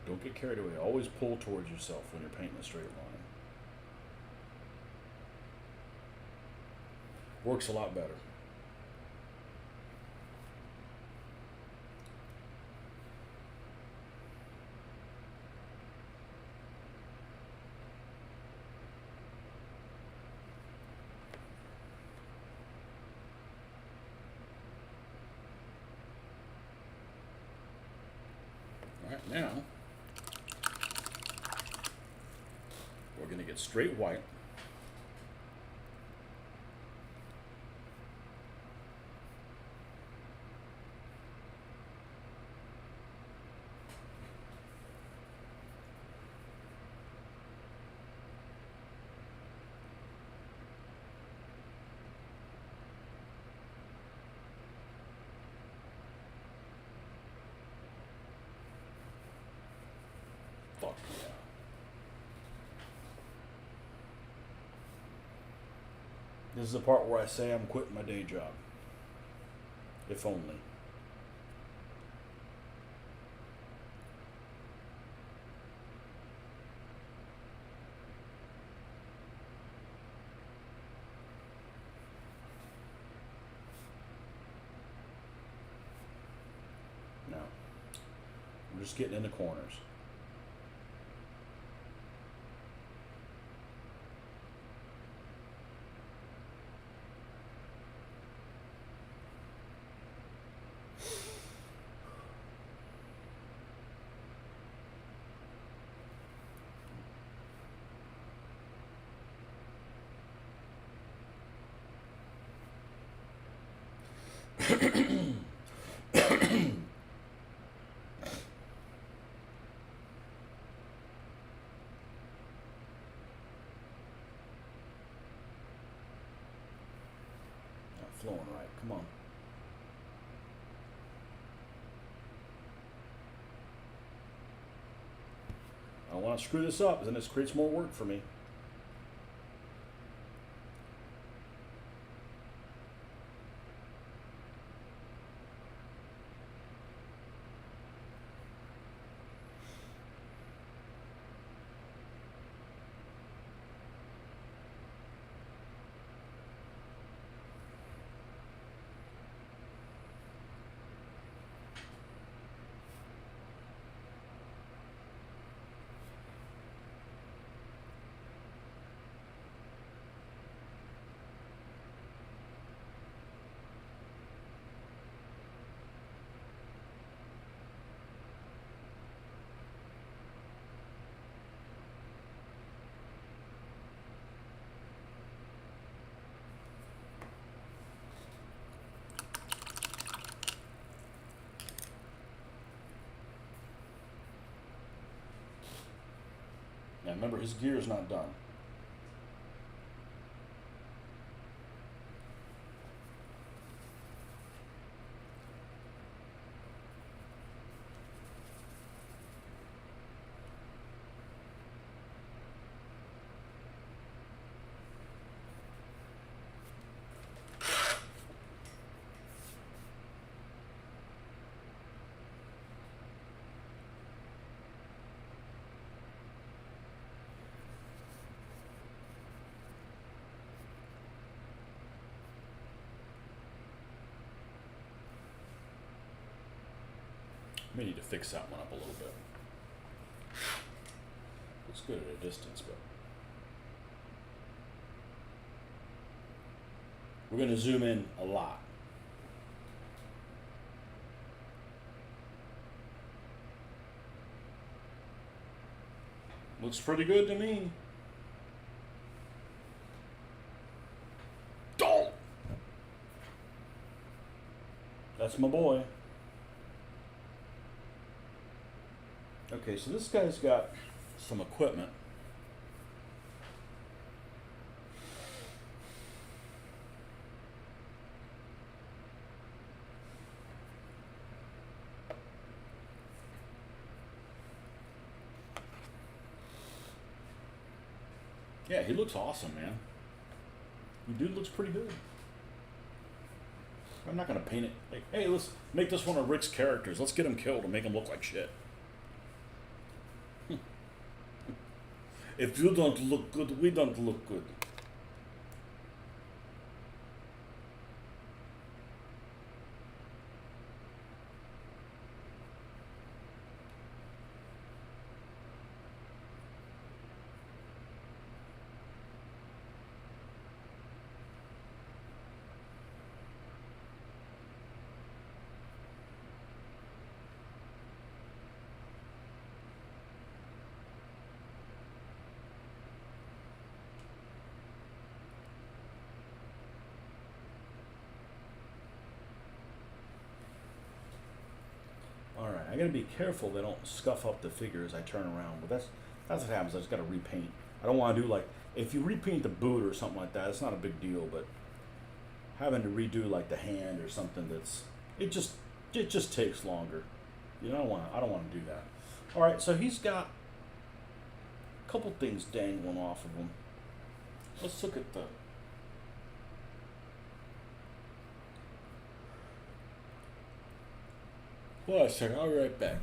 Don't get carried away. Always pull towards yourself when you're painting a straight line. Works a lot better. All right, now we're going to get straight white. Fuck yeah. This is the part where I say I'm quitting my day job. If only. Now, I'm just getting in the corners. Flowing right. Come on. I don't want to screw this up, then this creates more work for me. Now remember, his gear is not done. May need to fix that one up a little bit. Looks good at a distance, but we're going to zoom in a lot. Looks pretty good to me. Don't! That's my boy. Okay, so this guy's got some equipment. Yeah, he looks awesome, man. The dude looks pretty good. I'm not gonna paint it like, hey, let's make this one of Rick's characters. Let's get him killed and make him look like shit. If you don't look good, we don't look good. Alright, I gotta be careful they don't scuff up the figure as I turn around, but that's what happens. I just gotta repaint. I don't want to do like, if you repaint the boot or something like that, it's not a big deal, but having to redo like the hand or something, it just takes longer. You know, I don't want to do that. Alright, so he's got a couple things dangling off of him. Let's look at the hold on a second, I'll be right back.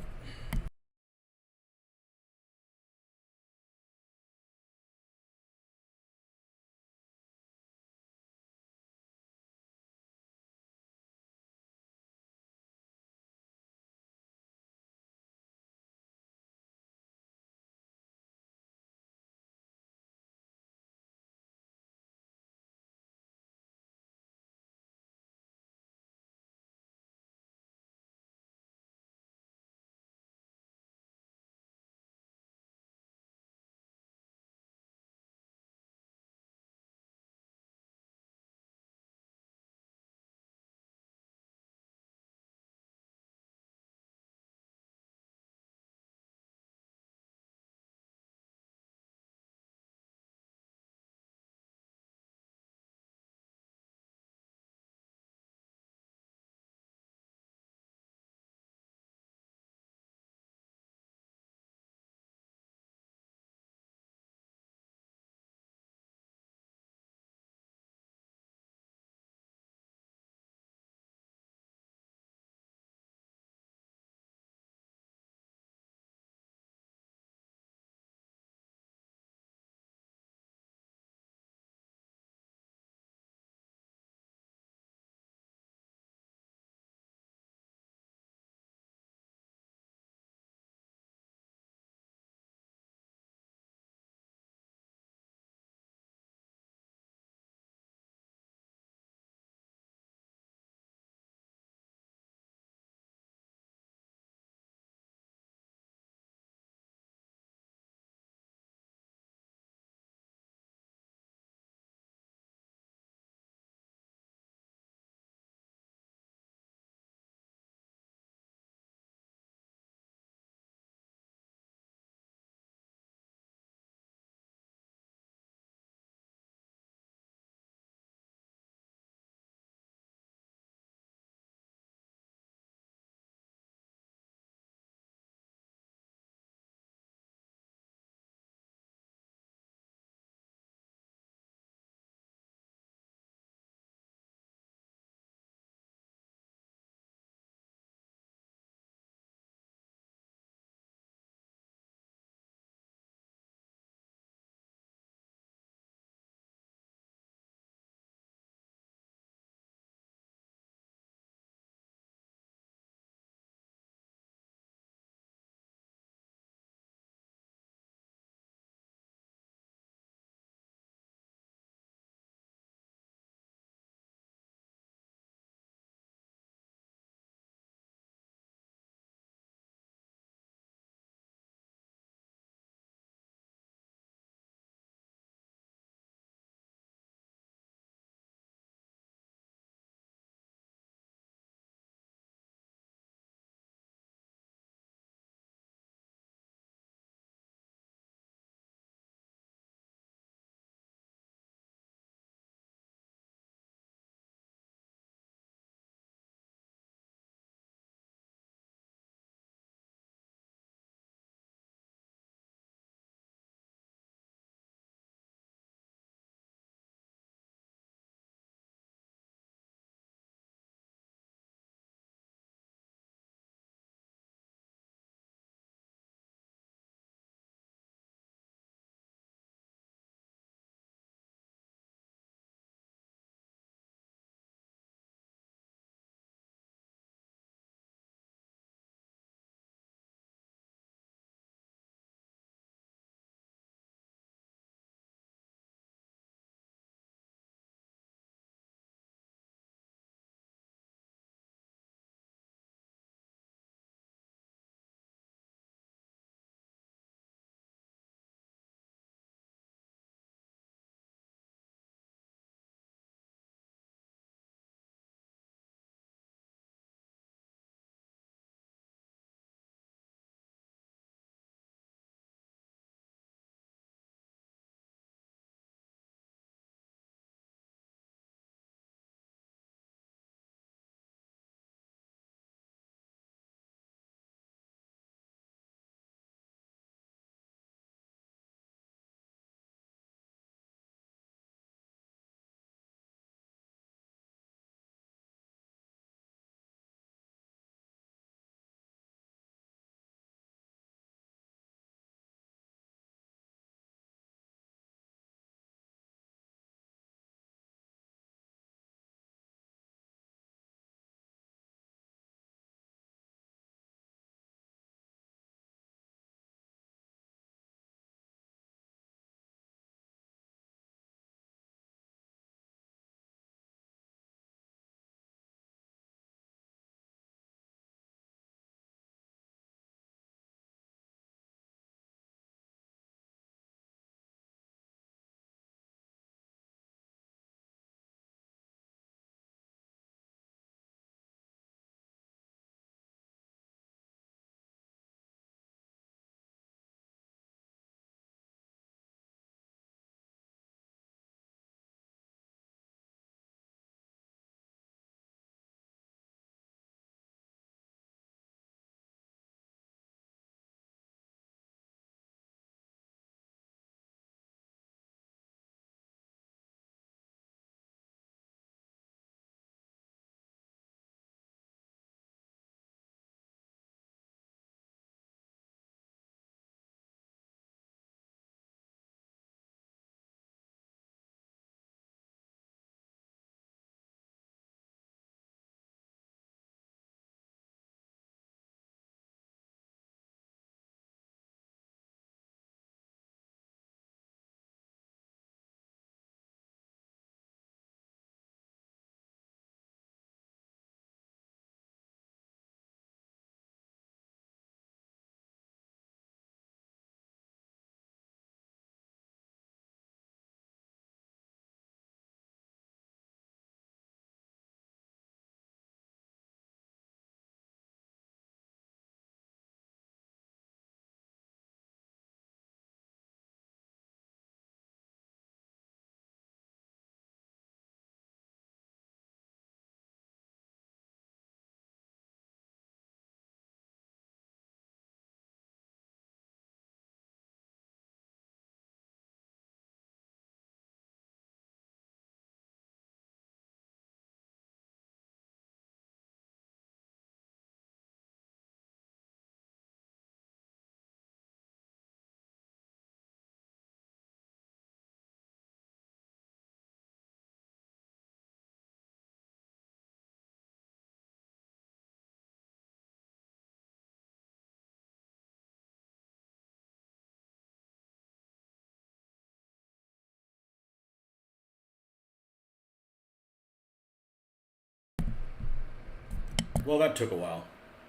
Well, that took a while.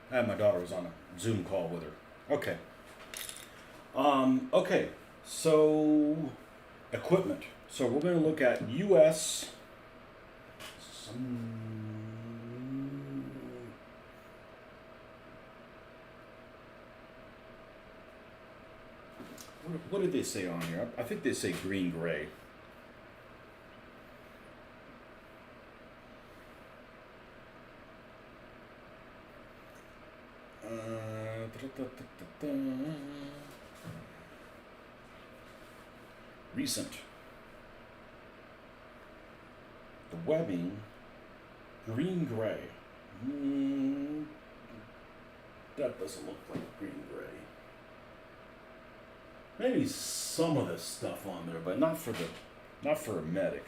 I had my daughter was on a Zoom call with her. Okay. Okay. So, equipment. So we're going to look at U.S. What did they say on here? I think they say green gray. Recent. The webbing, green gray. That doesn't look like green gray. Maybe some of this stuff on there, but not for a medic.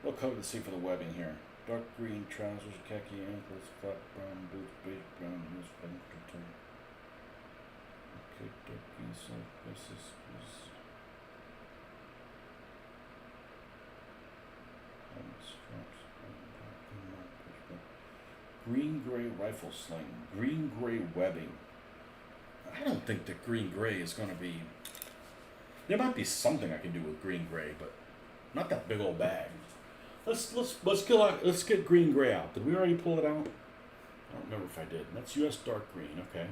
What color to see for the webbing here? Dark green trousers, khaki ankles, flat brown boots, beige brown heels, pattern. Okay, dark green soft dresses. Green gray rifle sling, green gray webbing. I don't think that green gray is going to be. There might be something I can do with green gray, but not that big old bag. Let's get green gray out. Did we already pull it out? I don't remember if I did. That's U.S. dark green. Okay,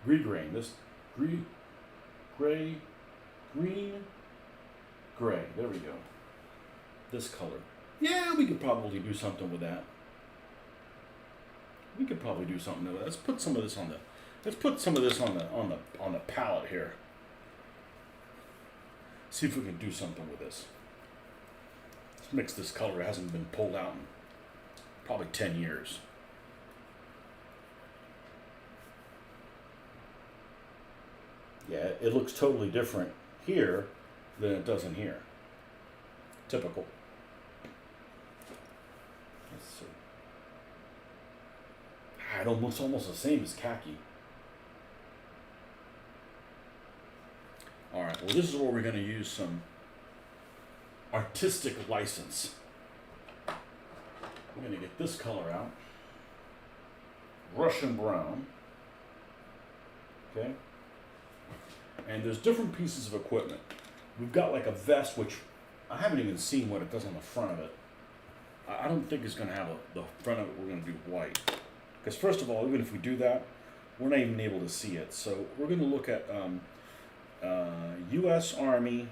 green grain. This green gray. There we go. This color. Yeah, we could probably do something with that. We could probably do something with that. Let's put some of this on the palette here. See if we can do something with this. Let's mix this color. It hasn't been pulled out in probably 10 years. Yeah, it looks totally different here than it does in here. Typical. Let's see. It's almost the same as khaki. All right, well, this is where we're going to use some artistic license. We're going to get this color out. Russian brown. Okay. And there's different pieces of equipment. We've got like a vest, which I haven't even seen what it does on the front of it. I don't think it's going to have the front of it, we're going to do white. Because first of all, even if we do that, we're not even able to see it. So we're going to look at U.S. Army,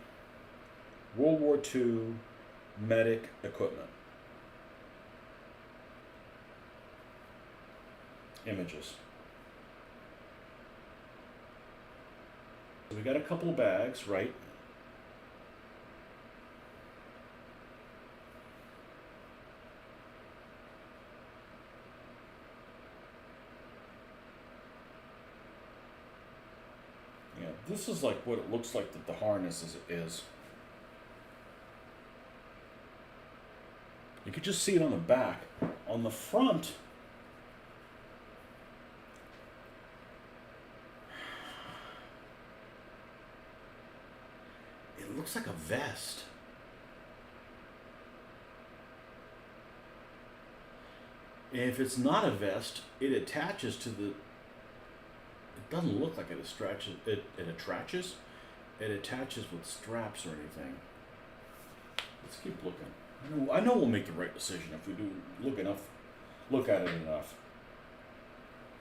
World War II, medic equipment. Images. So we got a couple of bags, right? This is like what it looks like that the harness is. You could just see it on the back. On the front, it looks like a vest. And if it's not a vest, it attaches to the. It doesn't look like it attaches. It attaches with straps or anything. Let's keep looking. I know we'll make the right decision if we do look at it enough.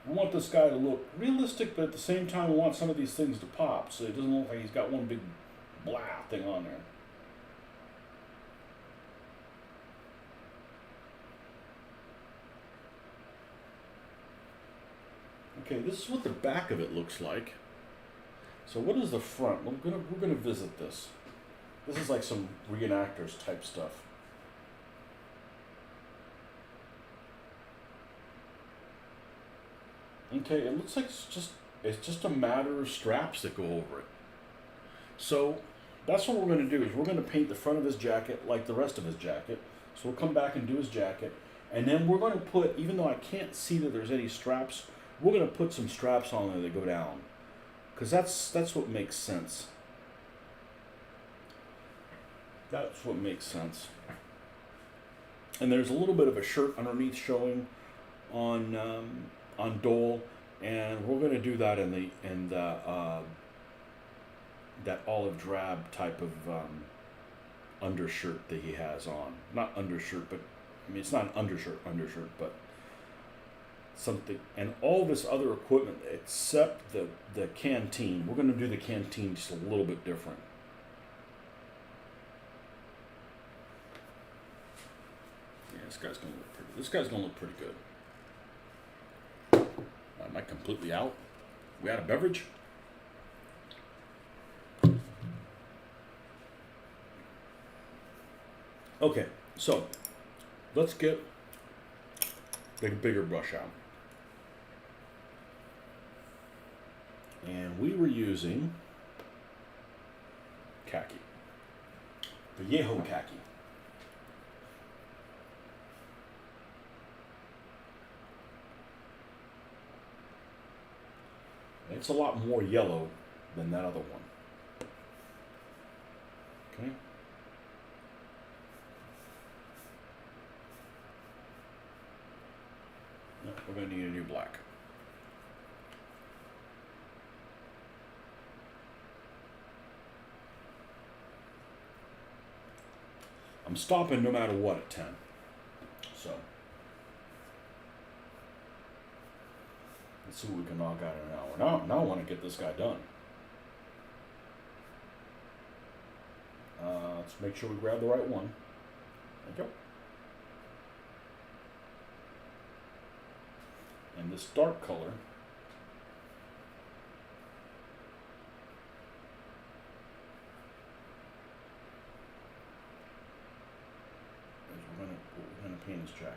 We want this guy to look realistic, but at the same time, we want some of these things to pop, so it doesn't look like he's got one big blah thing on there. Okay, this is what the back of it looks like. So what is the front? We're gonna visit this. This is like some reenactors type stuff. Okay, it looks like it's just a matter of straps that go over it. So that's what we're gonna do is we're gonna paint the front of his jacket like the rest of his jacket. So we'll come back and do his jacket, and then we're gonna put, even though I can't see that there's any straps, we're going to put some straps on there that go down, because that's what makes sense. That's what makes sense. and there's a little bit of a shirt underneath showing on Dole, and we're going to do that in the that olive drab type of undershirt that he has on. Not undershirt, but I mean it's not an undershirt, but something. And all this other equipment except the canteen. We're going to do the canteen just a little bit different. Yeah, this guy's going to look pretty. This guy's going to look pretty good. Am I completely out? We out of beverage? Okay, so let's get the bigger brush out. And we were using khaki, Vallejo khaki. It's a lot more yellow than that other one. Okay. No, we're going to need a new black. I'm stopping no matter what at 10. So let's see what we can knock out in an hour. Now I want to get this guy done. Let's make sure we grab the right one. There you go. And this dark color is we're gonna paint his jacket.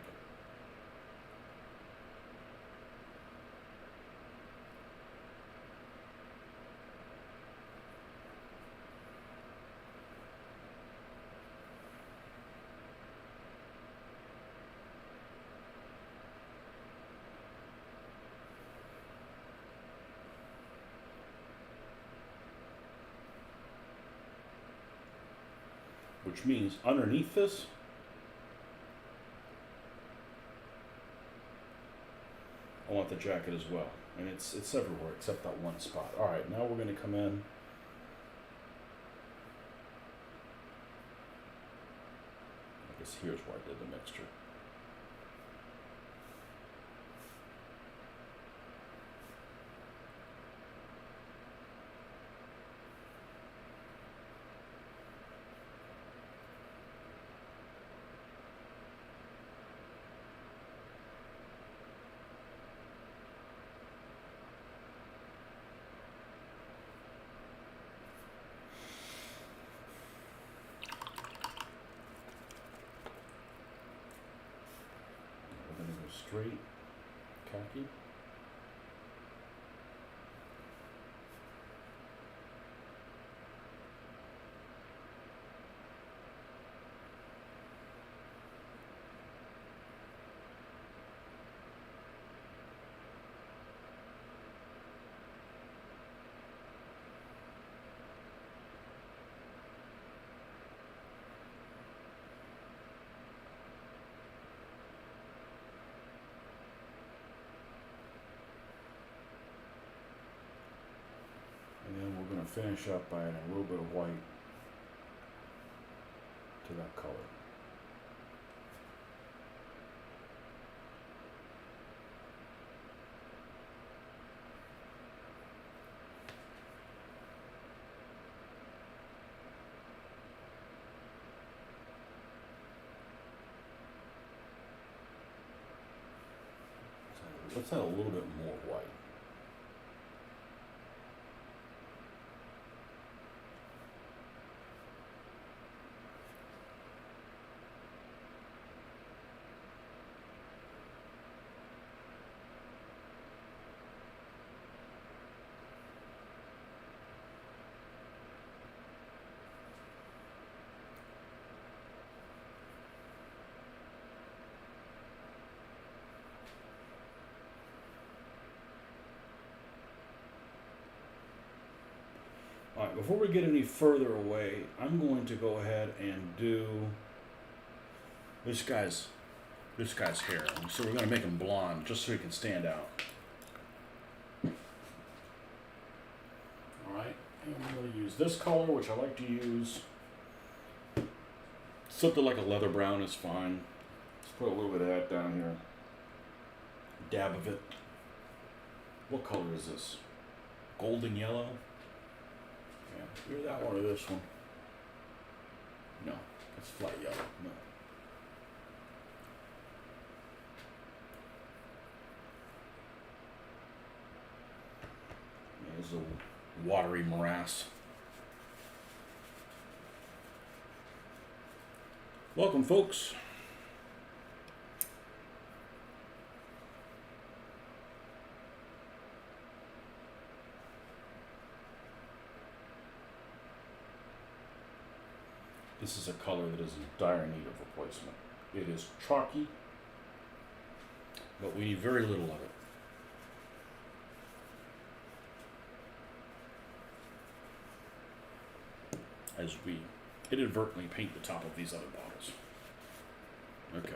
Which means underneath this, I want the jacket as well. And it's everywhere except that one spot. Alright, now we're going to come in. I guess here's where I did the mixture. Straight khaki. And then we're going to finish up by adding a little bit of white to that color. Let's add a little bit more white. All right, before we get any further away, I'm going to go ahead and do this guy's hair. So we're going to make him blonde just so he can stand out. Alright, and I'm going to use this color, which I like to use. Something like a leather brown is fine. Let's put a little bit of that down here. Dab of it. What color is this? Golden yellow? Yeah, either that one or this one. No, it's flat yellow. No. There's a watery morass. Welcome, folks. This is a color that is in dire need of replacement. It is chalky, but we need very little of it. As we inadvertently paint the top of these other bottles. Okay.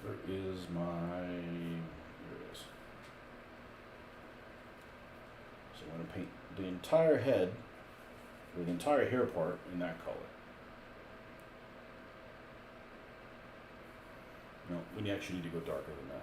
Where is my, here it is. So I'm going to paint the entire head, or the entire hair part in that color. No, we actually need to go darker than that.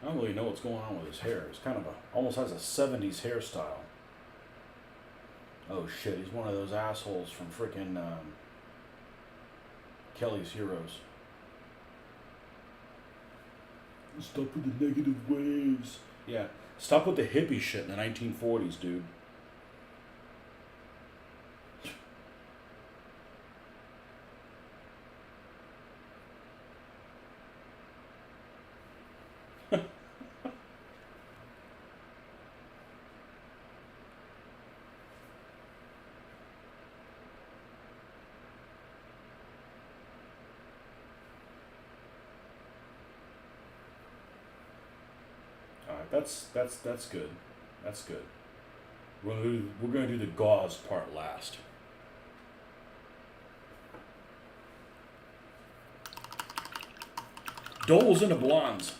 I don't really know what's going on with his hair. It's kind of almost has a 70s hairstyle. Oh shit, he's one of those assholes from frickin' Kelly's Heroes. Stop with the negative waves. Yeah, stop with the hippie shit in the 1940s, dude. That's good. That's good. We're gonna do the gauze part last. Dole's into blondes.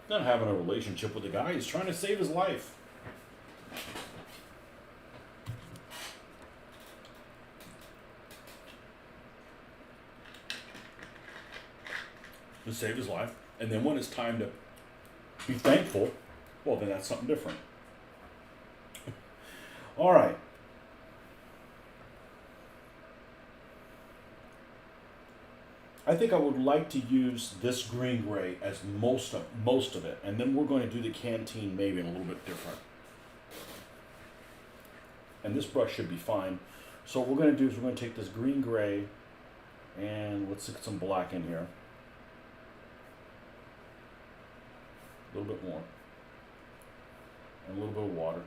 Not having a relationship with the guy. He's trying to save his life. To save his life, and then when it's time to be thankful, well, then that's something different. All right. I think I would like to use this green gray as most of it, and then we're going to do the canteen maybe a little bit different. And this brush should be fine. So what we're going to do is we're going to take this green gray, and let's get some black in here. A little bit more, and a little bit of water,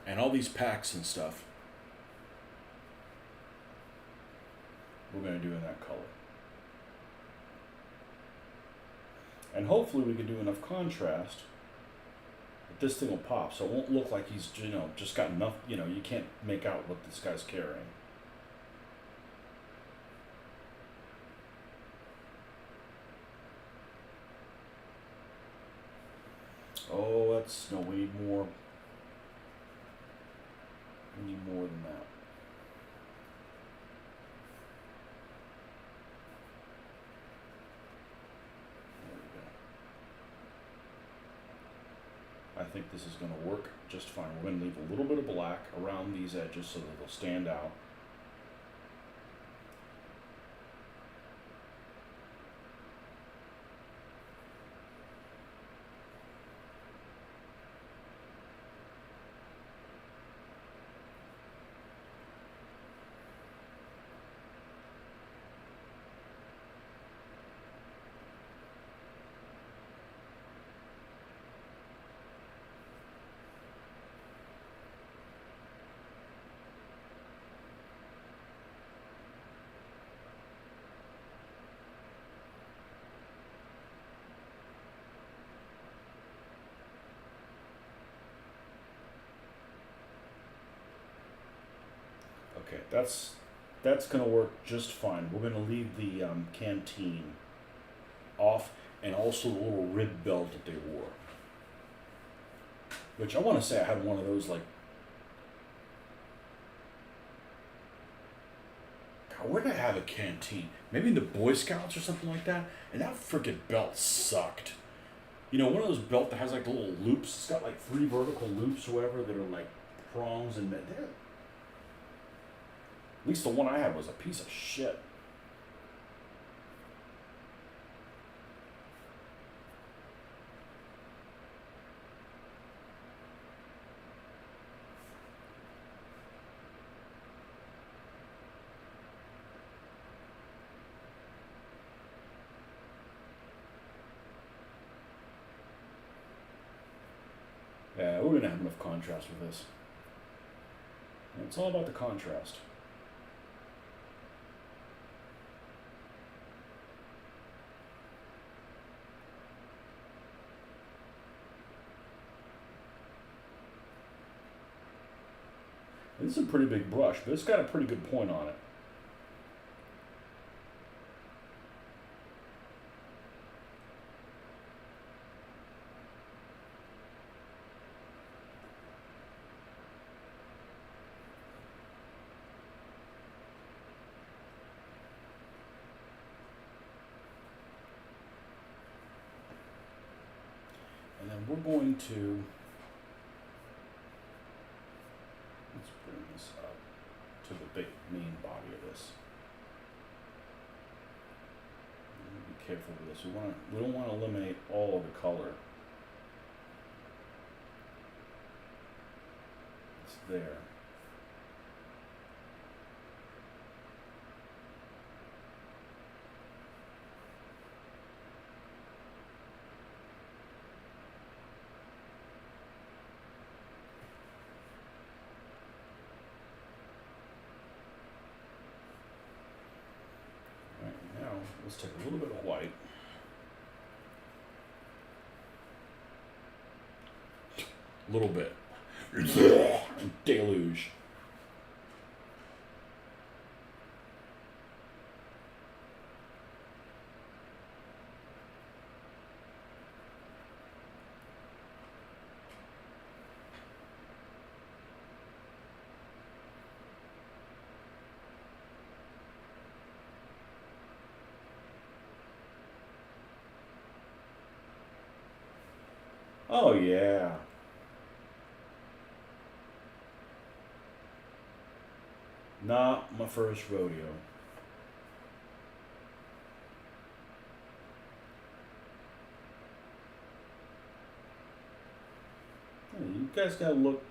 and all these packs and stuff we're going to do in that color, and hopefully we can do enough contrast that this thing will pop, so it won't look like he's just got enough, you can't make out what this guy's carrying. Oh, that's, no, we need more. We need more than that. There we go. I think this is going to work just fine. We're going to leave a little bit of black around these edges so that they'll stand out. Okay, that's going to work just fine. We're going to leave the canteen off, and also the little rib belt that they wore. Which I want to say I had one of those, like, God, where did I have a canteen? Maybe in the Boy Scouts or something like that. And that freaking belt sucked. You know, one of those belts that has like the little loops. It's got like 3 vertical loops or whatever that are like prongs and at least the one I had was a piece of shit. Yeah, we're gonna have enough contrast with this. It's all about the contrast. This is a pretty big brush, but it's got a pretty good point on it. And then we're going to, let's bring this up to the big main body of this. Be careful with this. We don't want to eliminate all of the color. It's there. Let's take a little bit of white. A little bit. Deluge. Oh yeah. Not my first rodeo. Hey, you guys gotta look.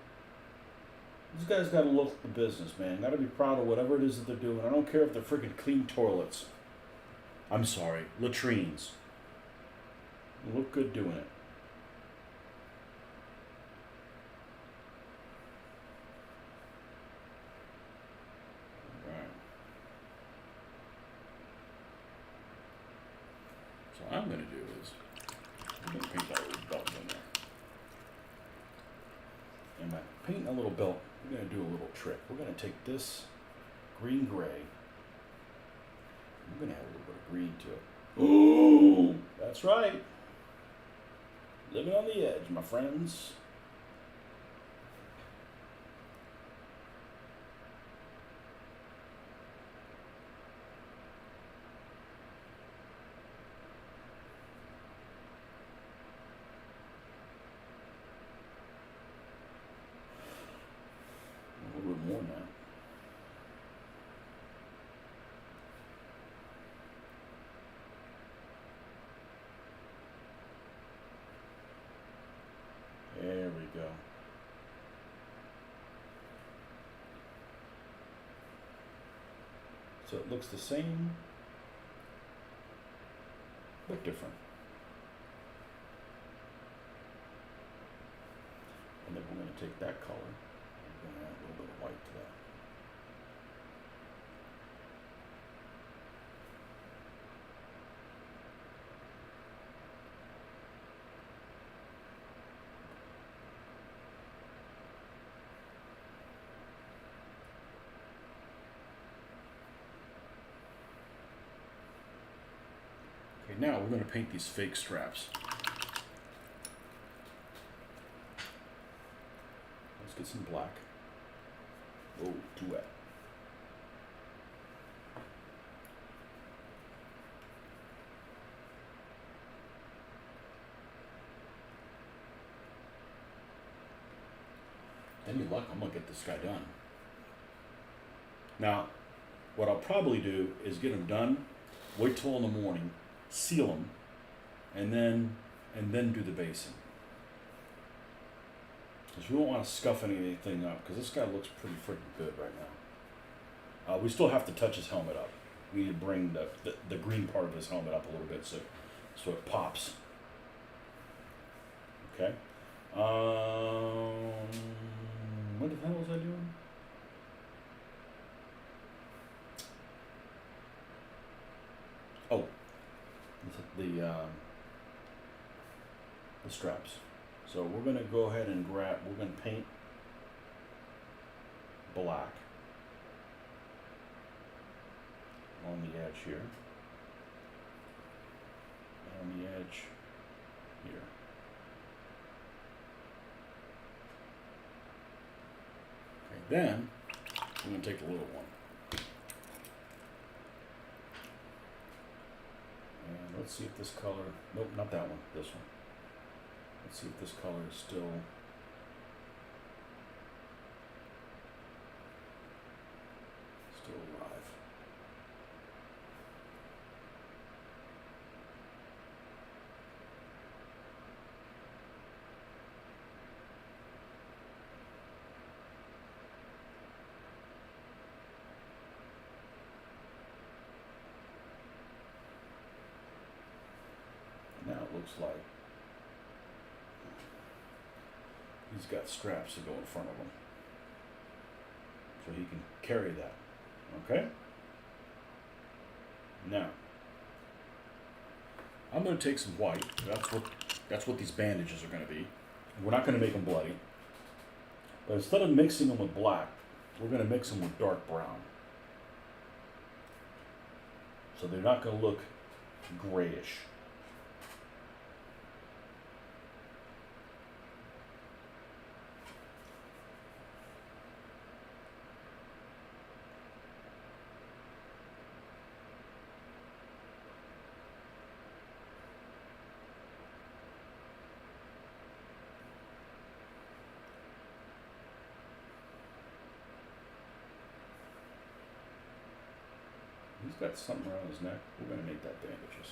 These guys gotta look the business, man. Gotta be proud of whatever it is that they're doing. I don't care if they're freaking clean toilets. I'm sorry, latrines. They look good doing it. What I'm going to do is I'm going to paint that little belt in there. And by painting a little belt, we're going to do a little trick. We're going to take this green gray. We're going to add a little bit of green to it. Oh, that's right. Living on the edge, my friends. A little bit more now. There we go. So it looks the same, but different. And then we're going to take that color and we're going to add a little bit of white to that. Okay, now we're going to paint these fake straps. Let's get some black. Oh, too wet. Any luck, I'm going to get this guy done. Now, what I'll probably do is get them done, wait till in the morning, seal them, and then do the basing. Because we don't want to scuff anything up, because this guy looks pretty freaking good right now. We still have to touch his helmet up. We need to bring the green part of his helmet up a little bit so it pops. Okay. What the hell was I doing? Oh, the straps. So we're going to go ahead and we're going to paint black on the edge here, and on the edge here. Okay, then I'm going to take the little one. And let's see if this color, nope, not that one, this one. Let's see if this color is still alive. Now it looks like he's got straps that go in front of him, so he can carry that. Okay? Now, I'm going to take some white. That's what these bandages are going to be. We're not going to make them bloody. But instead of mixing them with black, we're going to mix them with dark brown. So they're not going to look grayish. He's got something around his neck. We're going to make that bandages.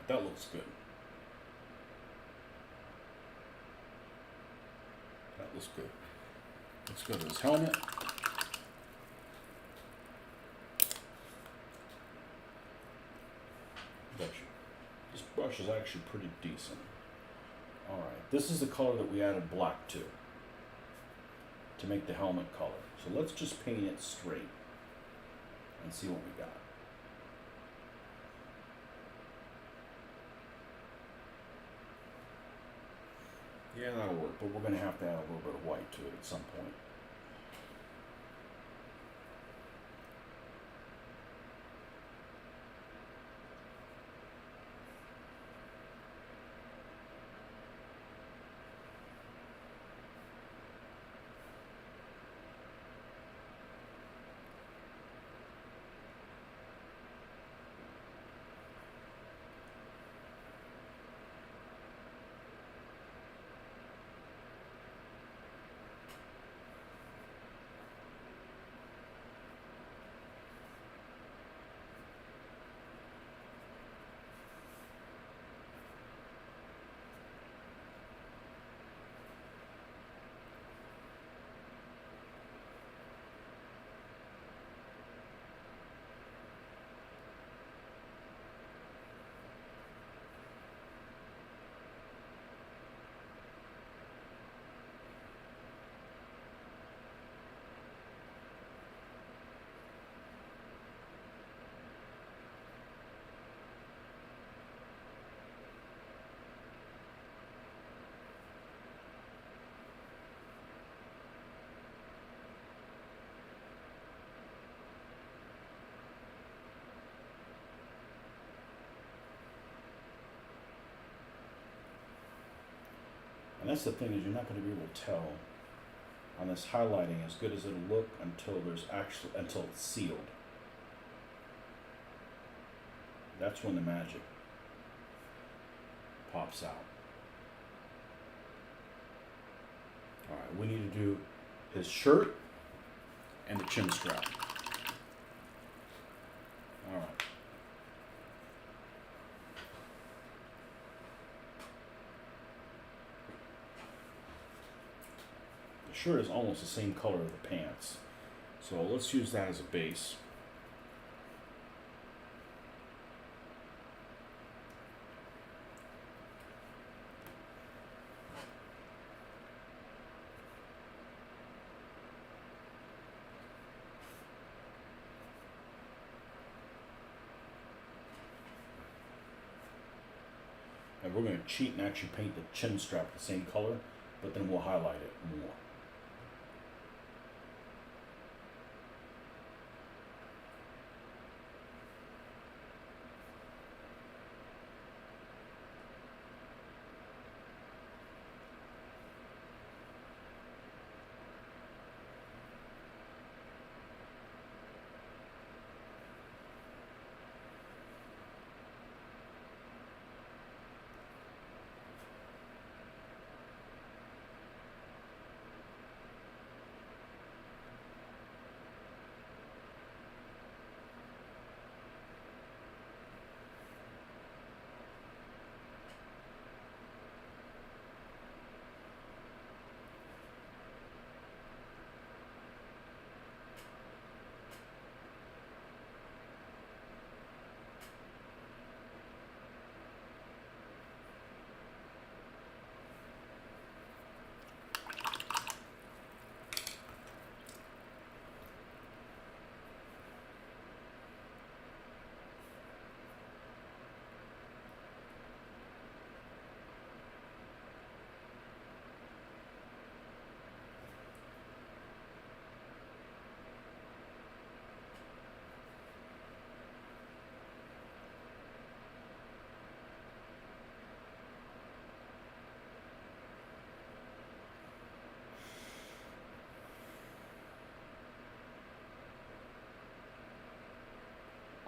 That looks good. That looks good. Let's go to his helmet. This brush is actually pretty decent. Alright, this is the color that we added black to make the helmet color. So let's just paint it straight and see what we got. Yeah, that'll work, but we're going to have to add a little bit of white to it at some point. And that's the thing, is you're not going to be able to tell on this highlighting as good as it'll look until it's sealed. That's when the magic pops out. Alright, we need to do his shirt and the chin strap. Alright. The shirt is almost the same color of the pants. So let's use that as a base. And we're going to cheat and actually paint the chin strap the same color, but then we'll highlight it more.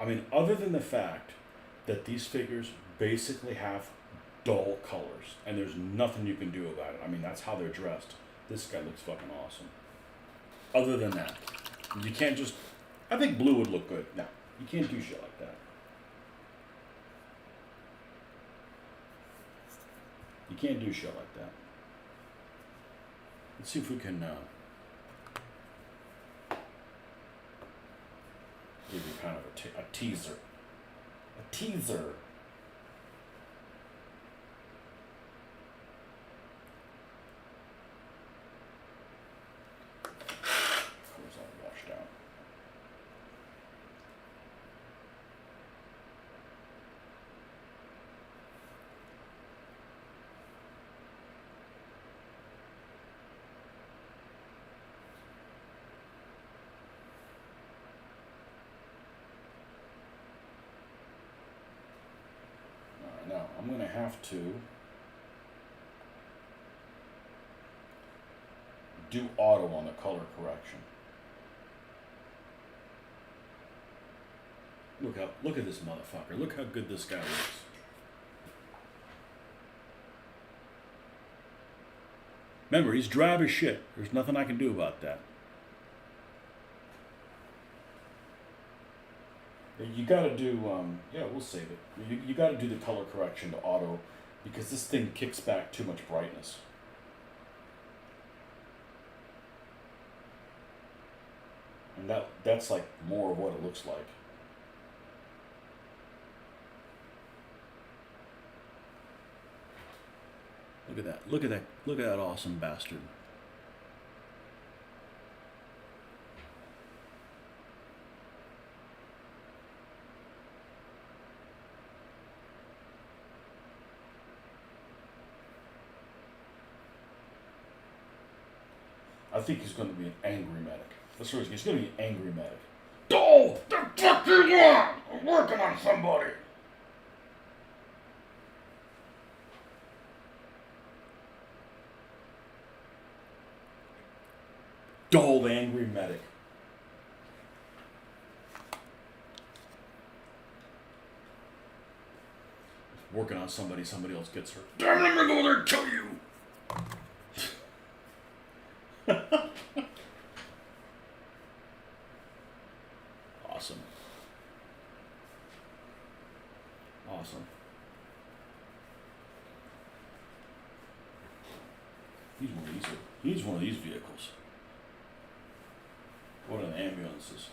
I mean, other than the fact that these figures basically have dull colors, and there's nothing you can do about it. I mean, that's how they're dressed. This guy looks fucking awesome. Other than that, you can't just... I think blue would look good. No, you can't do shit like that. can't do shit like that. Let's see if we can give you kind of a teaser. A teaser. Color's all washed out. Now, I'm going to have to do auto on the color correction. Look at this motherfucker. Look how good this guy looks. Remember, he's drab as shit. There's nothing I can do about that. You gotta do, yeah, we'll save it. You gotta do the color correction to auto because this thing kicks back too much brightness. And that's like more of what it looks like. Look at that. Look at that. Look at that awesome bastard. I think he's going to be an angry medic. That's what he's going to be an angry medic. Oh, the fuck you want? I'm working on somebody. Dull, angry medic. Working on somebody else gets hurt. Damn it, I'm gonna go there and kill you. Awesome. Awesome. He's one of these vehicles. One of the ambulances.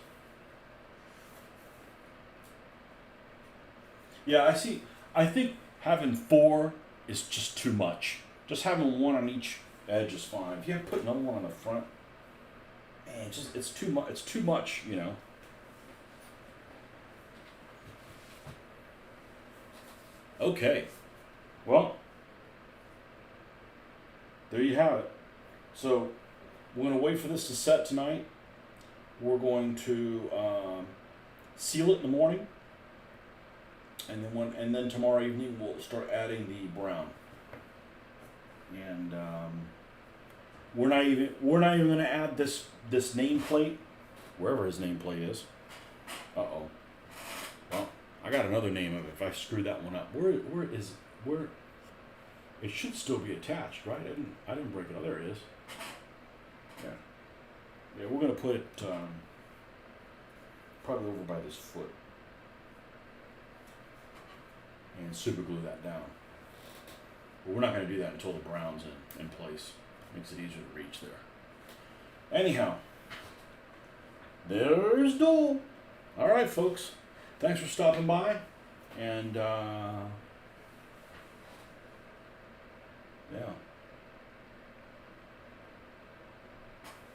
Yeah, I see. I think having 4 is just too much. Just having 1 on each edge is fine. If you have to put another one on the front, man, it's too much. It's too much, you know. Okay. Well, there you have it. So we're going to wait for this to set tonight. We're going to seal it in the morning, and then tomorrow evening we'll start adding the brown. And we're not even going to add this nameplate, wherever his nameplate is. Uh-oh. Well, I got another name of it. If I screw that one up, where? It should still be attached, right? I didn't break it. Oh, there it is. Yeah. Yeah, we're going to put it probably over by this foot and super glue that down. But we're not going to do that until the brown's in place. Makes it easier to reach there. Anyhow, there's Dole. All right, folks. Thanks for stopping by. And, yeah.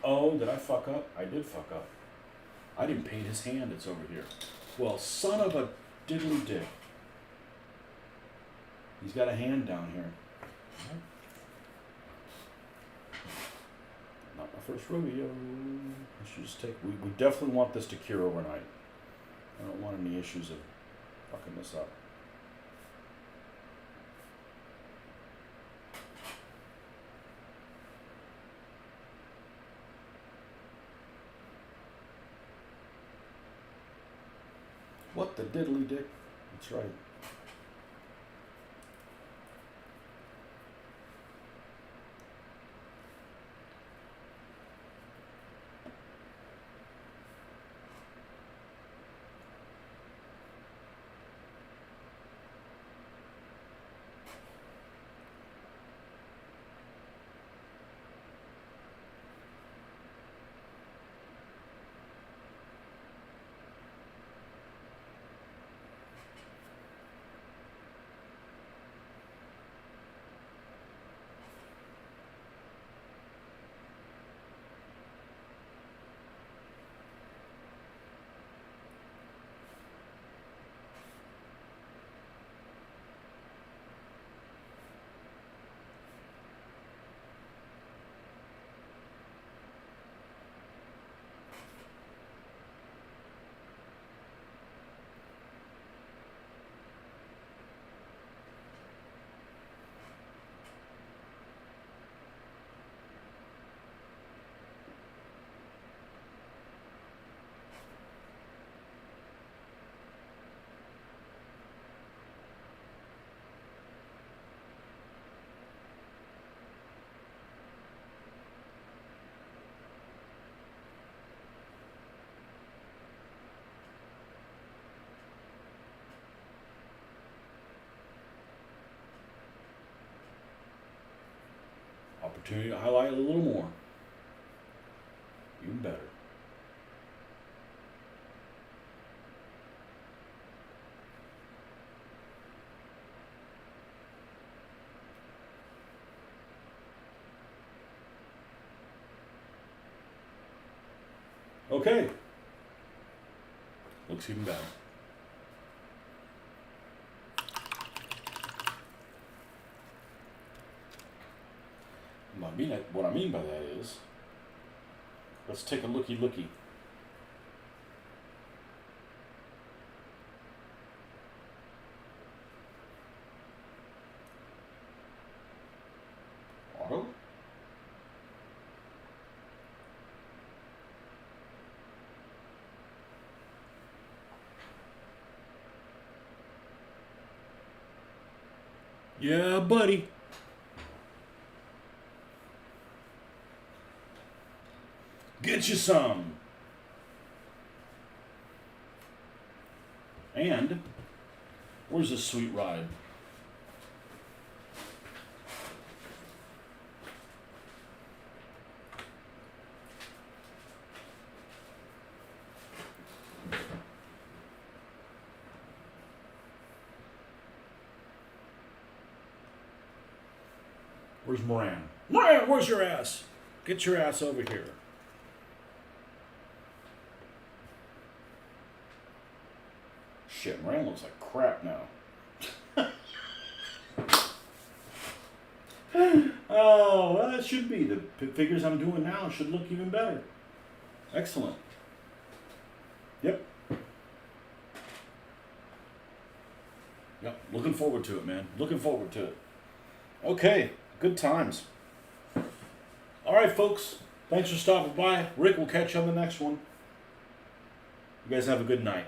Oh, did I fuck up? I did fuck up. I didn't paint his hand. It's over here. Well, son of a diddly dick. He's got a hand down here. Not my first rodeo. I should just take. We definitely want this to cure overnight. I don't want any issues of fucking this up. What the diddly dick? That's right. opportunity to highlight a little more. Even better. Okay. Looks even better. What I mean by that is, let's take a looky. Auto. Yeah, buddy. Get you some. And where's this sweet ride? Where's Moran? Moran, where's your ass? Get your ass over here. Shit, Moran looks like crap now. Oh, well, that should be. The figures I'm doing now should look even better. Excellent. Yep. Yep. Looking forward to it, man. Looking forward to it. Okay. Good times. All right, folks. Thanks for stopping by. Rick will catch you on the next one. You guys have a good night.